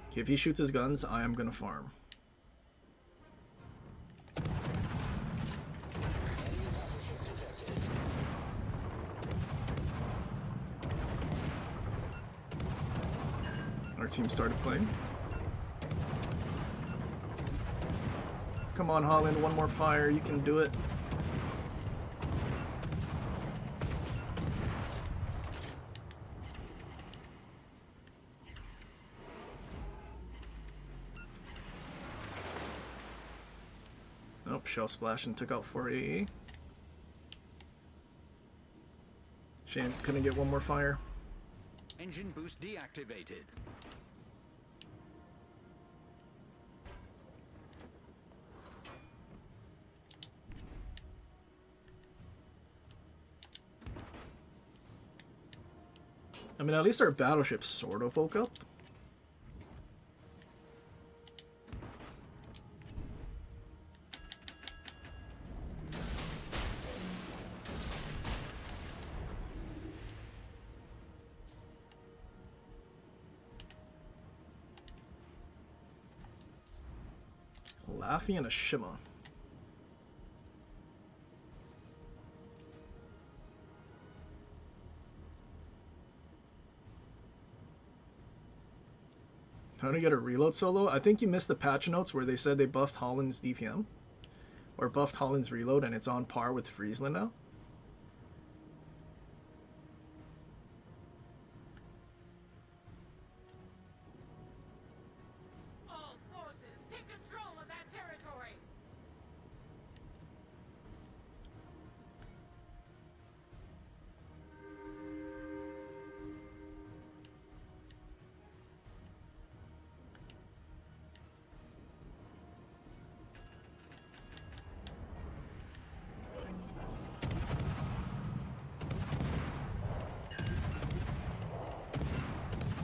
Okay, if he shoots his guns, I am gonna farm. Our team started playing. Come on, Holland, one more fire, you can do it. Nope, shell splash and took out 4 AA. Shame, couldn't get one more fire. Engine boost deactivated. I mean, at least our battleship sort of woke up. Laffy and a Shima. How to get a reload solo? I think you missed the patch notes where they said they buffed Holland's DPM. Or buffed Holland's reload and it's on par with Friesland now. All forces, take control of that territory!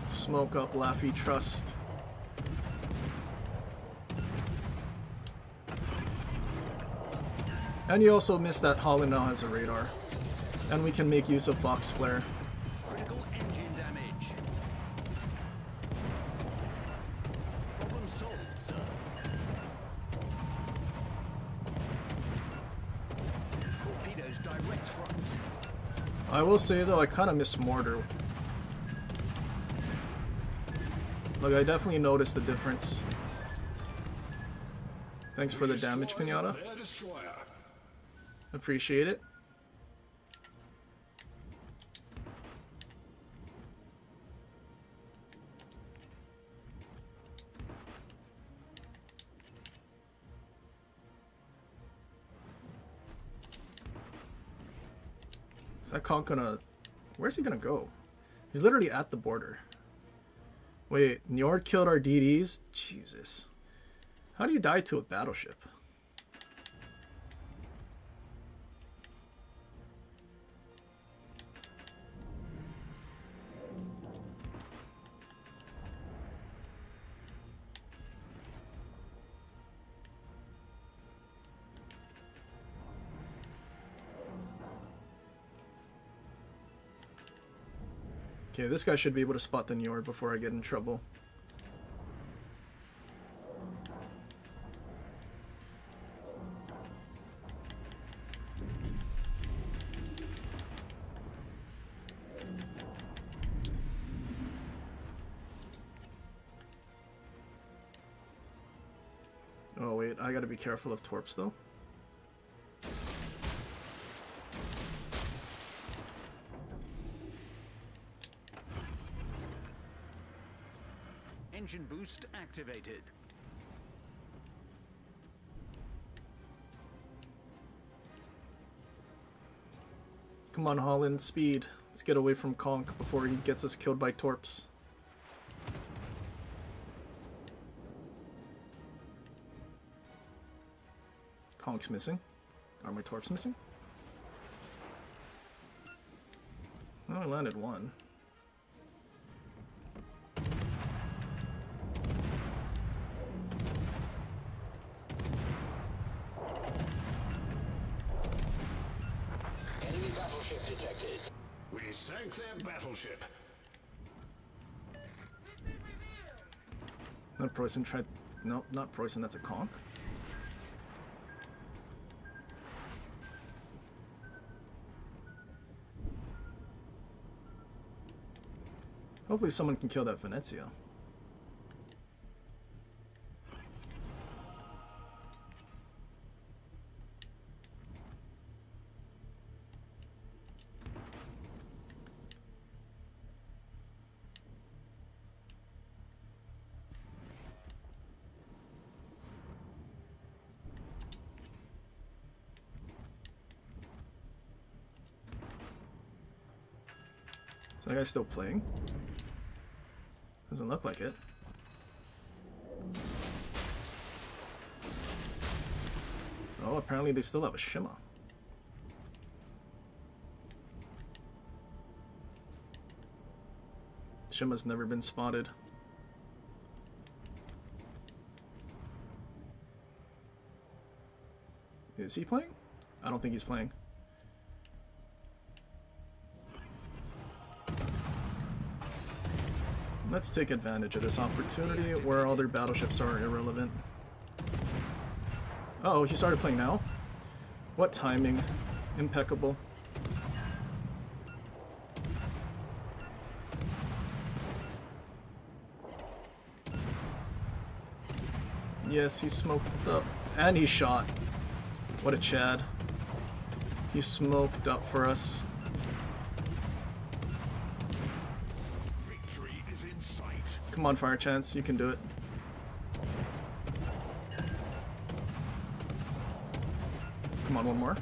Smoke up, Laffy, trust. And you also missed that Holland now has a radar. And we can make use of Fox Flare. Critical engine damage. Problem solved, sir. Torpedo's direct front. I will say though, I kind of miss Mortar. Like, I definitely noticed the difference. Thanks for the damage, Pinata. Their destroyer. Appreciate it. Is that Conk gonna... Where's he gonna go? He's literally at the border. Wait, Njord killed our DDs? Jesus. How do you die to a battleship? Okay, this guy should be able to spot the Njord before I get in trouble. Oh wait, I gotta be careful of Torps though. Engine boost activated. Come on, Holland, speed. Let's get away from Conk before he gets us killed by Torps. Conk's missing. Are my Torps missing? Oh, I landed one. Enemy battleship detected. We sank their battleship. We've been revealed! Not Preußen tried... No, not Preußen, that's a Conk. Hopefully someone can kill that Venezia. Is that guy still playing? Doesn't look like it. Oh, apparently they still have a Shima. Shima's never been spotted. Is he playing? I don't think he's playing. Let's take advantage of this opportunity where all their battleships are irrelevant. Oh, he started playing now? What timing? Impeccable. Yes, he smoked up. And he shot. What a Chad. He smoked up for us. Victory is in sight. Come on, Fire Chance, you can do it. Come on, one more.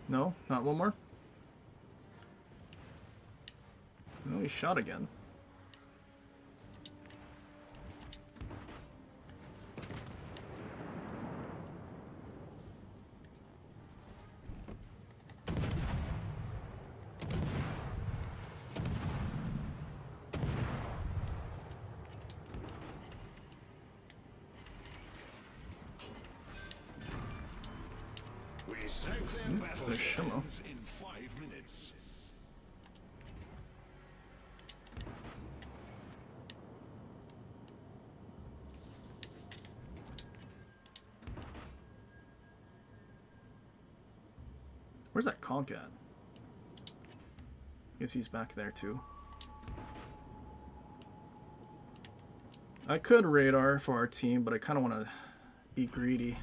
No, not one more. No, he shot again. We sank their There's Shimmo. battleships in 5 minutes. Where's that conch at? Guess he's back there too. I could radar for our team, but I kind of want to be greedy.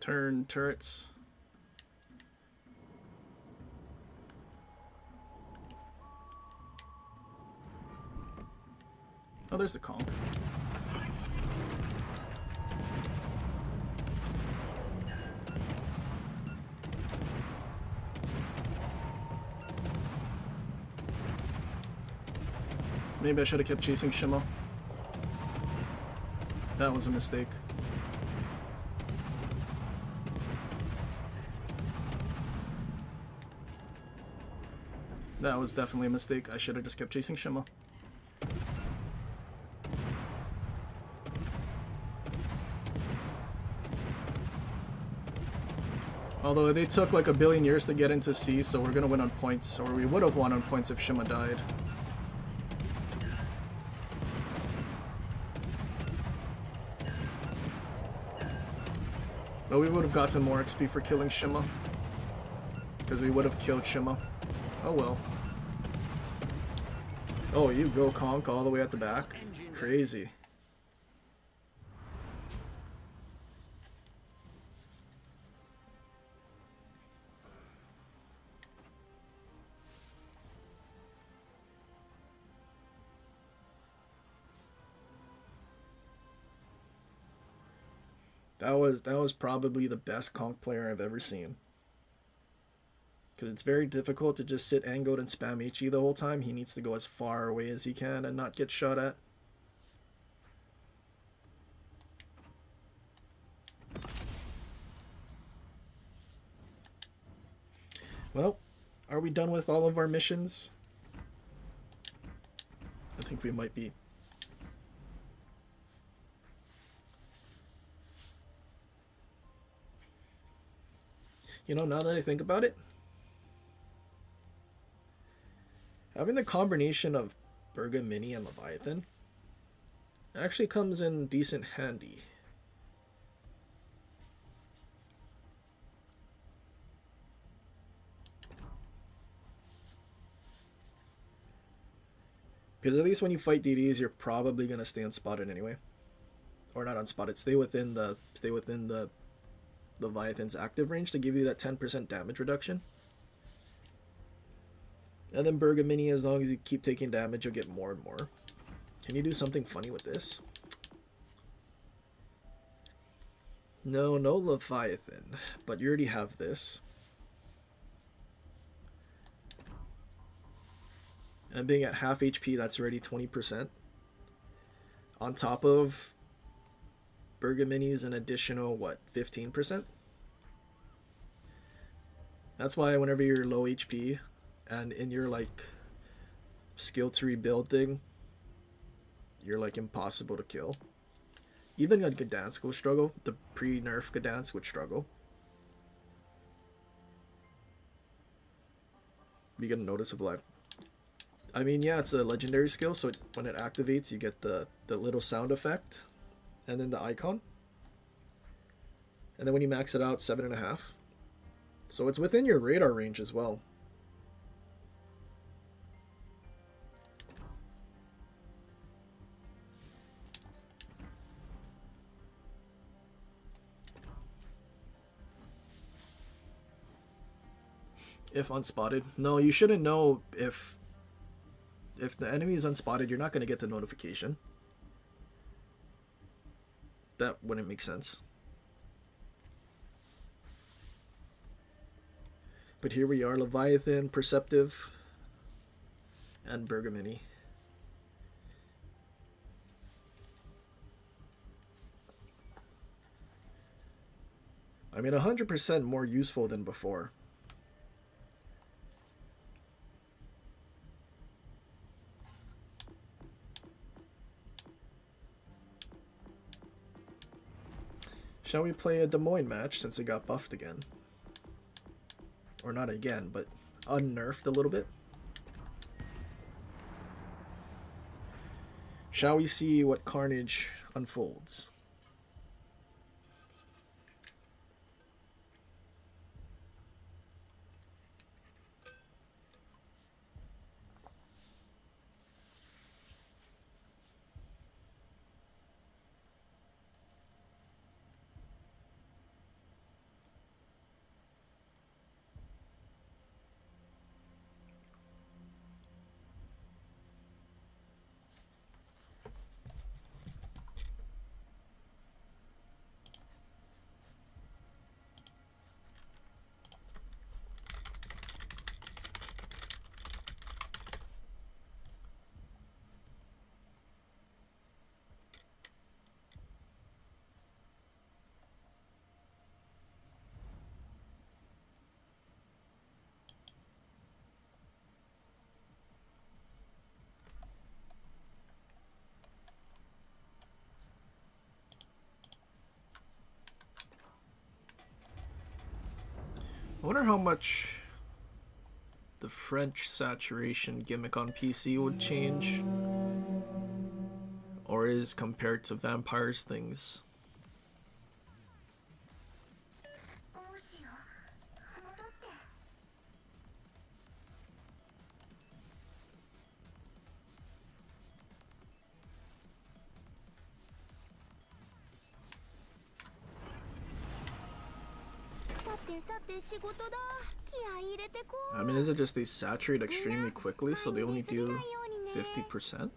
Turn turrets. Oh, there's the conch. Maybe I should have kept chasing Shimmo. That was a mistake. That was definitely a mistake. I should have just kept chasing Shimmo. Although they took like 1 billion years to get into C, so we're gonna win on points, or we would have won on points if Shimmo died. But we would have gotten more XP for killing Shimmo, because we would have killed Shimmo. Oh well. Oh, you go conch all the way at the back? Crazy. That was probably the best conch player I've ever seen. Because it's very difficult to just sit angled and spam HE the whole time. He needs to go as far away as he can and not get shot at. Well, are we done with all of our missions? I think we might be. You know, now that I think about it, having the combination of Burga Mini and Leviathan actually comes in decent handy. Because at least when you fight DDs, you're probably gonna stay unspotted anyway, or not unspotted. Stay within the Leviathan's active range to give you that 10% damage reduction. And then Burga Mini, as long as you keep taking damage, you'll get more and more. Can you do something funny with this? No, no Leviathan, but you already have this. And being at half HP, that's already 20%. On top of Burga Mini's an additional, what, 15%? That's why whenever you're low HP and in your like skill to rebuild thing, you're like impossible to kill. Even a Gdansk will struggle. The pre-nerf Gdansk would struggle. You get a notice of life. I mean, yeah, it's a legendary skill, so when it activates, you get the little sound effect, and then the icon. And then when you max it out, 7.5. So it's within your radar range as well. If unspotted. No, you shouldn't know if the enemy is unspotted, you're not going to get the notification. That wouldn't make sense. But here we are, Leviathan, Perceptive, and Bergamini. I mean, 100% more useful than before. Shall we play a Des Moines match since it got buffed again? Or not again, but unnerfed a little bit. Shall we see what carnage unfolds? I wonder how much the French saturation gimmick on PC would change, or is compared to Vampires things. I mean, is it just they saturate extremely quickly, so they only do 50%? Initiate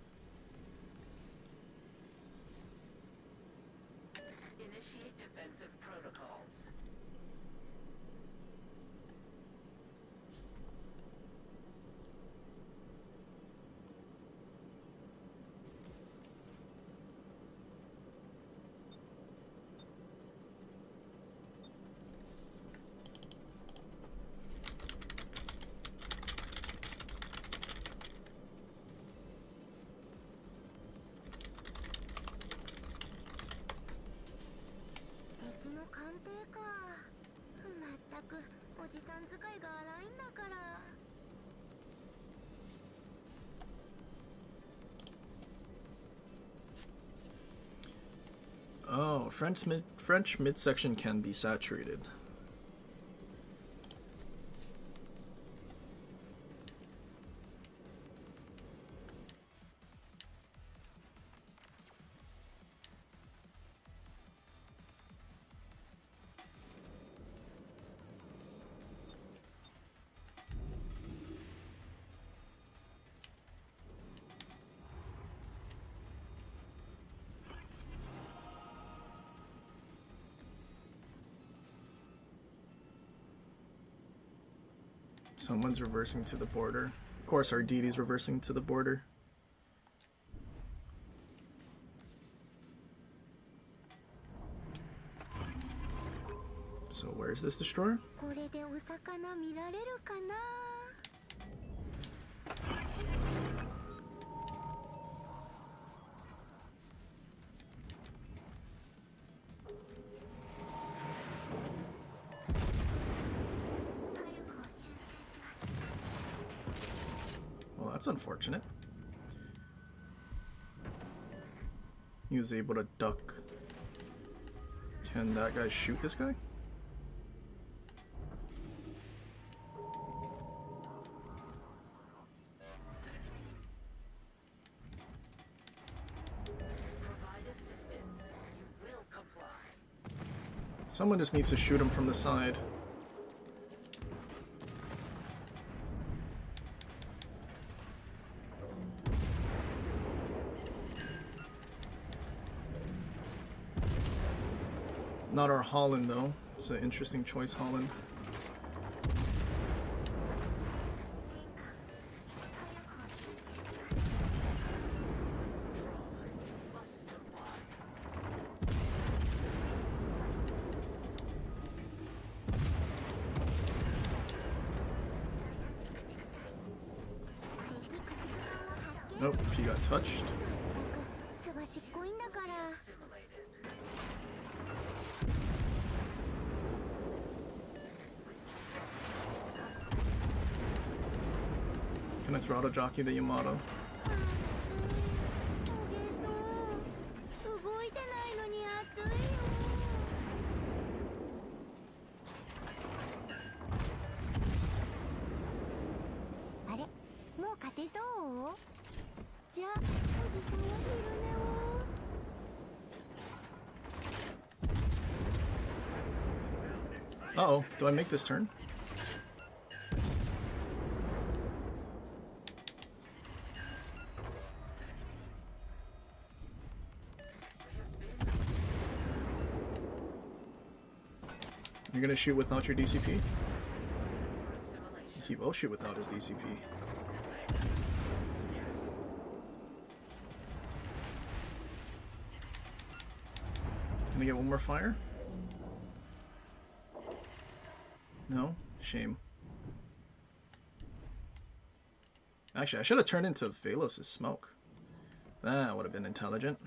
defensive protocols. Oh, French midsection can be saturated. Someone's reversing to the border. Of course, our DD's reversing to the border. So where's this destroyer? これでお魚見られるかな。 Well, that's unfortunate. He was able to duck. Can that guy shoot this guy? Someone just needs to shoot him from the side. Not our Holland, though. It's an interesting choice, Holland. Nope, he got touched. すばしっこいんだから。 Can I throttle jockey the Yamato? 動いてないのに熱いよ。あれ、もう勝てそう？じゃあ、おじさんは昼寝を。 Uh-oh, do I make this turn? You're gonna shoot without your DCP? He will shoot without his DCP. Can I get one more fire? No? Shame. Actually, I should have turned into Velos' smoke. That would have been intelligent.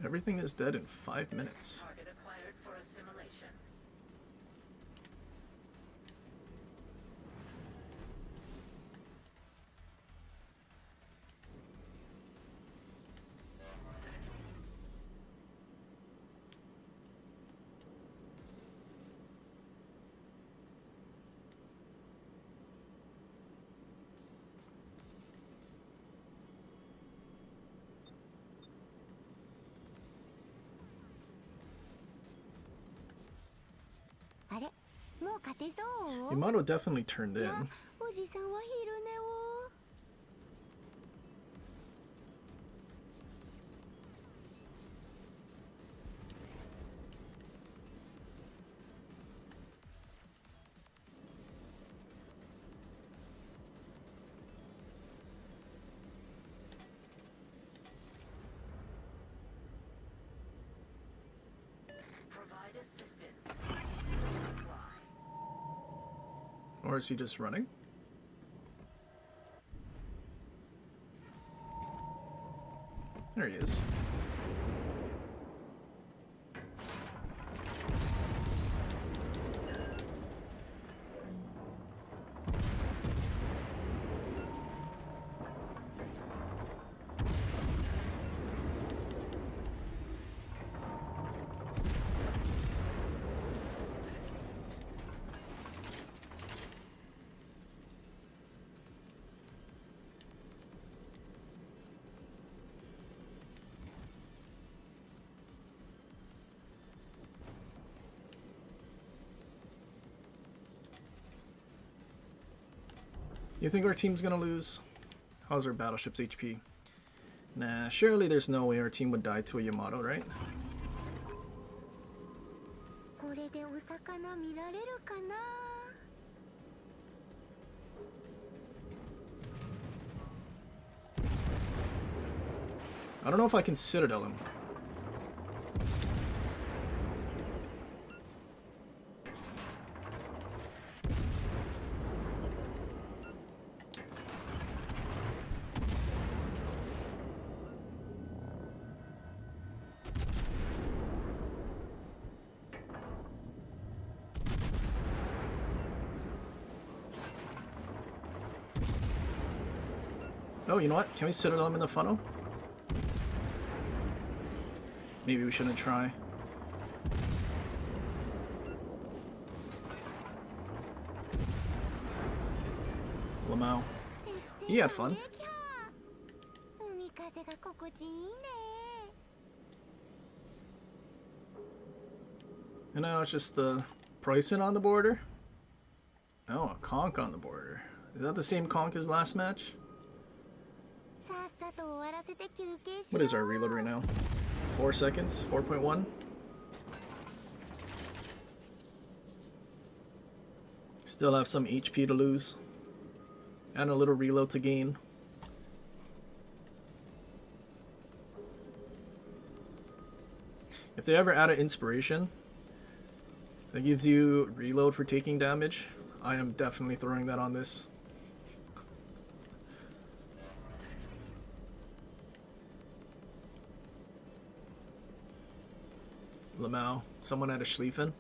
Everything is dead in 5 minutes. Target acquired for assimilation. Yamato definitely turned in. おじさんは昼寝を。 Provide assistance. Or is he just running? There he is. You think our team's gonna lose? How's our battleship's HP? Nah, surely there's no way our team would die to a Yamato, right? これでお魚見られるかな。 I don't know if I can Citadel him. Oh, you know what? Can we Citadel him in the funnel? Maybe we shouldn't try. Lamau. He had fun. 海風が心地いいね。 And now it's just the pricing on the border. Oh, a conch on the border. Is that the same conch as last match? さっさと終わらせて休憩しよう。 What is our reload right now? 4 seconds? 4.1? Still have some HP to lose. And a little reload to gain. If they ever add an inspiration that gives you reload for taking damage, I am definitely throwing that on this. Lamau, someone at a Schlieffen.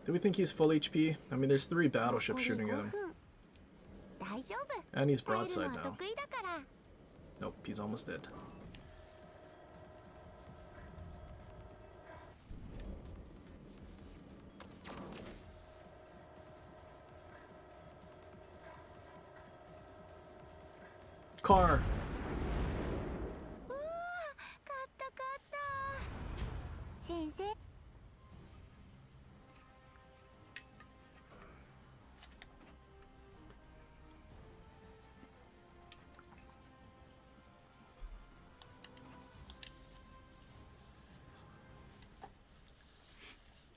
Do we think he's full HP? I mean, there's 3 battleships shooting at him. 大丈夫。 And he's 耐える broadside のは now. 得意だから。 Nope, he's almost dead. Car. うわ、勝った勝った。先生。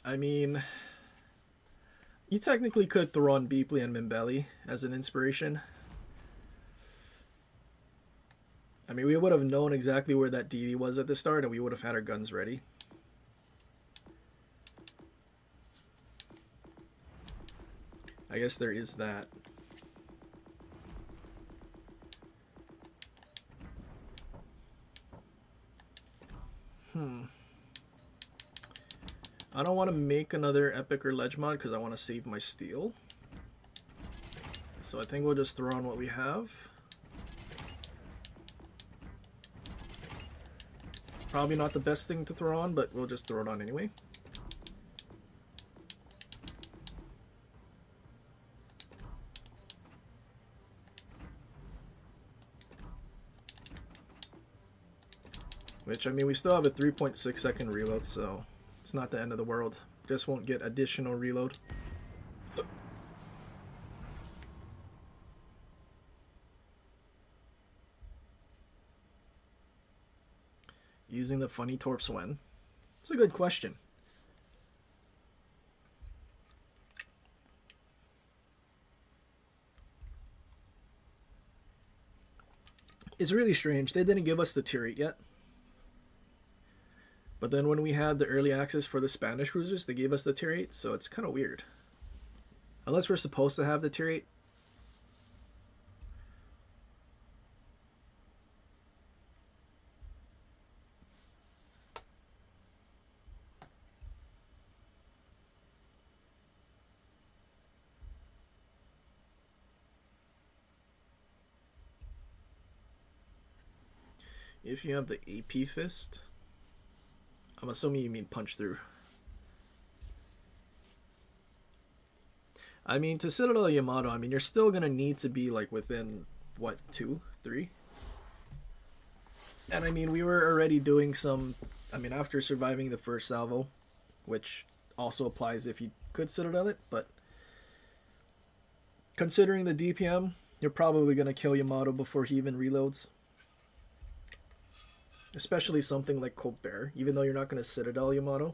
I mean, you technically could throw on Beepley and Mimbelli as an inspiration. I mean, we would have known exactly where that DD was at the start, and we would have had our guns ready. I guess there is that. I don't want to make another epic or ledge mod because I want to save my steel. So I think we'll just throw on what we have. Probably not the best thing to throw on, but we'll just throw it on anyway. Which, I mean, we still have a 3.6 second reload, so it's not the end of the world. Just won't get additional reload. Using the funny torps when? It's a good question. It's really strange. They didn't give us the tier 8 yet. But then when we had the early access for the Spanish cruisers, they gave us the tier 8, so it's kind of weird. Unless we're supposed to have the tier 8. If you have the AP fist, I'm assuming you mean punch through. I mean, to Citadel Yamato, I mean, you're still gonna need to be like within what, 2, 3? And I mean, we were already doing some, I mean, after surviving the first salvo, which also applies if you could Citadel it, but considering the DPM, you're probably gonna kill Yamato before he even reloads. Especially something like Colbert, even though you're not gonna Citadel Yamato.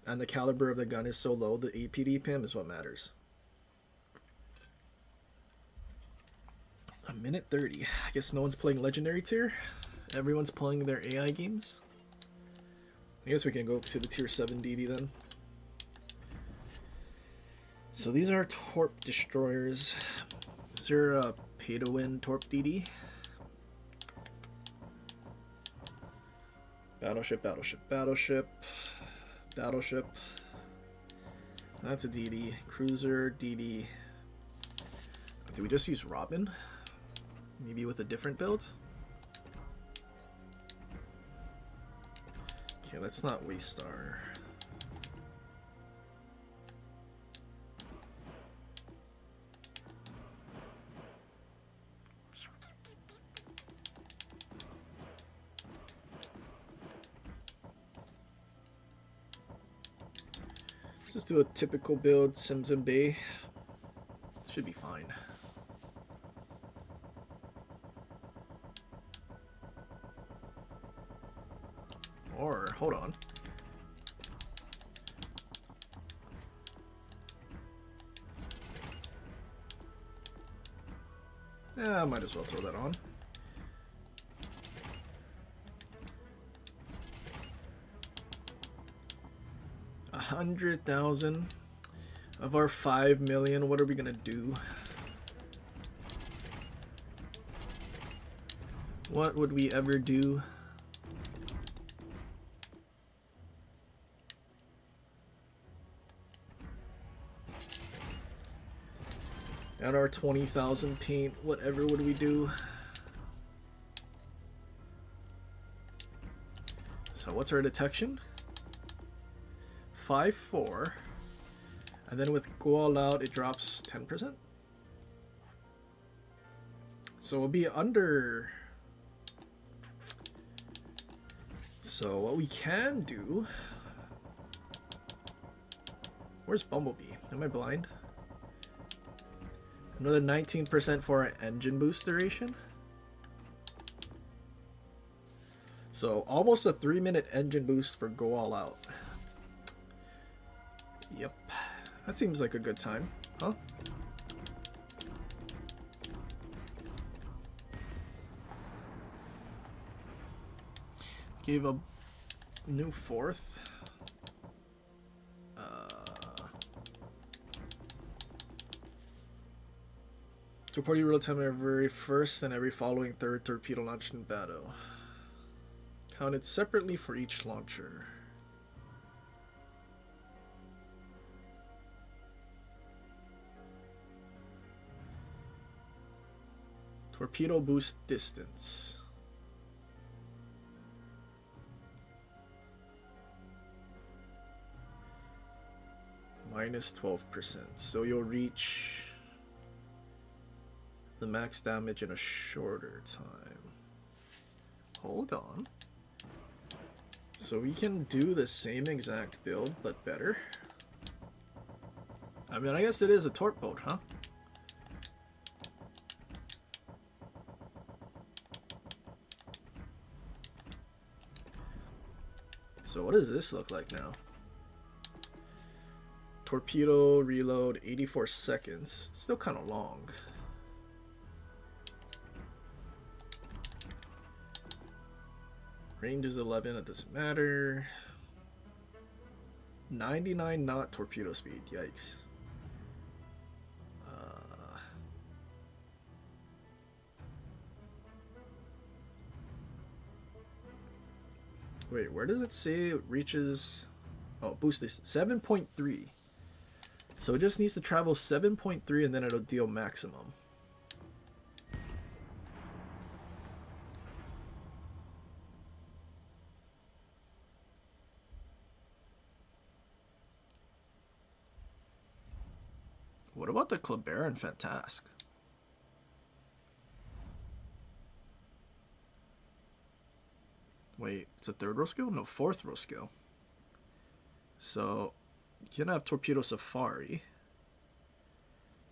And the caliber of the gun is so low, the AP DPM is what matters. A minute 30. I guess no one's playing Legendary tier. Everyone's playing their AI games. I guess we can go to the tier 7 DD then. So these are Torp Destroyers. Is there a pay to win Torp DD? Battleship, Battleship, Battleship. Battleship. That's a DD. Cruiser, DD. Did we just use Robin? Maybe with a different build? Okay, let's not waste our... Let's just do a typical build, Sims and Bay. Should be fine. Or, hold on. Yeah, I might as well throw that on. $100,000 of our 5 million. What are we gonna do? What would we ever do? At our 20,000 paint, whatever would we do? So what's our detection? 5-4, and then with go all out it drops 10%. So we'll be under. So what we can do. Where's Bumblebee? Am I blind? Another 19% for our engine boost duration. So almost a 3-minute engine boost for go all out. Yep, that seems like a good time, huh? Gave a new 4th. Torpedo real time every first and every following third torpedo launched in battle. Counted separately for each launcher. Torpedo boost distance. Minus 12%. So you'll reach the max damage in a shorter time. Hold on. So we can do the same exact build, but better. I mean, I guess it is a torp boat, huh? So what does this look like now? Torpedo reload 84 seconds. It's still kind of long. Range is 11, it doesn't matter. 99 knot torpedo speed, yikes. Wait, where does it say it reaches? Oh, boost this 7.3. So it just needs to travel 7.3 and then it'll deal maximum. What about the Kleber and Fantasque? Wait, it's a third row skill? No, fourth row skill. So, you can have Torpedo Safari.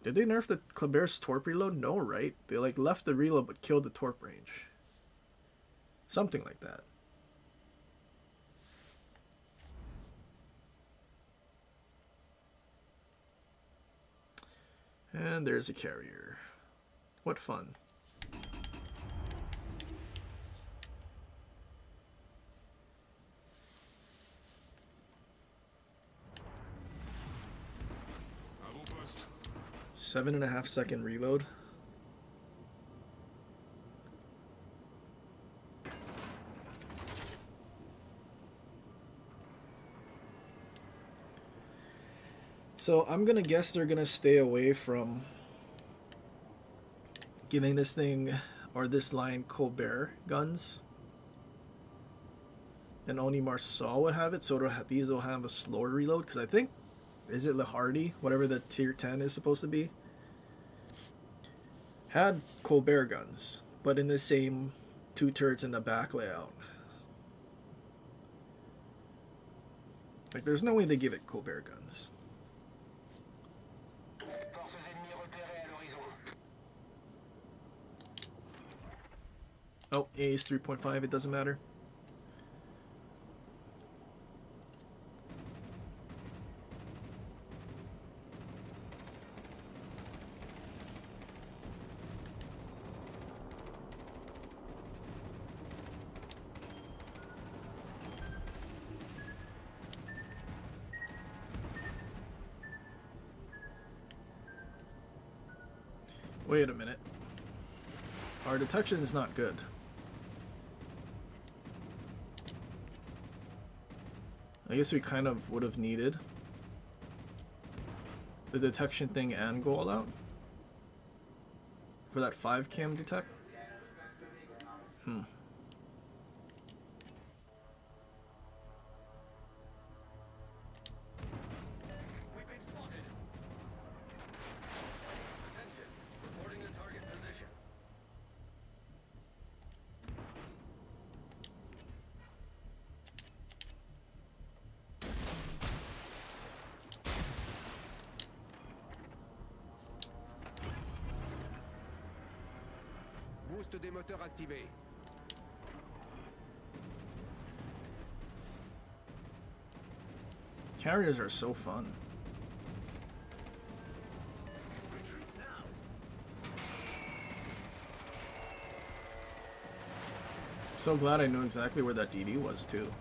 Did they nerf the Kleber's torp reload? No, right? They like left the reload but killed the torp range. Something like that. And there's a carrier. What fun. Avant-poste. 7.5 second reload. So I'm gonna guess they're gonna stay away from giving this thing or this line Colbert guns, and only Marceau would have it. So these will have a slower reload because I think, is it Le Hardy, whatever the tier 10 is supposed to be, had Colbert guns, but in the same 2 turrets in the back layout. Like, there's no way they give it Colbert guns. Forces ennemies repérées à l'horizon. Oh, A is 3.5, it doesn't matter. Wait a minute. Our detection is not good. I guess we kind of would have needed the detection thing and go all out for that 5 cam detect. We've been spotted. Attention, reporting a target position. Boost des moteurs activé. Carriers are so fun. Retreat now. So glad I knew exactly where that DD was too.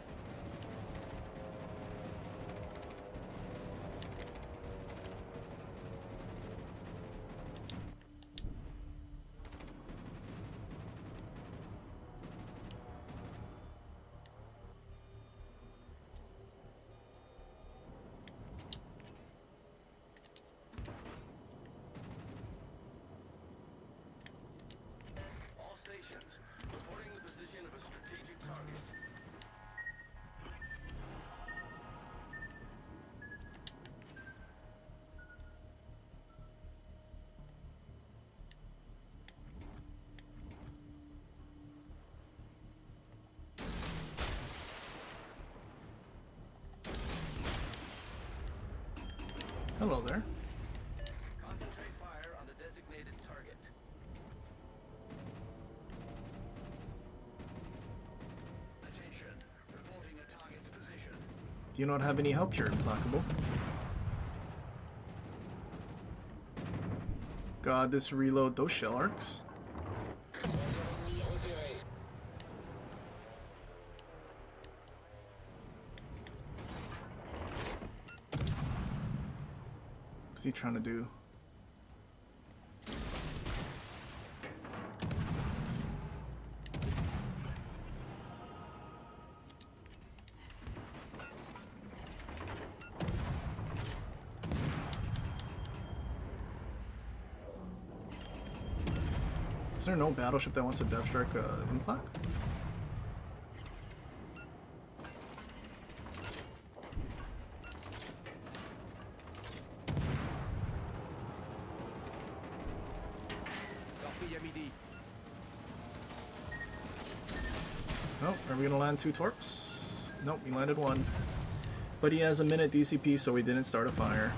All stations, reporting the position of a strategic target. Hello there. Concentrate fire on the designated target. Attention, reporting a target's position. Do you not have any help here, Implacable? God, this reload, those shell arcs. Forces ennemies repérées. What's he trying to do? Is there no battleship that wants to death strike Implac? ready. Oh, are we gonna land 2 torps? Nope, he landed 1. But he has a minute DCP, so he didn't start a fire.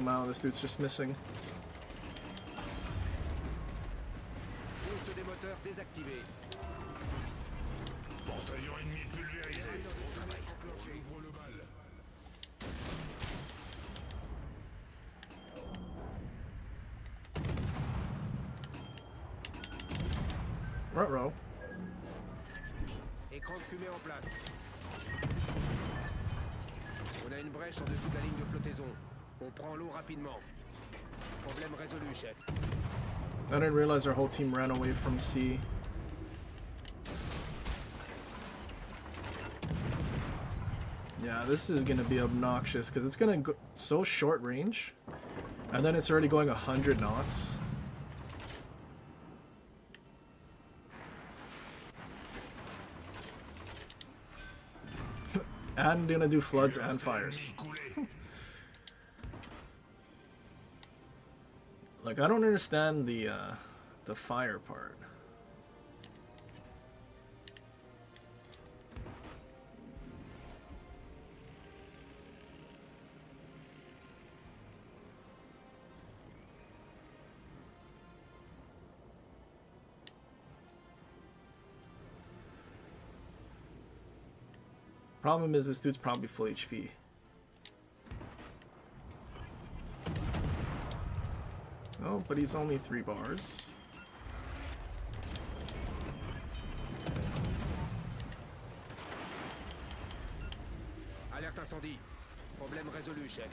Wow, this dude's just missing. Boost des moteurs désactivé. Porte-avions ennemi pulvérisé. J'ouvre le bal. Ruh-roh. Écran de fumée en place. On a une brèche en dessous de la ligne de flottaison. On prend l'eau rapidement. Problème résolu, chef. I didn't realize our whole team ran away from C. Yeah, this is gonna be obnoxious because it's gonna go so short range, and then it's already going 100 knots. And gonna do floods and fires. Like, I don't understand the fire part. Problem is, this dude's probably full HP. Oh, but he's only 3 bars. Alerte incendie. Problème résolu, chef.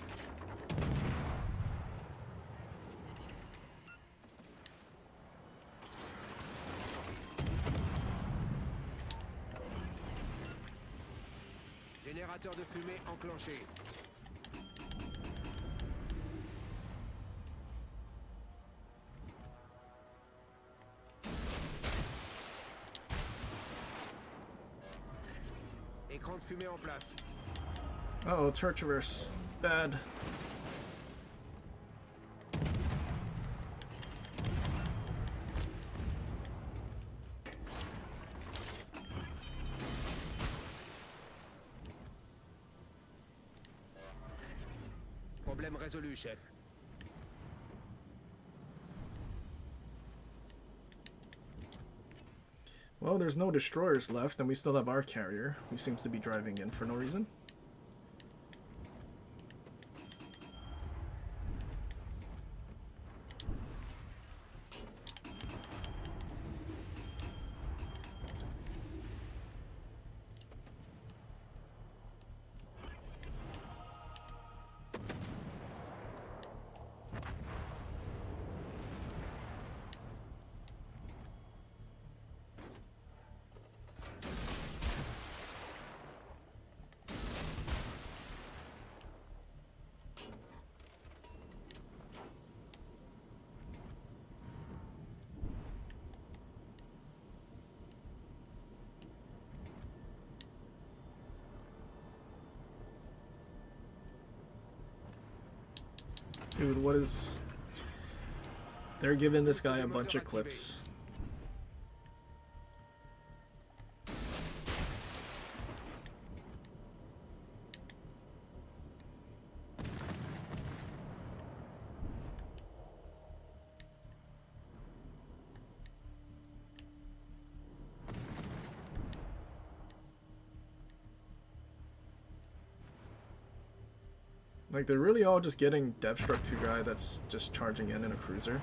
Générateur de fumée enclenché. Écran de fumée en place. Uh oh, Torchiverse. Bad. Problème résolu, chef. Well, there's no destroyers left, and we still have our carrier, who seems to be driving in for no reason. Dude, what is... They're giving this guy a bunch of clips. Like, they're really all just getting Devstruck 2 guy that's just charging in a cruiser.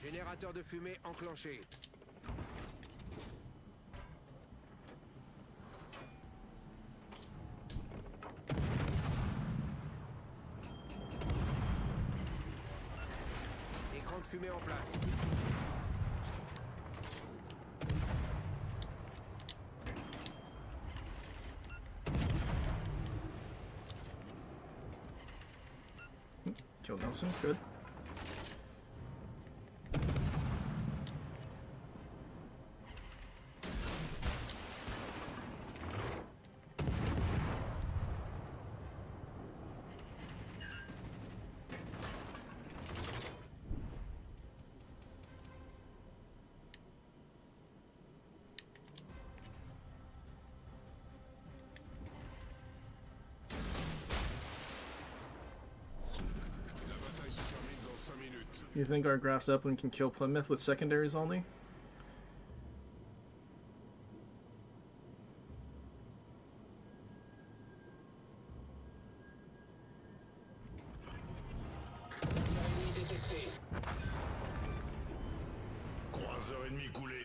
Générateur de fumée enclenché. Écran de fumée en place. Kill Nelson, good. La bataille se termine dans 5 minutes. You think our Graf Zeppelin can kill Plymouth with secondaries only? Ennemi détecté. Croiseur ennemi coulé.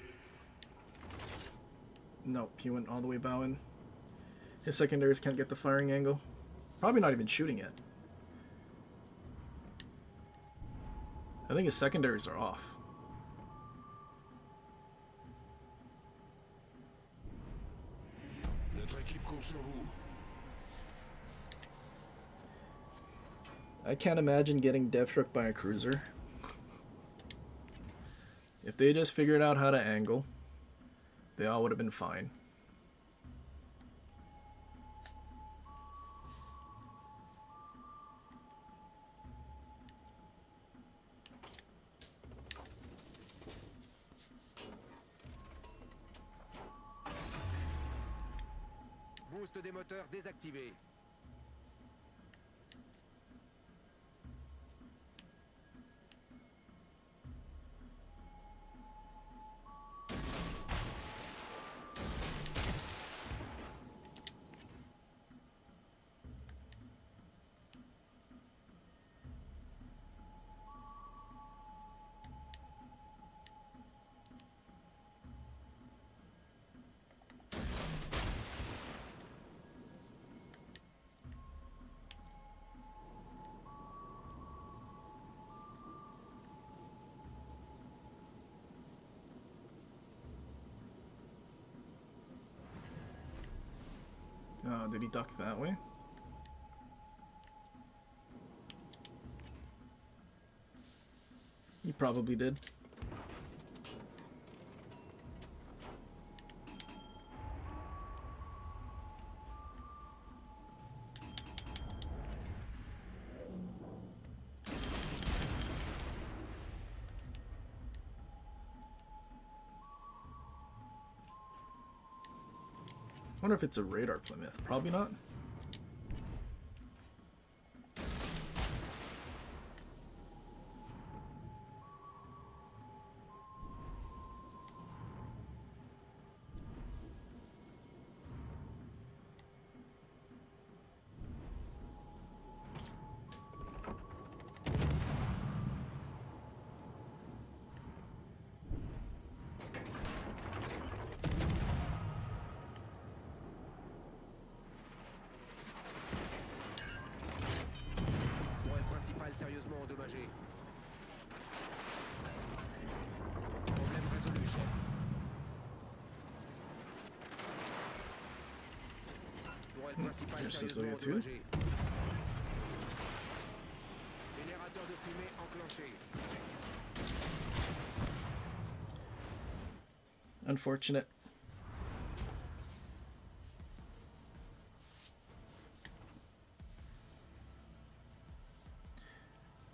Nope, he went all the way bowing. His secondaries can't get the firing angle. Probably not even shooting yet. I think his secondaries are off. Notre équipe compte sur vous. I can't imagine getting dev struck by a cruiser. If they just figured out how to angle, they all would have been fine. Boost des moteurs désactivé. Did he duck that way? He probably did. I wonder if it's a radar Plymouth. Probably not. Sérieusement endommagé. Problème résolu, chef. Tourelle principale There's sérieusement Cecilia too. endommagée. Générateur de fumée enclenché. Unfortunate.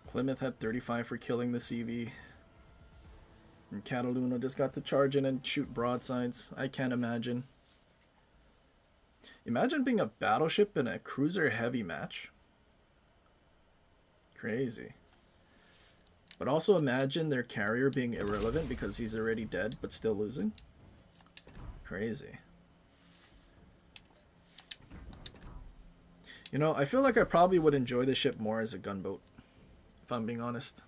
Plymouth had 35 for killing the CV. And Cataluno just got to charge in and shoot broadsides. I can't imagine. Imagine being a battleship in a cruiser heavy match. Crazy. But also imagine their carrier being irrelevant because he's already dead but still losing. Crazy. You know, I feel like I probably would enjoy the ship more as a gunboat, if I'm being honest.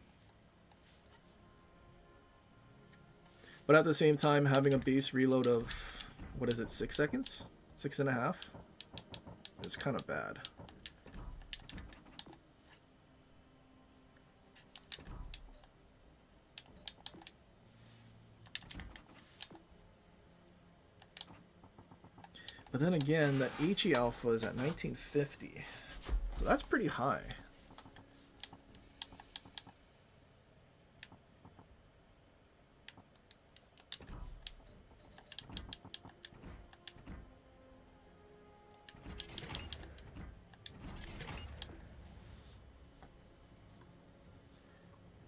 But at the same time, having a base reload of, what is it, 6 seconds? 6.5? It's kind of bad. But then again, the HE Alpha is at 1950. So that's pretty high.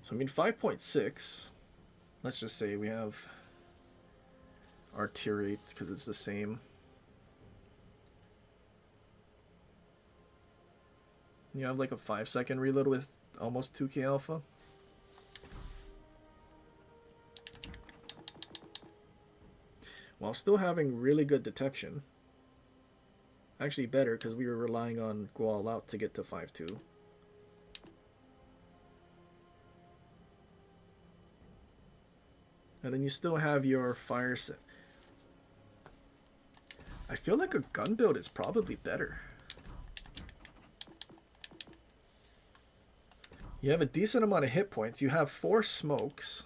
So I mean 5.6. Let's just say we have our tier rate because it's the same. You have like a 5-second reload with almost 2k alpha. While still having really good detection. Actually better because we were relying on go all out to get to 5.2. And then you still have your fire set. I feel like a gun build is probably better. You have a decent amount of hit points. You have 4 smokes.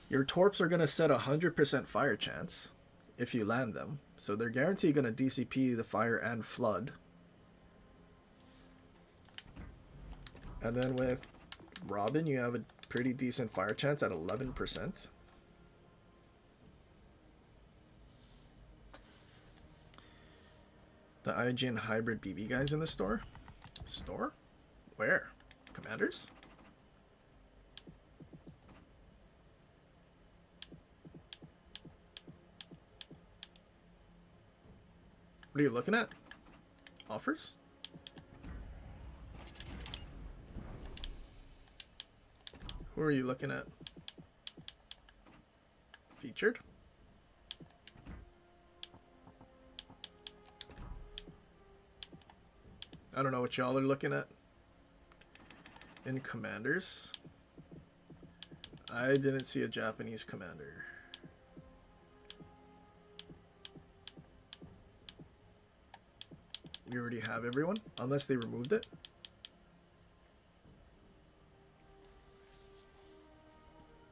Your torps are going to set 100% fire chance if you land them. So they're guaranteed going to DCP the fire and flood. And then with Robin, you have a pretty decent fire chance at 11%. The IGN hybrid BB guys in the store? Store? Where? Commanders? What are you looking at? Offers? Who are you looking at? Featured? I don't know what y'all are looking at. In commanders. I didn't see a Japanese commander. We already have everyone, unless they removed it.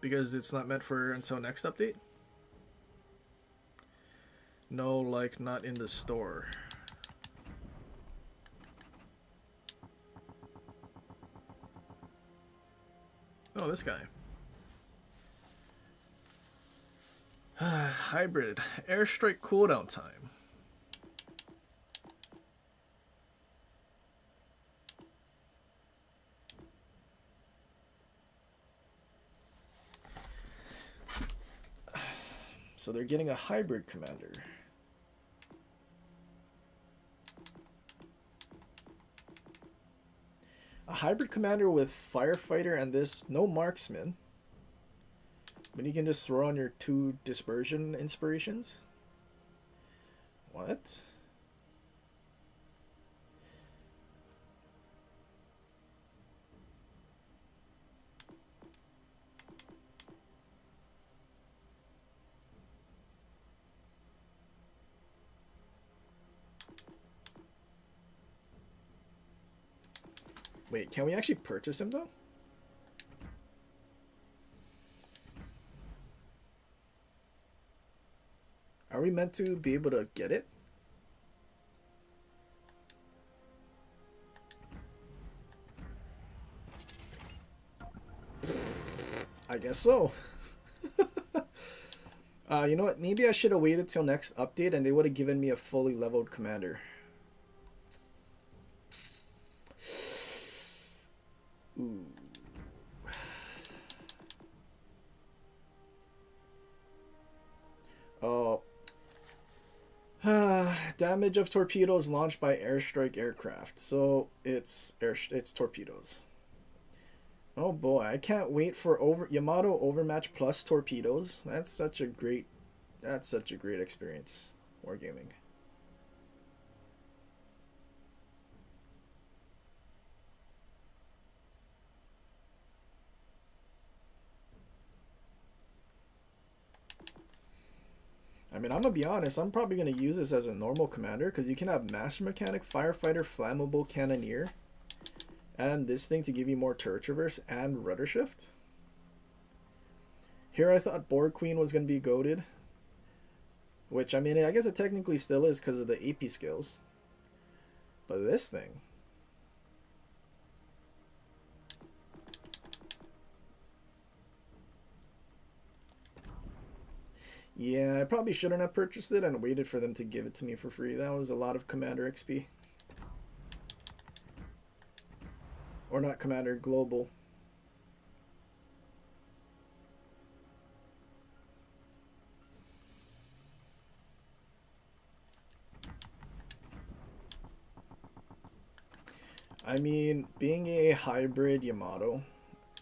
Because it's not meant for until next update. No, like not in the store. Oh, this guy. Hybrid. Airstrike cooldown time. So they're getting a hybrid commander. A hybrid commander with firefighter and this, no marksman. But you can just throw on your 2 dispersion inspirations. What? Wait, can we actually purchase him though? Are we meant to be able to get it? I guess so. You know what? Maybe I should have waited till next update and they would have given me a fully leveled commander. Ooh. Oh. Damage of torpedoes launched by airstrike aircraft. So it's torpedoes. Oh boy, I can't wait for Yamato Overmatch plus torpedoes. That's such a great experience. Wargaming. I mean, I'm gonna be honest, I'm probably gonna use this as a normal commander because you can have Master Mechanic, Firefighter, Flammable Cannoneer, and this thing to give you more turret traverse and rudder shift. Here I thought Borg Queen was gonna be goated, which I mean, I guess it technically still is because of the AP skills. But this thing. Yeah, I probably shouldn't have purchased it and waited for them to give it to me for free. That was a lot of Commander XP. Or not Commander, Global. I mean, being a hybrid Yamato,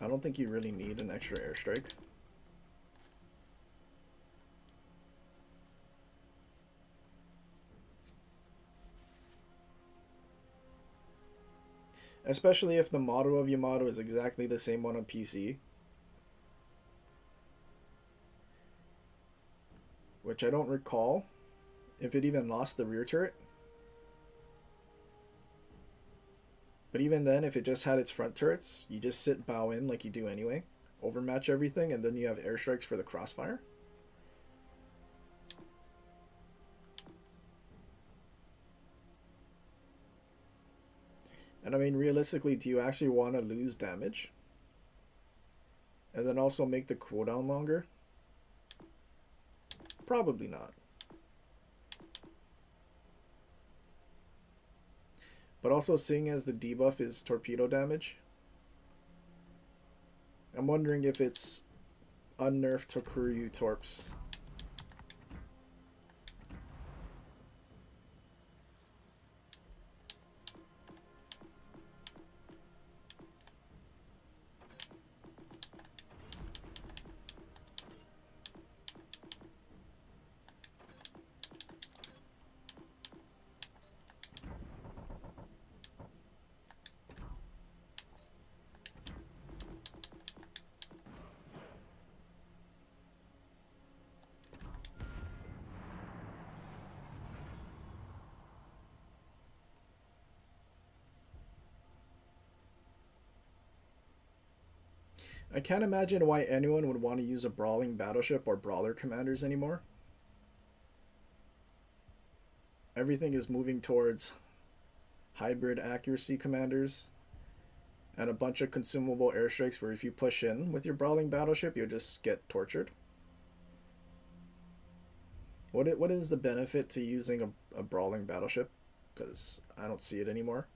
I don't think you really need an extra airstrike. Especially if the model of Yamato is exactly the same one on PC. Which I don't recall if it even lost the rear turret. But even then, if it just had its front turrets, you just sit bow in like you do anyway. Overmatch everything, and then you have airstrikes for the crossfire. And I mean, realistically, do you actually want to lose damage? And then also make the cooldown longer? Probably not. But also, seeing as the debuff is torpedo damage, I'm wondering if it's unnerfed Tokuryu Torps. I can't imagine why anyone would want to use a brawling battleship or brawler commanders anymore. Everything is moving towards hybrid accuracy commanders and a bunch of consumable airstrikes where if you push in with your brawling battleship, you'll just get tortured. What is the benefit to using a brawling battleship? Because I don't see it anymore.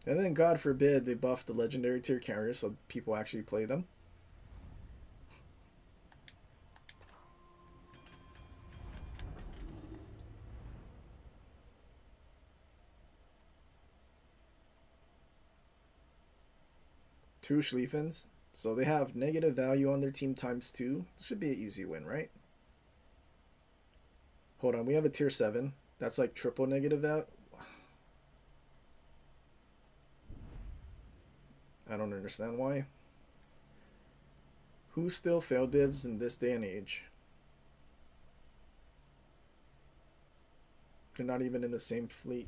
And then, God forbid, they buff the legendary tier carriers so people actually play them. Two Schlieffens. So they have negative value on their team ×2. This should be an easy win, right? Hold on, we have a tier 7. That's like triple negative value. I don't understand why. Who still fail divs in this day and age? They're not even in the same fleet.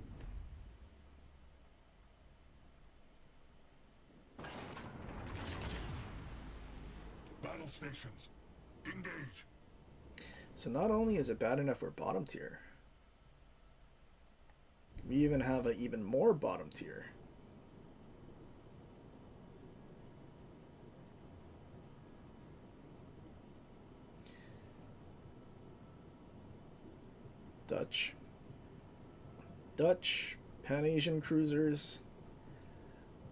Battle stations, engage. So not only is it bad enough we're bottom tier, we even have an even more bottom tier. Dutch, Pan-Asian cruisers.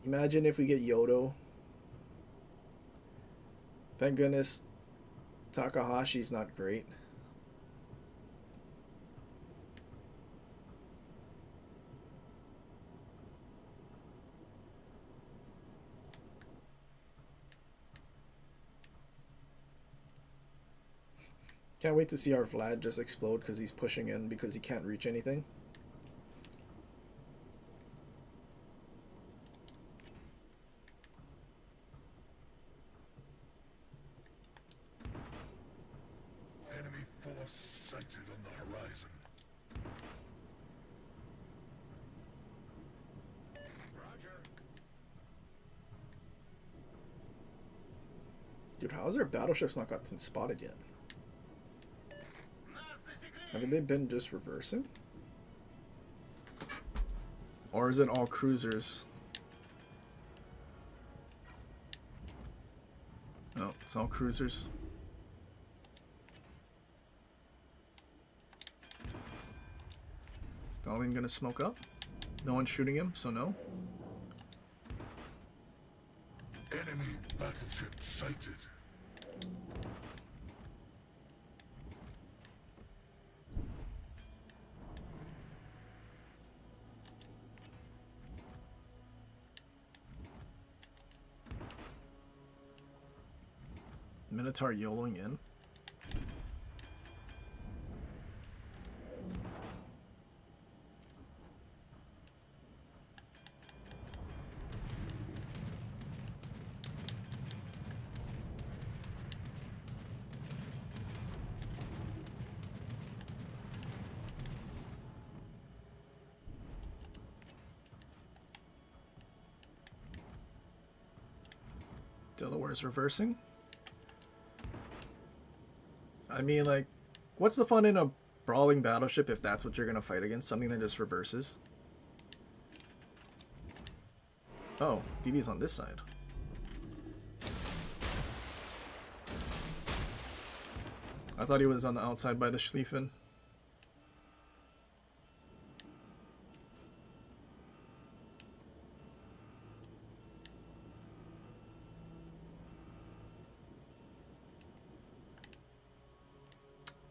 Imagine if we get Yodo. Thank goodness Takahashi's not great. Can't wait to see our Vlad just explode because he's pushing in because he can't reach anything. Enemy force sighted on the horizon. Roger. Dude, how's our battleships not gotten spotted yet? Haven't they been just reversing? Or is it all cruisers? No, it's all cruisers. Stalin gonna smoke up? No one's shooting him, so no. Battleship sighted. Minotaur YOLOing in. Delaware's reversing. I mean, like, what's the fun in a brawling battleship if that's what you're gonna fight against? Something that just reverses. Oh, DB's on this side. I thought he was on the outside by the Schlieffen.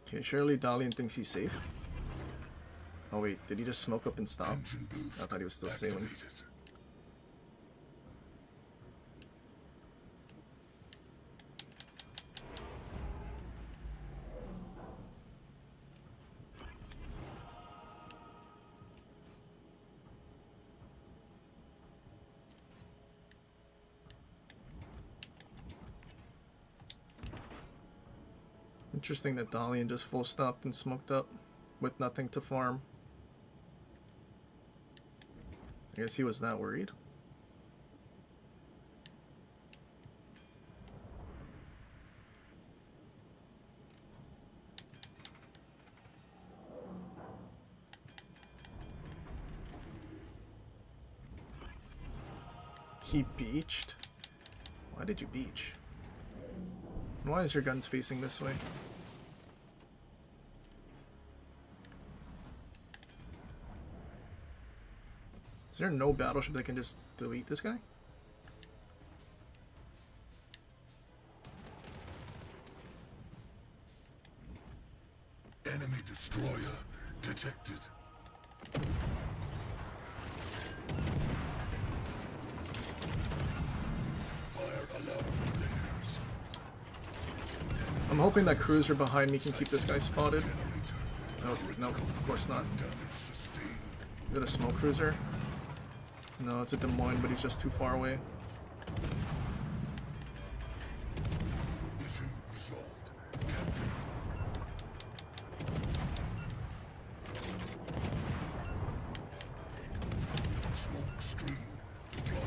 Okay, surely Dalian thinks he's safe. Oh wait, did he just smoke up and stop? Engine boost I thought he was still sailing. activated. Interesting that Dalian just full stopped and smoked up with nothing to farm. I guess he was that worried. He beached? Why did you beach? And why is your guns facing this way? Is there no battleship that can just delete this guy? Enemy destroyer detected. Fire alarm blares. I'm hoping that cruiser behind me can keep this guy spotted. Generator. Oh, no, of course not. Damage sustained. Is it a smoke cruiser? No, it's a Des Moines, but he's just too far away. Issue resolved. Captain. Smoke screen deployed.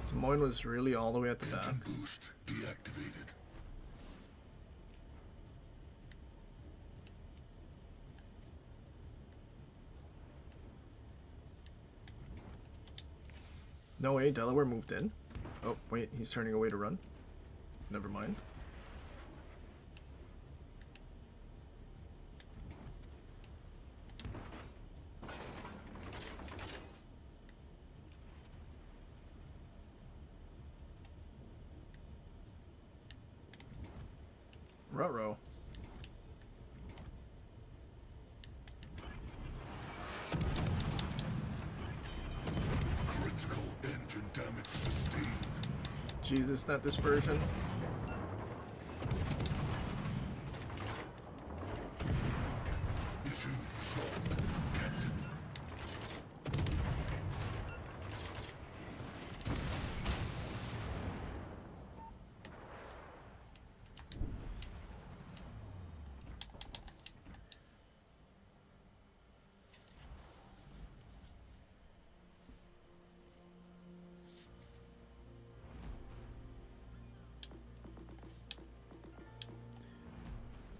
Des Moines was really all the way at the back. Engine boost deactivated. No way, Delaware moved in. Oh, wait, he's turning away to run. Never mind. Ruh-roh. Critical engine damage sustained. Jesus, that dispersion. Issue resolved. Captain.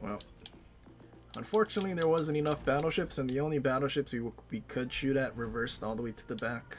Well, unfortunately there wasn't enough battleships, and the only battleships we could shoot at reversed all the way to the back.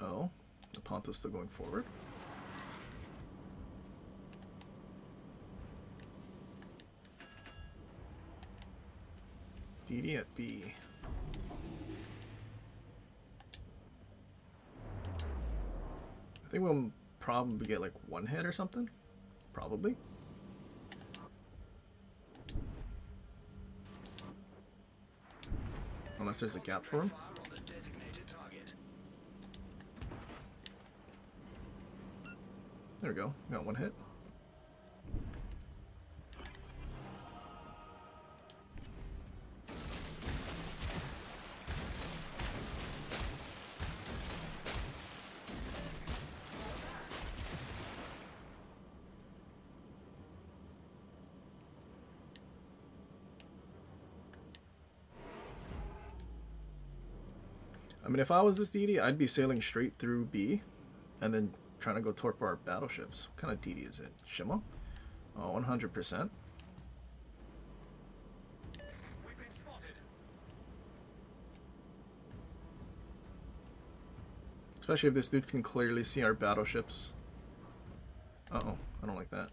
Oh, the Ponto's still going forward. DD at B. I think we'll probably get like one hit or something. Probably. Unless there's a gap for him. There we go. Got one hit. I mean, if I was this DD, I'd be sailing straight through B and then trying to go torpedo our battleships. What kind of DD is it? Shima? Oh, 100%. We've been spotted. Especially if this dude can clearly see our battleships. Uh-oh, I don't like that.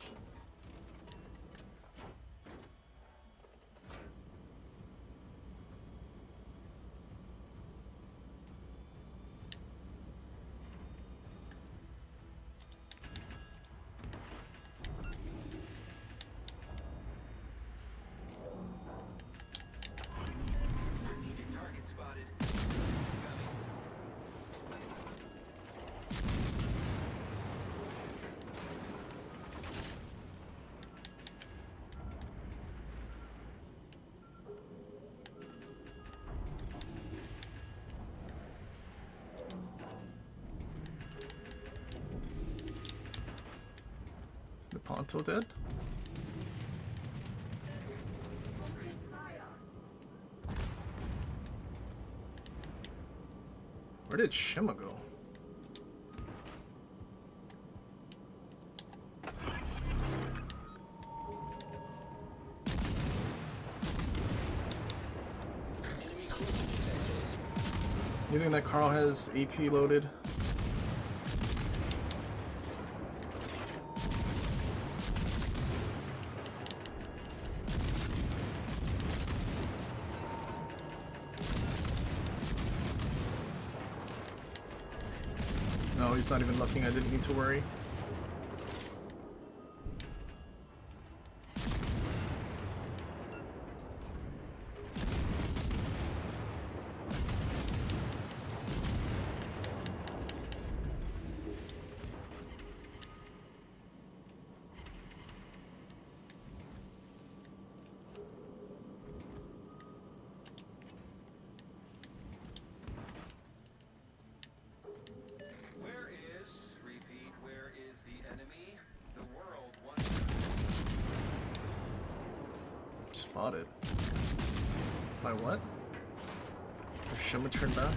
Strategic target spotted. Is the Ponto dead? Where did Shima go? You think that Carl has AP loaded? No, he's not even looking. I didn't need to worry. Where is, repeat, where is the enemy? The world wants Spotted. By what? Did Shima turn back?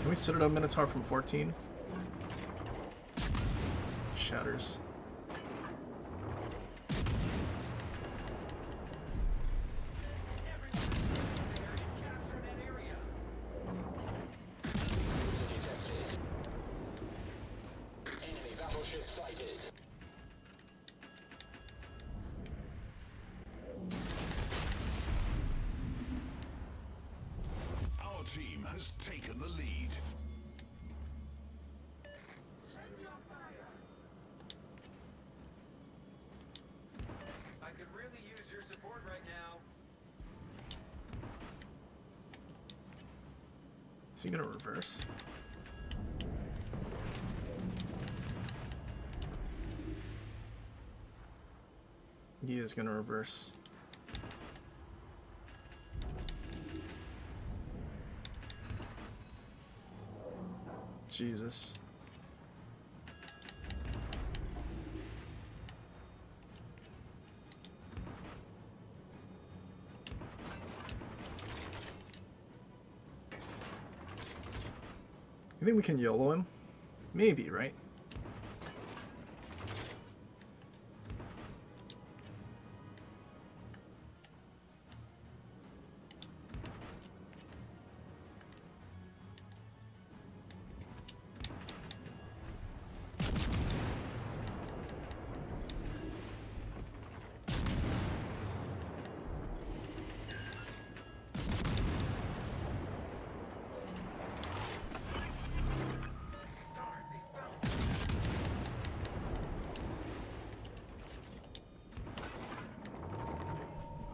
Can we sit it up Minotaur from 14? Shatters. capture that area. Enemy battleship sighted. Our team has taken the lead. I could really use your support right now. Is he gonna reverse? He is gonna reverse. Jesus. You think we can YOLO him? Maybe, right?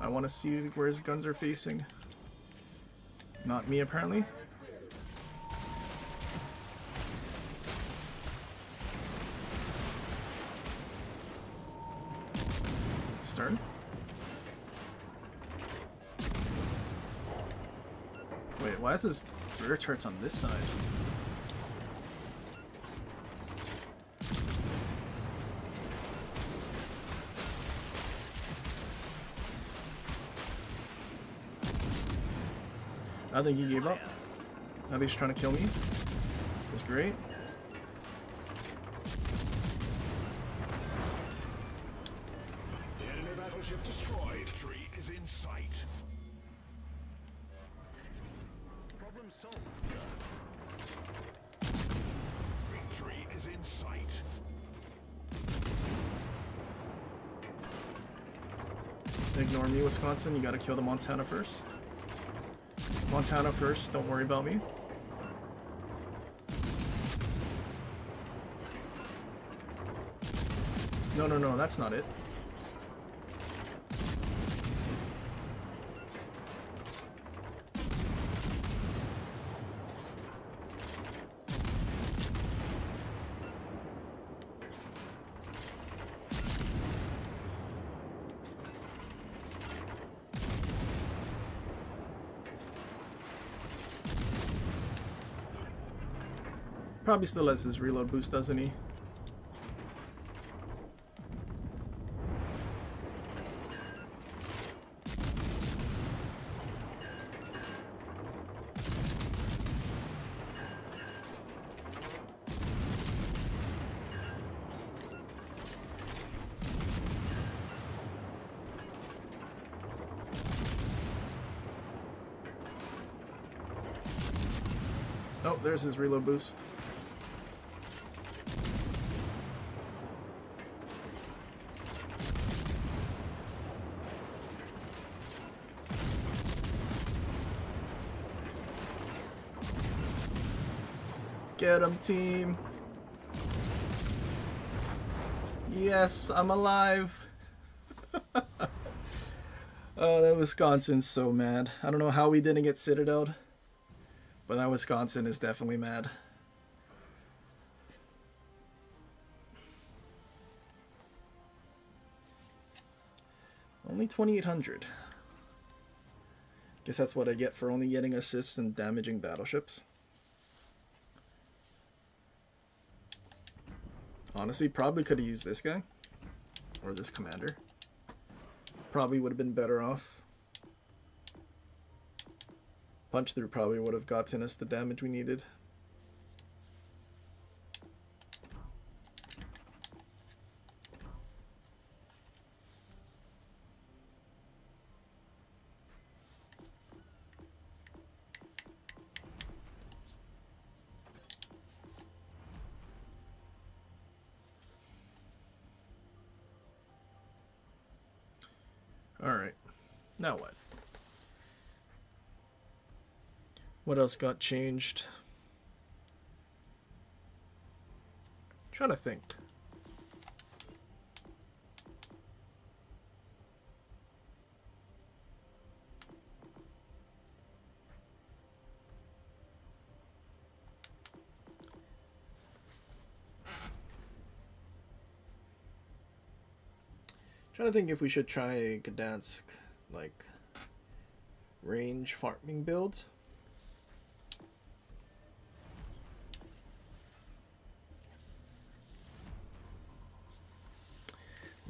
I want to see where his guns are facing. Not me, apparently. Stern. Wait, why is this rear turrets on this side? I think he gave up. Now he's trying to kill me. That's great. The enemy battleship destroyed. Victory is in sight. Problem solved, sir. Victory is in sight. Ignore me, Wisconsin. You gotta kill the Montana first. Montana first, don't worry about me. No, no, no, that's not it. Probably still has his reload boost, doesn't he? Oh, there's his reload boost. Get him, team. Yes, I'm alive. Oh, that Wisconsin's so mad. I don't know how we didn't get citadeled, but that Wisconsin is definitely mad. Only 2,800. Guess that's what I get for only getting assists and damaging battleships. Honestly, probably could have used this guy. Or this commander. Probably would have been better off. Punch through probably would have gotten us the damage we needed. Alright, now what? What else got changed? Trying to think. Trying to think if we should try a Gdansk, like, range farming build.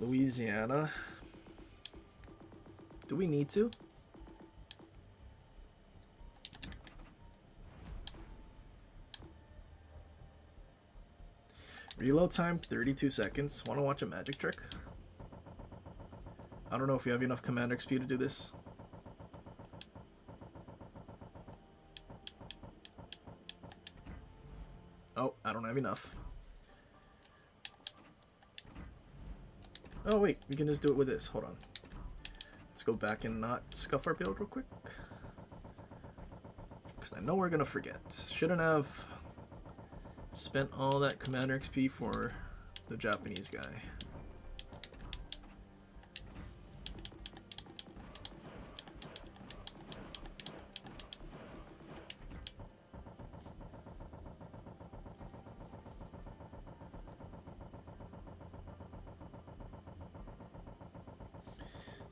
Louisiana. Do we need to? Reload time 32 seconds. Want to watch a magic trick? I don't know if you have enough commander XP to do this. Oh, I don't have enough. Oh wait, we can just do it with this. Hold on. Let's go back and not scuff our build real quick. Because I know we're gonna forget. Shouldn't have spent all that commander XP for the Japanese guy.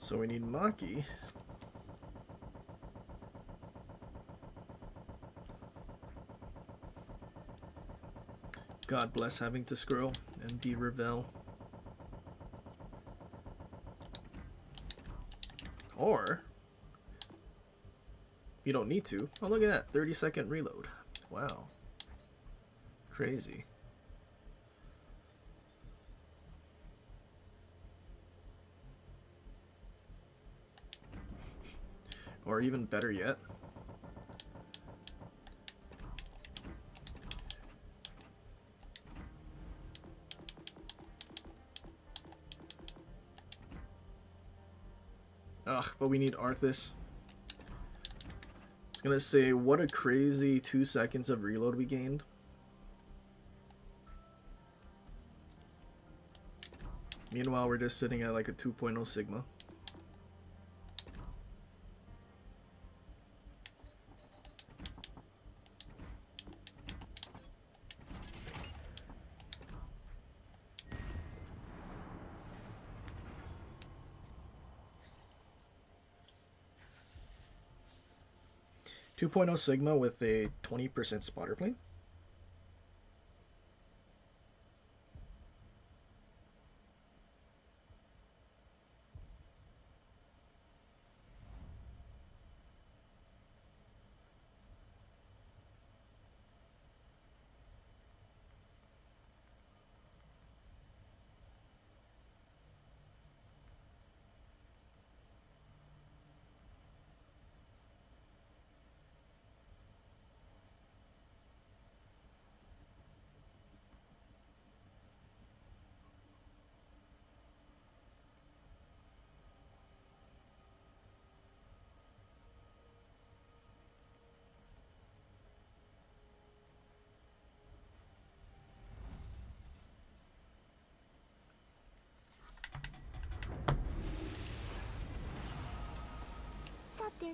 So we need Maki. God bless having to scroll and de-revel. Or you don't need to. Oh, look at that, 30-second reload. Wow. Crazy. Or even better yet, but we need Arthas. I was gonna say, what a crazy 2 seconds of reload we gained. Meanwhile, we're just sitting at like a 2.0 Sigma. Sigma with a 20% spotter plane.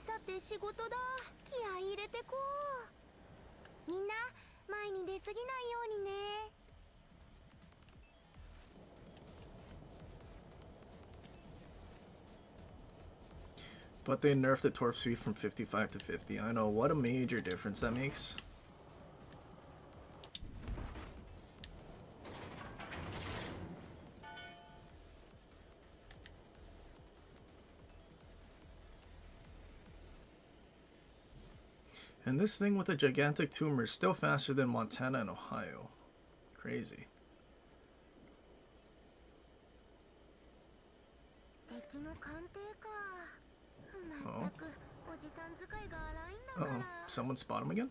さて仕事だ。気合い入れてこう。みんな前に出過ぎないようにね。But they nerfed the torp speed from 55 to 50. I know, what a major difference that makes. And this thing with a gigantic tumor is still faster than Montana and Ohio. Crazy. Oh. Uh-oh. Someone spot him again?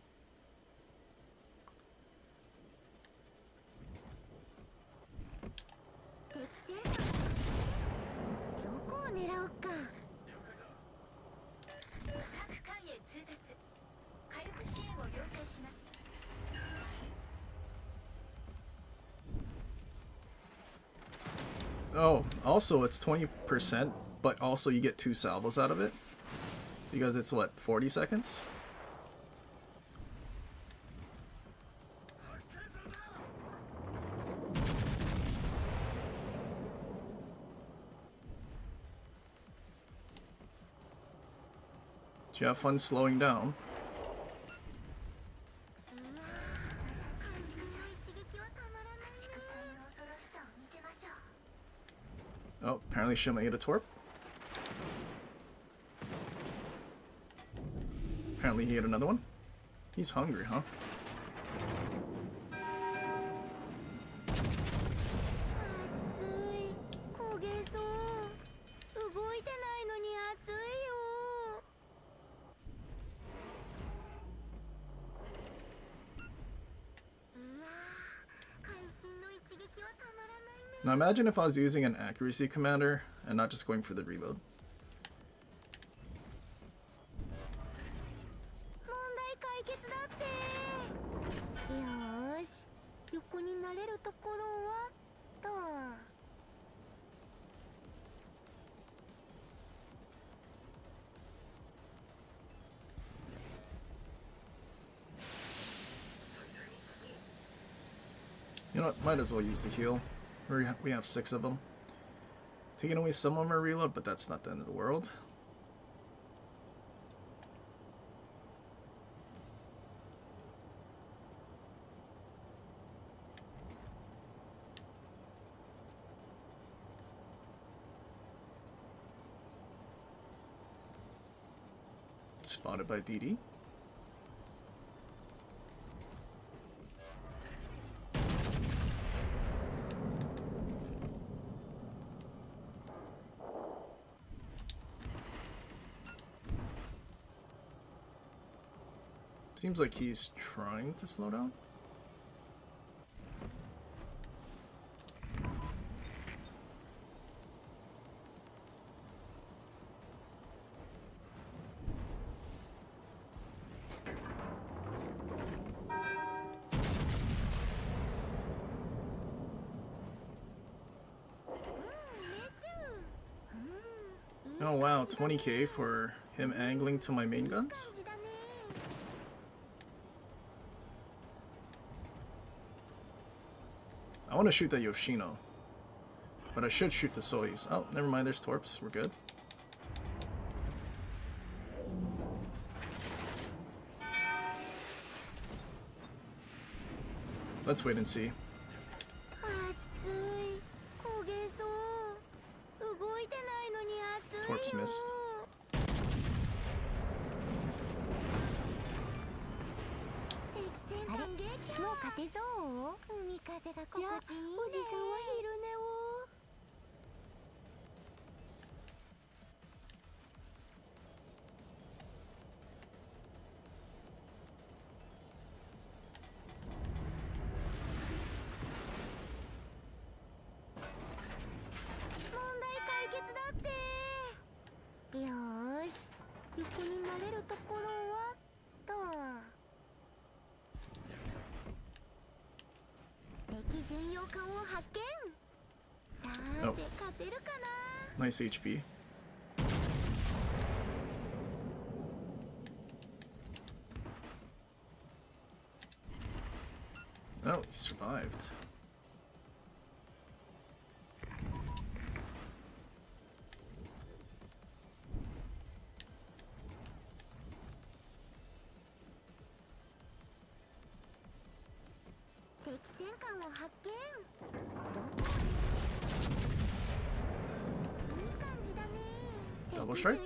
Oh, also it's 20%, but also you get 2 salvos out of it. Because it's what, 40 seconds? Did you have fun slowing down? Oh, apparently Shima ate a torp. Apparently he ate another one. He's hungry, huh? 暑い焦げそう動いてないのに暑いよ Now imagine if I was using an accuracy commander and not just going for the reload. 問題解決だってよーし横になれるところはと You know what? Might as well use the heal. We have 6 of them. Taking away some of our reload, but that's not the end of the world. Spotted by DD. Seems like he's trying to slow down. Oh wow, 20k for him angling to my main guns? I want to shoot that Yoshino, but I should shoot the Sois. Oh, never mind, there's Torps, we're good. Let's wait and see. 暑い焦げそう動いてないのに暑いよ Torps missed. あれもう勝てそう海風が心地いいねじゃあおじさんは昼寝を 問題解決だってよーし横になれるところはと 敵巡洋艦を発見さーて勝てるかな Nice HP. Oh, he survived. Double strike.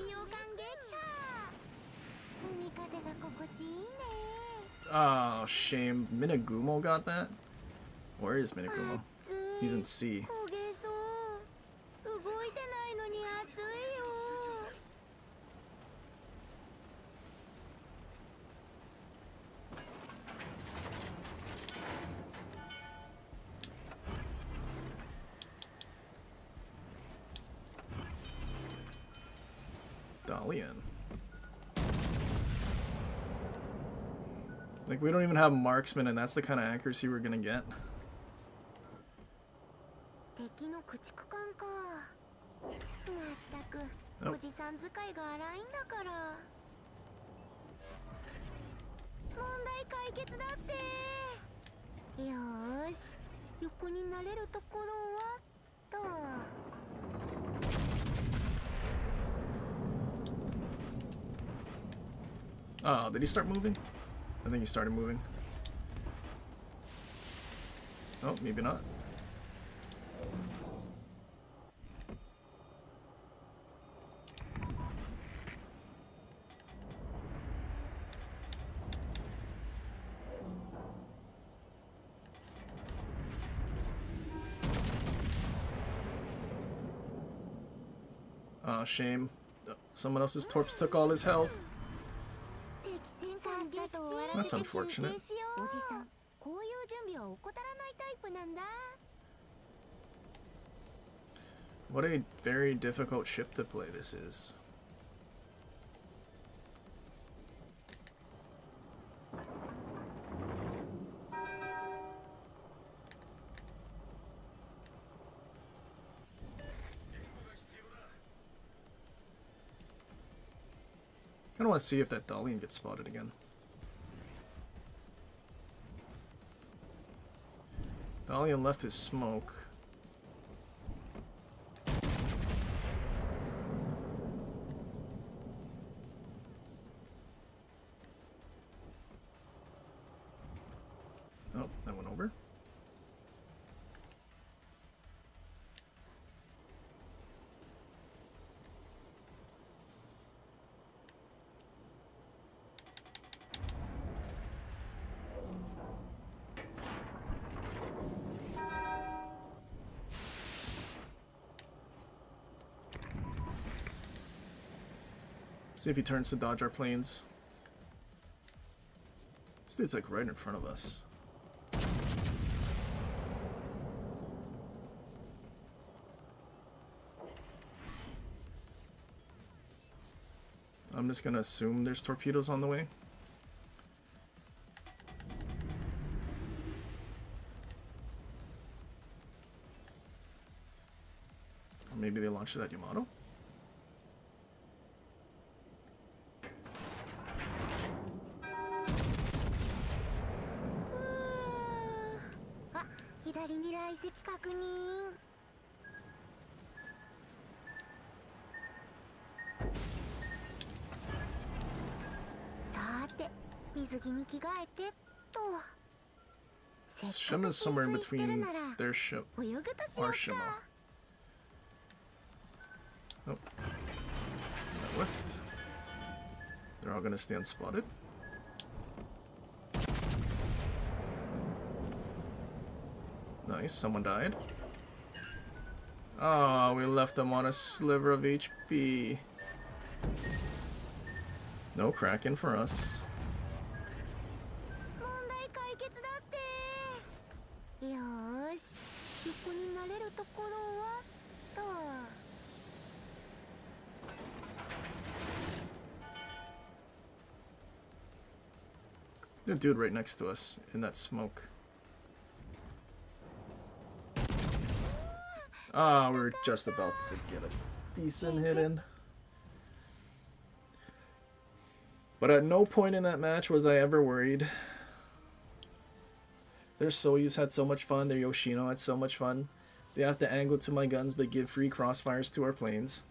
Oh, shame. Minagumo got that? Where is Minagumo? He's in C. Dalian. Like, we don't even have marksman, and that's the kind of accuracy we're gonna get. Oh. Oh, did he start moving? I think he started moving. Oh, maybe not. Aw, shame. Someone else's torps took all his health. That's unfortunate. おじさん、こういう準備は怠らないタイプなんだ。 What a very difficult ship to play this is. I don't want to see if that Dalian gets spotted again. Dalian left his smoke. Oh, that went over. See if he turns to dodge our planes. This dude's like right in front of us. I'm just gonna assume there's torpedoes on the way. Or maybe they launched it at Yamato. Shima's somewhere in between their ship, our Shima. Oh, that whiffed. They're all gonna stand spotted. Nice, someone died. Oh, we left them on a sliver of HP. No Kraken for us. The dude right next to us in that smoke. Ah, we were just about to get a decent hit in. But at no point in that match was I ever worried. Their Soyuz had so much fun, their Yoshino had so much fun. They have to angle to my guns but give free crossfires to our planes.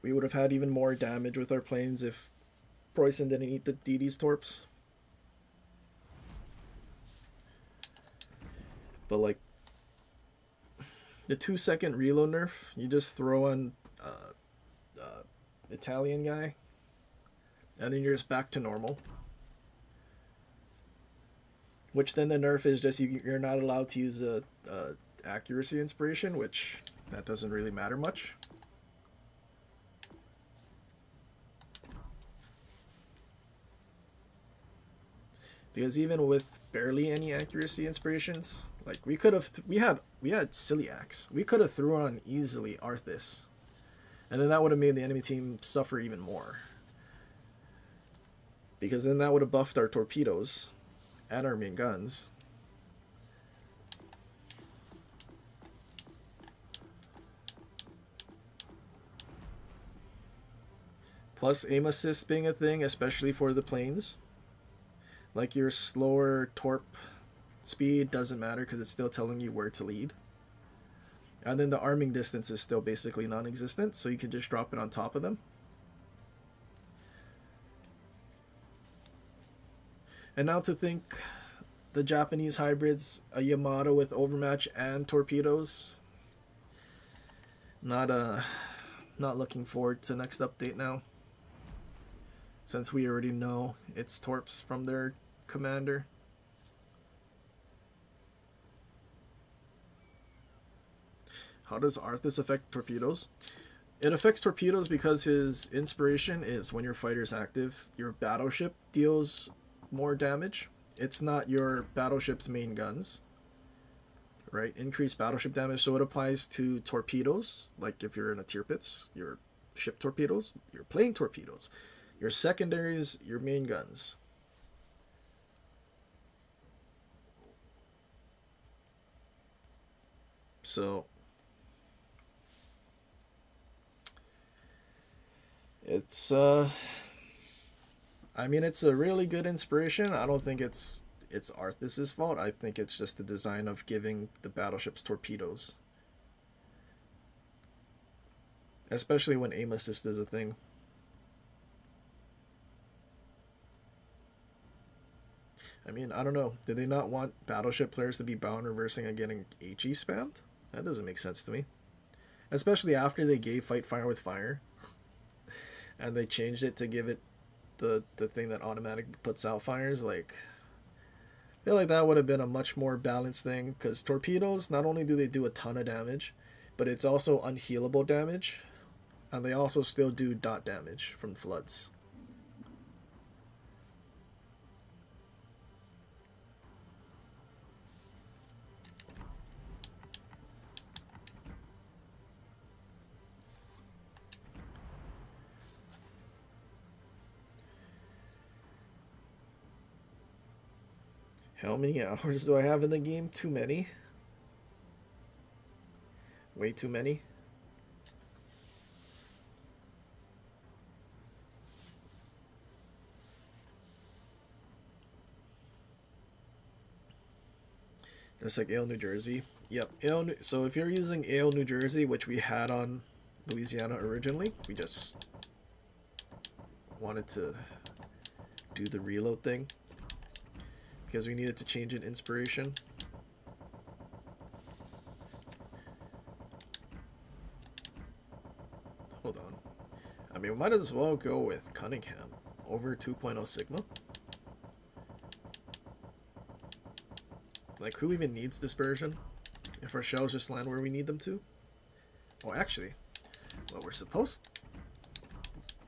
We would have had even more damage with our planes if Preußen didn't eat the DD's torps. But like, the 2-second reload nerf, you just throw on Italian guy, and then you're just back to normal. Which then the nerf is just you're not allowed to use a accuracy inspiration, which that doesn't really matter much. Because even with barely any accuracy inspirations, like we had silly axe. We could have threw on easily Arthas. And then that would have made the enemy team suffer even more. Because then that would have buffed our torpedoes and our main guns. Plus aim assist being a thing, especially for the planes. Like your slower torp speed doesn't matter because it's still telling you where to lead. And then the arming distance is still basically non-existent, so you can just drop it on top of them. And now to think the Japanese hybrids, a Yamato with overmatch and torpedoes. Not looking forward to next update now. Since we already know it's torps from their commander. How does Arthas affect torpedoes? It affects torpedoes because his inspiration is when your fighter is active, your battleship deals more damage. It's not your battleship's main guns. Right? Increased battleship damage. So it applies to torpedoes. Like if you're in a tier pits, your ship torpedoes, your plane torpedoes. Your secondaries, your main guns. So it's I mean, it's a really good inspiration. I don't think it's Arthas's fault. I think it's just the design of giving the battleships torpedoes. Especially when aim assist is a thing. I mean, I don't know. Did they not want battleship players to be bound reversing and getting HE spammed? That doesn't make sense to me. Especially after they gave fight fire with fire. And they changed it to give it the thing that automatically puts out fires. Like, I feel like that would have been a much more balanced thing. Because torpedoes, not only do they do a ton of damage, but it's also unhealable damage. And they also still do dot damage from floods. How many hours do I have in the game? Too many. Way too many. Just like Ale, New Jersey. Yep. So if you're using Ale, New Jersey, which we had on Louisiana originally, we just wanted to do the reload thing. Because we needed to change an inspiration. Hold on. I mean, we might as well go with Cunningham over 2.0 Sigma. Like, who even needs dispersion? If our shells just land where we need them to? Oh, actually, what we're supposed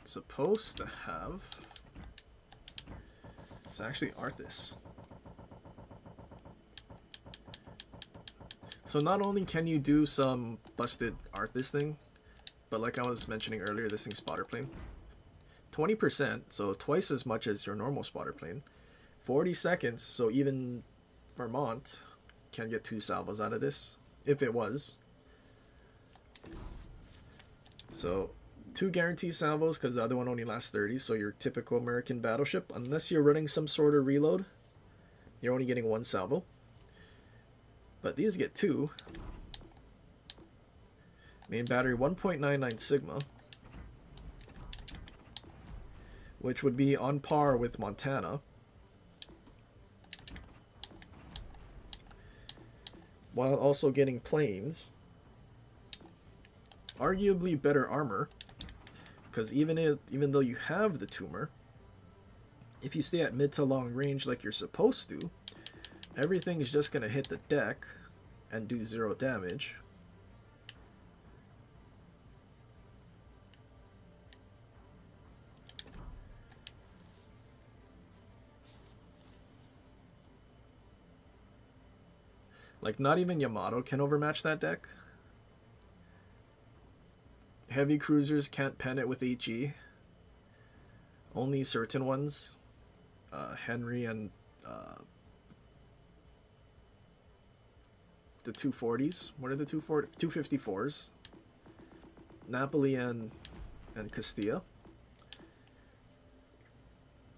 to have... It's actually Arthas. So not only can you do some busted Arthas thing, but like I was mentioning earlier, this thing's spotter plane. 20%, so twice as much as your normal spotter plane. 40 seconds, so even Vermont can get 2 salvos out of this, if it was. So 2 guaranteed salvos, because the other one only lasts 30, so your typical American battleship, unless you're running some sort of reload, you're only getting 1 salvo. But these get 2. Main battery 1.99 Sigma, which would be on par with Montana. While also getting planes. Arguably better armor, because even though you have the tumor, if you stay at mid to long range like you're supposed to, everything is just going to hit the deck and do 0 damage. Like, not even Yamato can overmatch that deck. Heavy cruisers can't pen it with HE. Only certain ones. Henry and the 240s. What are the 254s? Napoli and Castilla.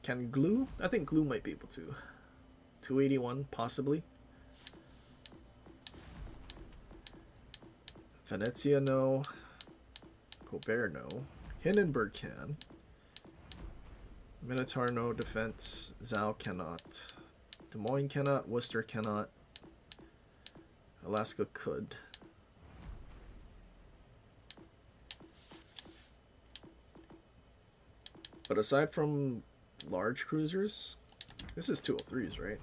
Can Glue? I think Glue might be able to. 281, possibly. Venezia, no. Colbert, no. Hindenburg can. Minotaur, no. Defense. Zhao cannot. Des Moines cannot. Worcester cannot. Alaska could. But aside from large cruisers, this is 203s, right?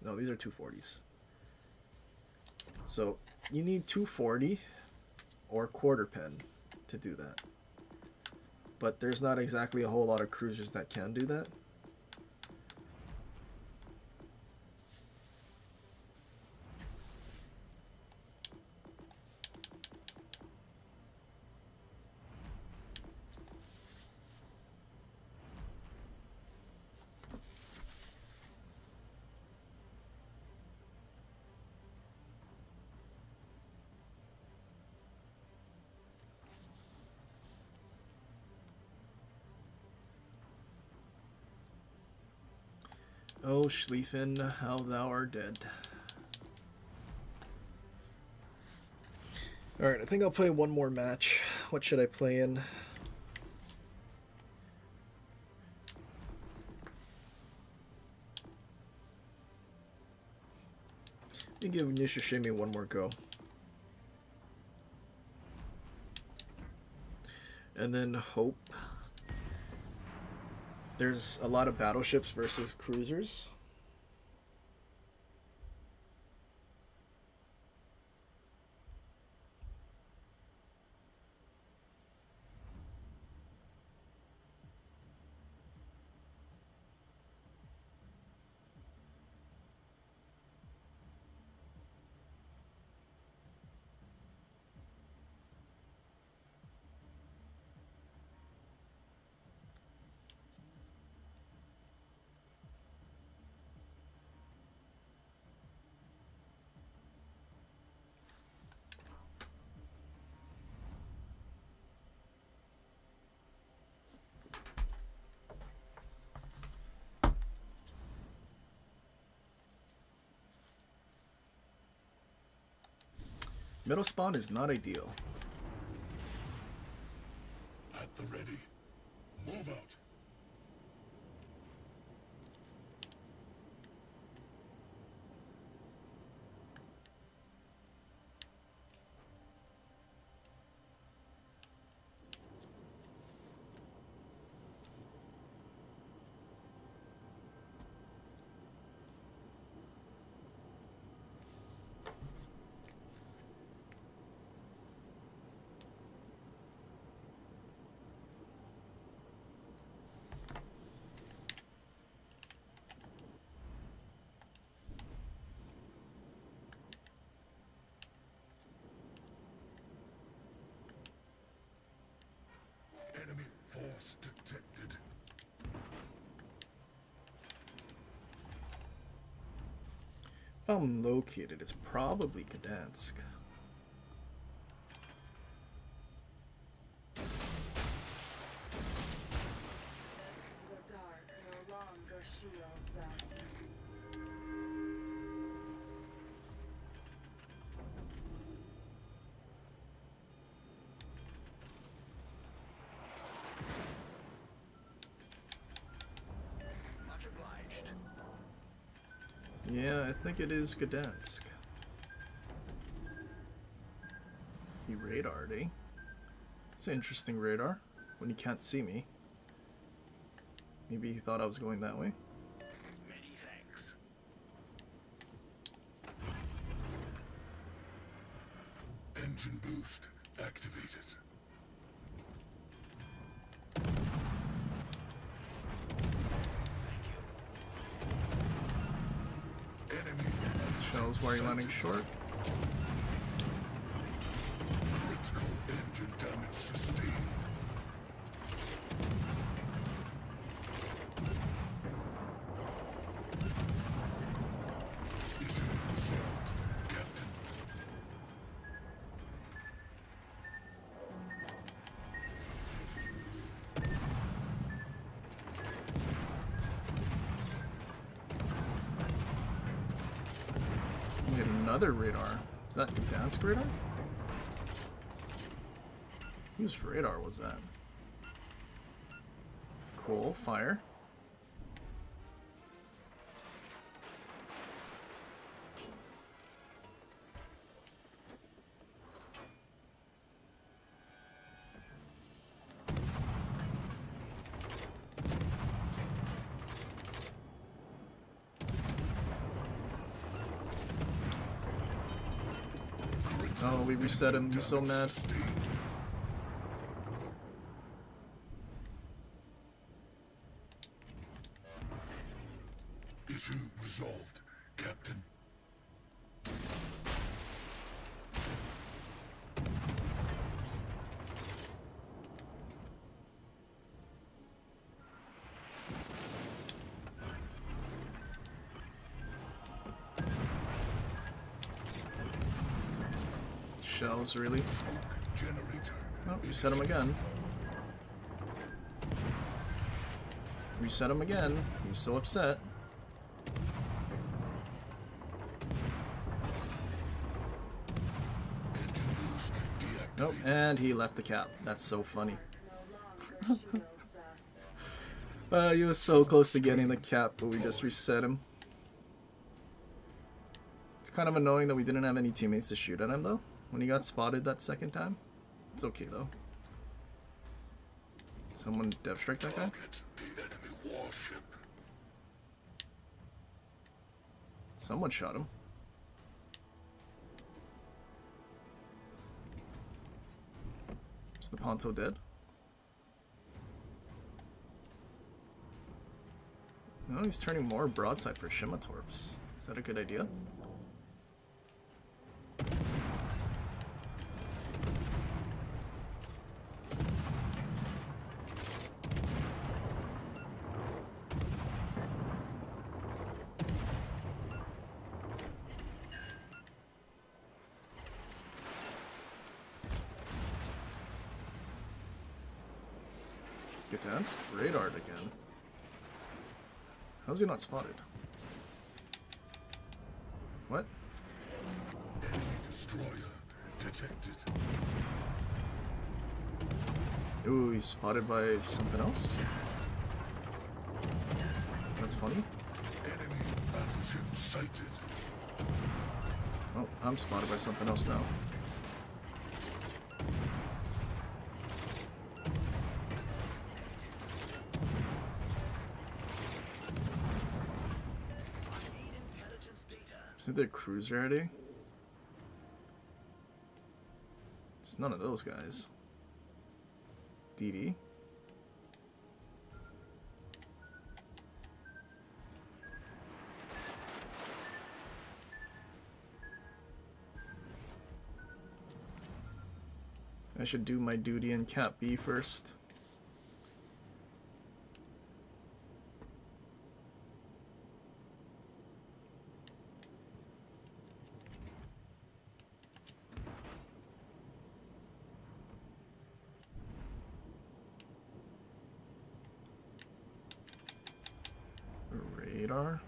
No, these are 240s. So you need 240 or quarter pen to do that. But there's not exactly a whole lot of cruisers that can do that. Oh, Schlieffen, how thou art dead. Alright, I think I'll play one more match. What should I play in? Let me give Nishishimi one more go. And then hope. There's a lot of battleships versus cruisers. Middle spawn is not ideal. At the ready. Move out. Enemy force detected. If I'm located, it's probably Gdansk. The dark no longer shields us. Much obliged. Yeah, I think it is Gdansk. He radared, eh? It's an interesting radar when he can't see me. Maybe he thought I was going that way. Many thanks. Engine boost activated. Thank you. Enemy Shells, why are you landing short? critical engine damage sustained. Issue resolved, Captain. We get another radar. Is that Gdansk radar? Whose radar was that? Cool, fire. Oh, we reset him. He's so mad. Issue resolved, Captain. Shells, really? Smoke generator. Oh, reset him again. Reset him again. He's so upset. Nope, and he left the cap. That's so funny. He was so close to getting the cap, but we just reset him. It's kind of annoying that we didn't have any teammates to shoot at him, though, when he got spotted that second time. It's okay, though. Someone dev strike that guy? Target the enemy warship. Someone shot him. Is the Ponto dead? No, he's turning more broadside for Shimatorps. Is that a good idea? Gdansk radar again. How's he not spotted? What? Enemy destroyer detected. Ooh, he's spotted by something else? That's funny. Enemy battleship sighted. Oh, I'm spotted by something else now. Is it their cruiser already? It's none of those guys. DD? I should do my duty in Cap B first. Radar.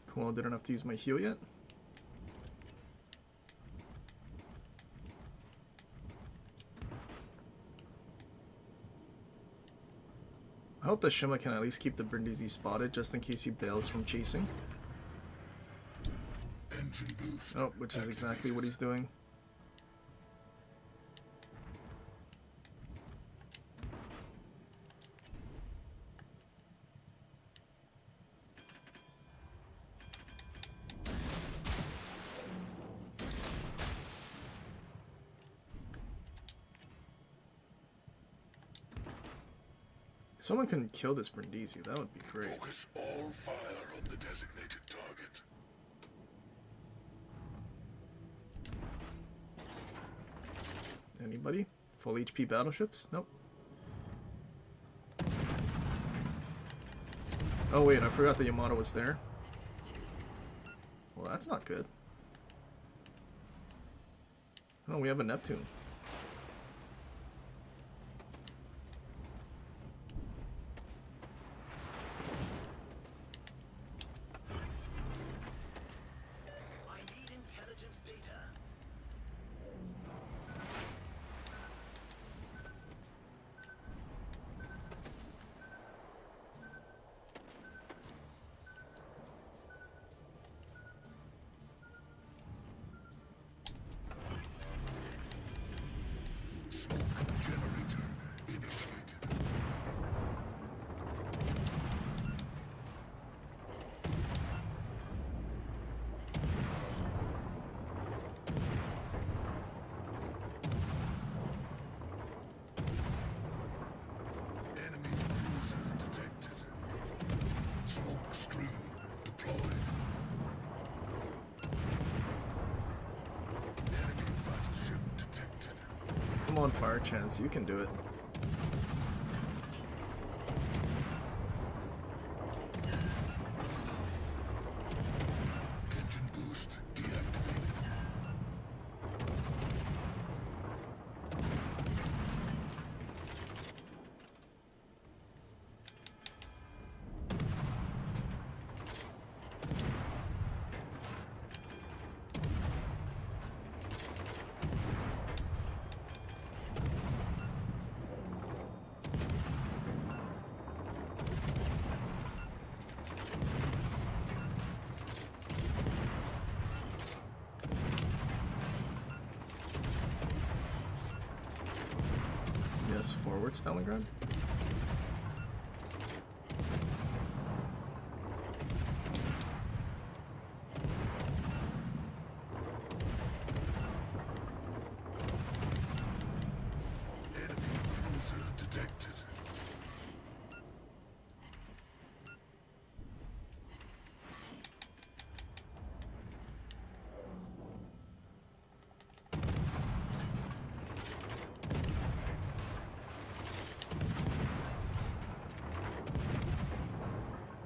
Cool, didn't have to use my heal yet. I hope the Shima can at least keep the Brindisi spotted just in case he bails from chasing. Engine boost. Oh, which is exactly what he's doing. Someone can kill this Brindisi, that would be great. Focus all fire on the designated target. Anybody? Full HP battleships? Nope. Oh wait, I forgot the Yamato was there. Well, that's not good. Oh, we have a Neptune. Enemy cruiser detected. Smoke screen deployed. Enemy battleship detected. Come on, Fire Chance, you can do it. Engine boost deactivated. Yes, forward, Stalingrad. Enemy cruiser detected.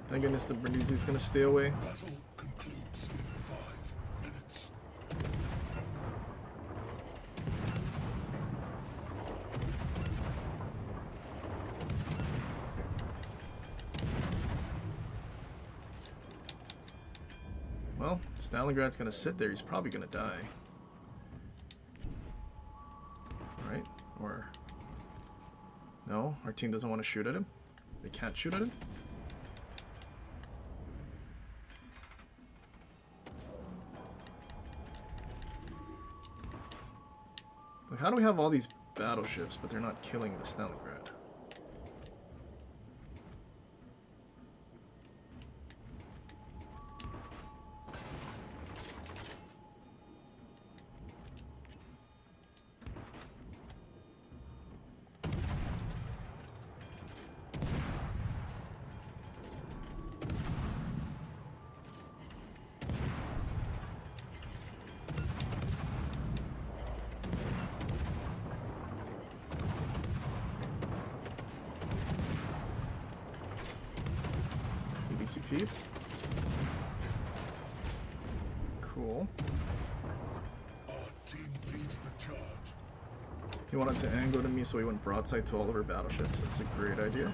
Thank goodness the Brindisi's gonna stay away. Battle concludes in 5 minutes. Well, Stalingrad's gonna sit there. He's probably gonna die. Right? Or... No? Our team doesn't want to shoot at him? They can't shoot at him? Like, how do we have all these battleships, but they're not killing the Stalingrad? DCP. Cool. Our team leads the charge. He wanted to angle to me so he went broadside to all of our battleships. That's a great idea.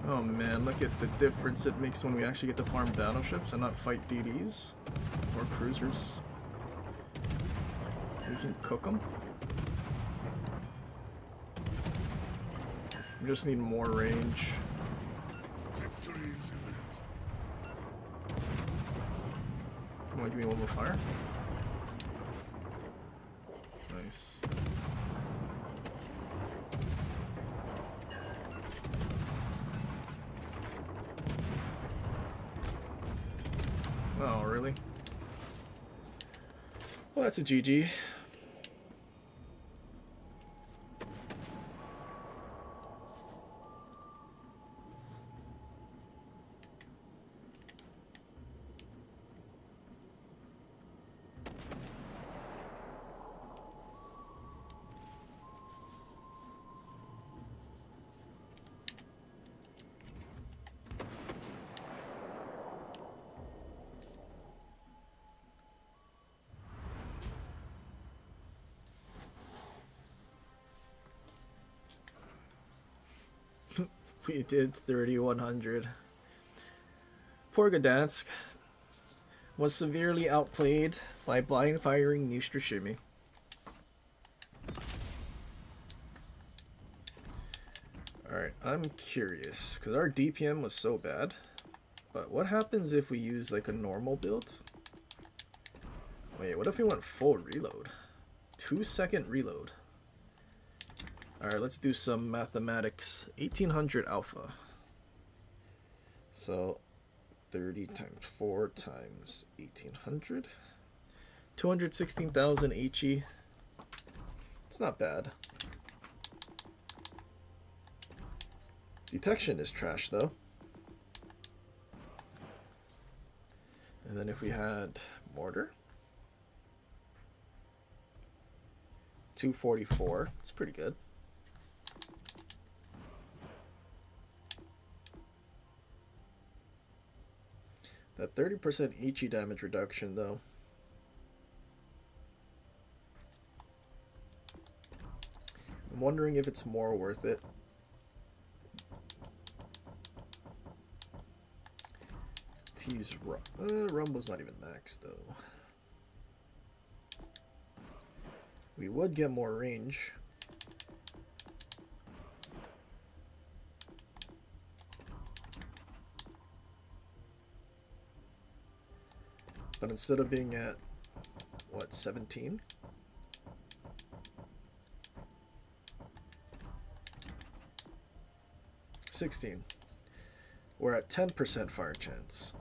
Oh man, look at the difference it makes when we actually get to farm battleships and not fight DDs or cruisers. We can cook them. We just need more range. Victory is imminent. Come on, give me one more fire. Nice. Oh, really? Well, that's a GG. We did 3,100. Poor Gdansk was severely outplayed by blind firing Neustrashimi. Alright, I'm curious, because our DPM was so bad. But what happens if we use like a normal build? Wait, what if we went full reload? 2-second reload. Alright, let's do some mathematics. 1800 alpha. So 30 times 4 times 1800. 216,000 HE. It's not bad. Detection is trash though. And then if we had mortar, 244, it's pretty good. That 30% HE damage reduction though. I'm wondering if it's more worth it. T's Rumble's not even max though. We would get more range. But instead of being at, what, 17? $16. We're at 10% fire chance.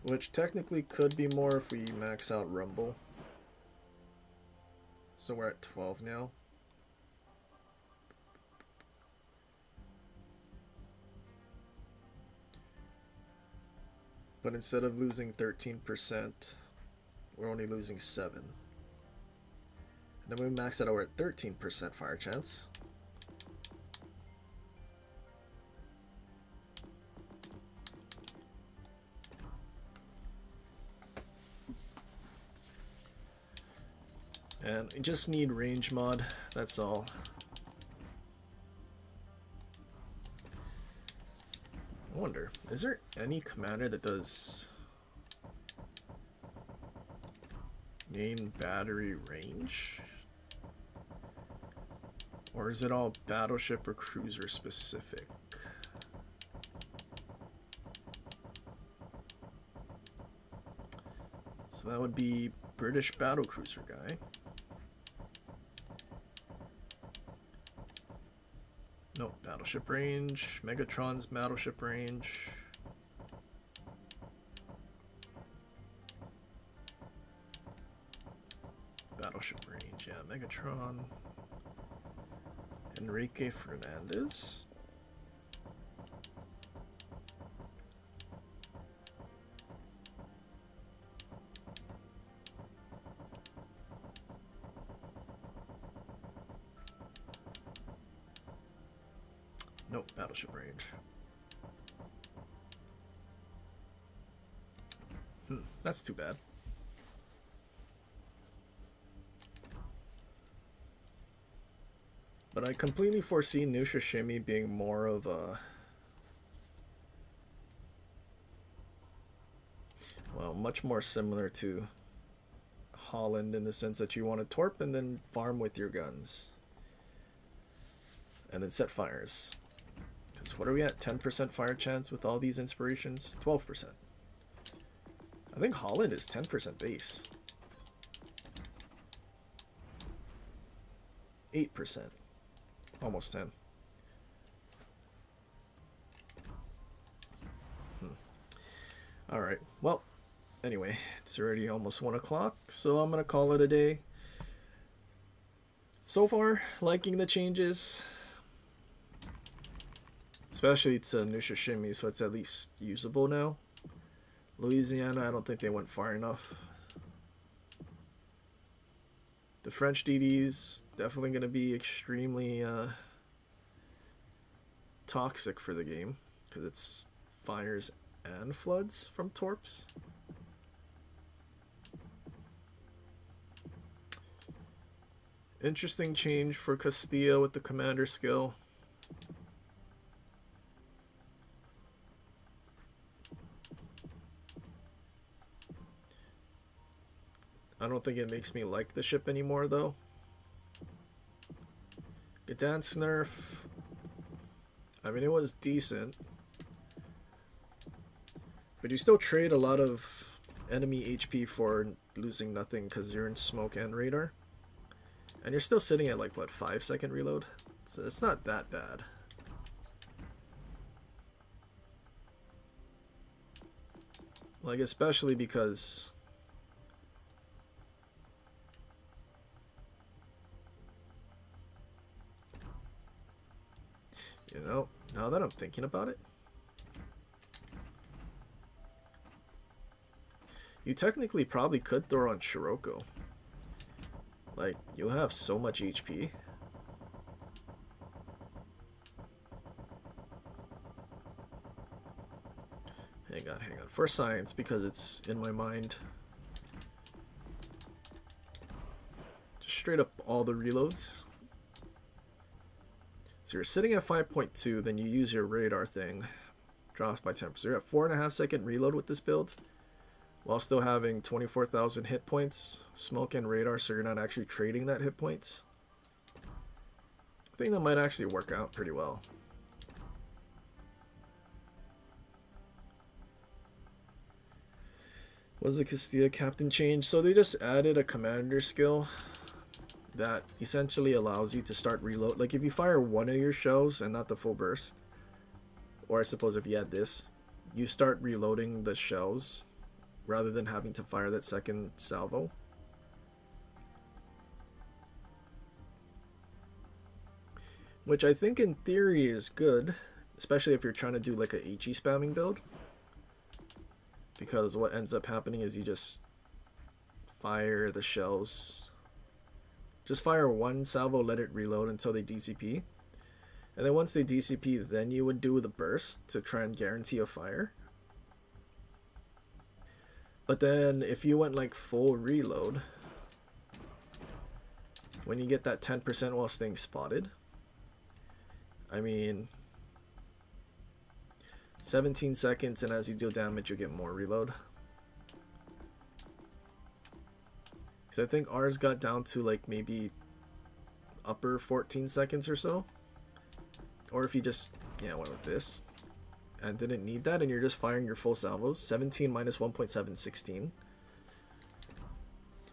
Which technically could be more if we max out Rumble. So we're at 12 now. But instead of losing 13%, we're only losing 7. And then we max it out at 13% fire chance. And we just need range mod, that's all. I wonder, is there any commander that does main battery range? Or is it all battleship or cruiser specific? So that would be British battlecruiser guy. No, battleship range. Megatron's battleship range. Battleship range, yeah, Megatron. Enrique Fernandez. Nope, battleship range. That's too bad. But I completely foresee New Shishimi being more of a... well, much more similar to Holland in the sense that you want to torp and then farm with your guns. And then set fires. Because what are we at? 10% fire chance with all these inspirations? 12%. I think Holland is 10% base. 8%. Almost 10. Alright, well, anyway, it's already almost 1 o'clock, so I'm going to call it a day. So far, liking the changes. Especially to New Shishimi, so it's at least usable now. Louisiana, I don't think they went far enough. The French DDs, definitely going to be extremely toxic for the game. Because it's fires and floods from torps. Interesting change for Castilla with the commander skill. I don't think it makes me like the ship anymore, though. Gdansk nerf. I mean, it was decent. But you still trade a lot of enemy HP for losing nothing because you're in smoke and radar. And you're still sitting at, like, what, 5-second reload? So it's not that bad. Like, especially because... You know, now that I'm thinking about it, you technically probably could throw on Scirocco. Like, you have so much HP. Hang on. For science, because it's in my mind. Just straight up all the reloads. So you're sitting at 5.2, then you use your radar thing. Drops by 10%. So you're at 4.5 second reload with this build, while still having 24,000 hit points, smoke and radar, so you're not actually trading that hit points. I think that might actually work out pretty well. Was the Castilla captain change? So they just added a commander skill that essentially allows you to start reload. Like if you fire one of your shells and not the full burst, or I suppose if you had this, you start reloading the shells rather than having to fire that second salvo. Which I think in theory is good, especially if you're trying to do like a HE spamming build. Because what ends up happening is you just fire the shells. Just fire one salvo, let it reload until they DCP. And then once they DCP, then you would do the burst to try and guarantee a fire. But then if you went like full reload, when you get that 10% while staying spotted, I mean, 17 seconds, and as you deal damage you get more reload. Because I think ours got down to like maybe upper 14 seconds or so. Or if you just, yeah, went with this and didn't need that and you're just firing your full salvos. 17 minus 1.7, 16.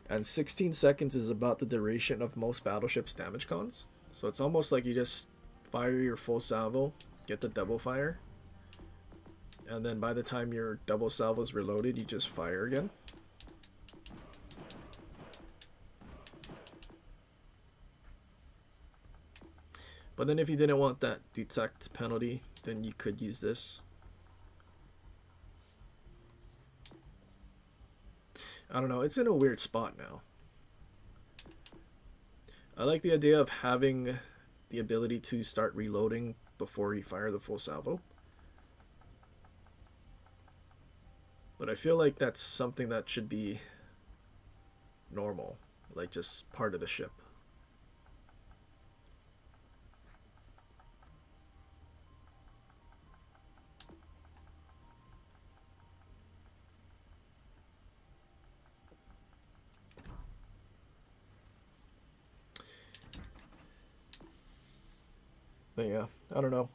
And 16 seconds is about the duration of most battleships damage cons. So it's almost like you just fire your full salvo, get the double fire, and then by the time your double salvo is reloaded, you just fire again. But then if you didn't want that detect penalty, then you could use this. I don't know, it's in a weird spot now. I like the idea of having the ability to start reloading before you fire the full salvo. But I feel like that's something that should be normal, like just part of the ship. But yeah, I don't know.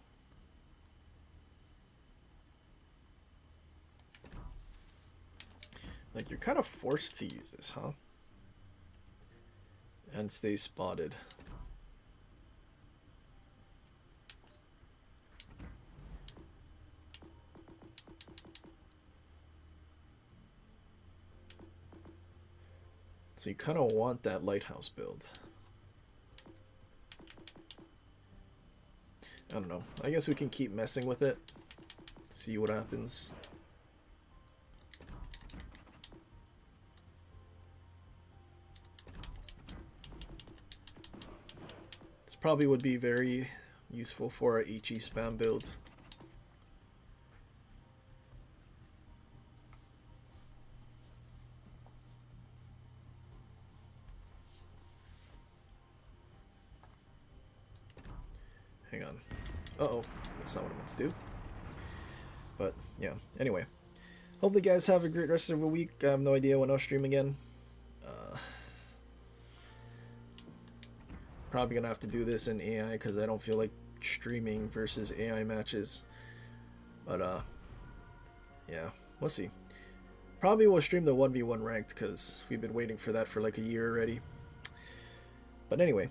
Like, you're kind of forced to use this, huh? And stay spotted. So you kind of want that lighthouse build. I don't know. I guess we can keep messing with it. See what happens. This probably would be very useful for a HE spam build. Hang on. Uh-oh. That's not what I meant to do. But, yeah. Anyway. Hopefully you guys have a great rest of the week. I have no idea when I'll stream again. Probably gonna have to do this in AI because I don't feel like streaming versus AI matches. But, yeah. We'll see. Probably will stream the 1v1 ranked because we've been waiting for that for like a year already. But anyway.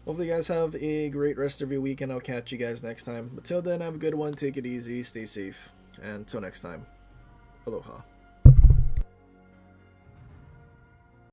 Hopefully you guys have a great rest of your week, and I'll catch you guys next time. But till then, have a good one, take it easy, stay safe, and until next time, aloha.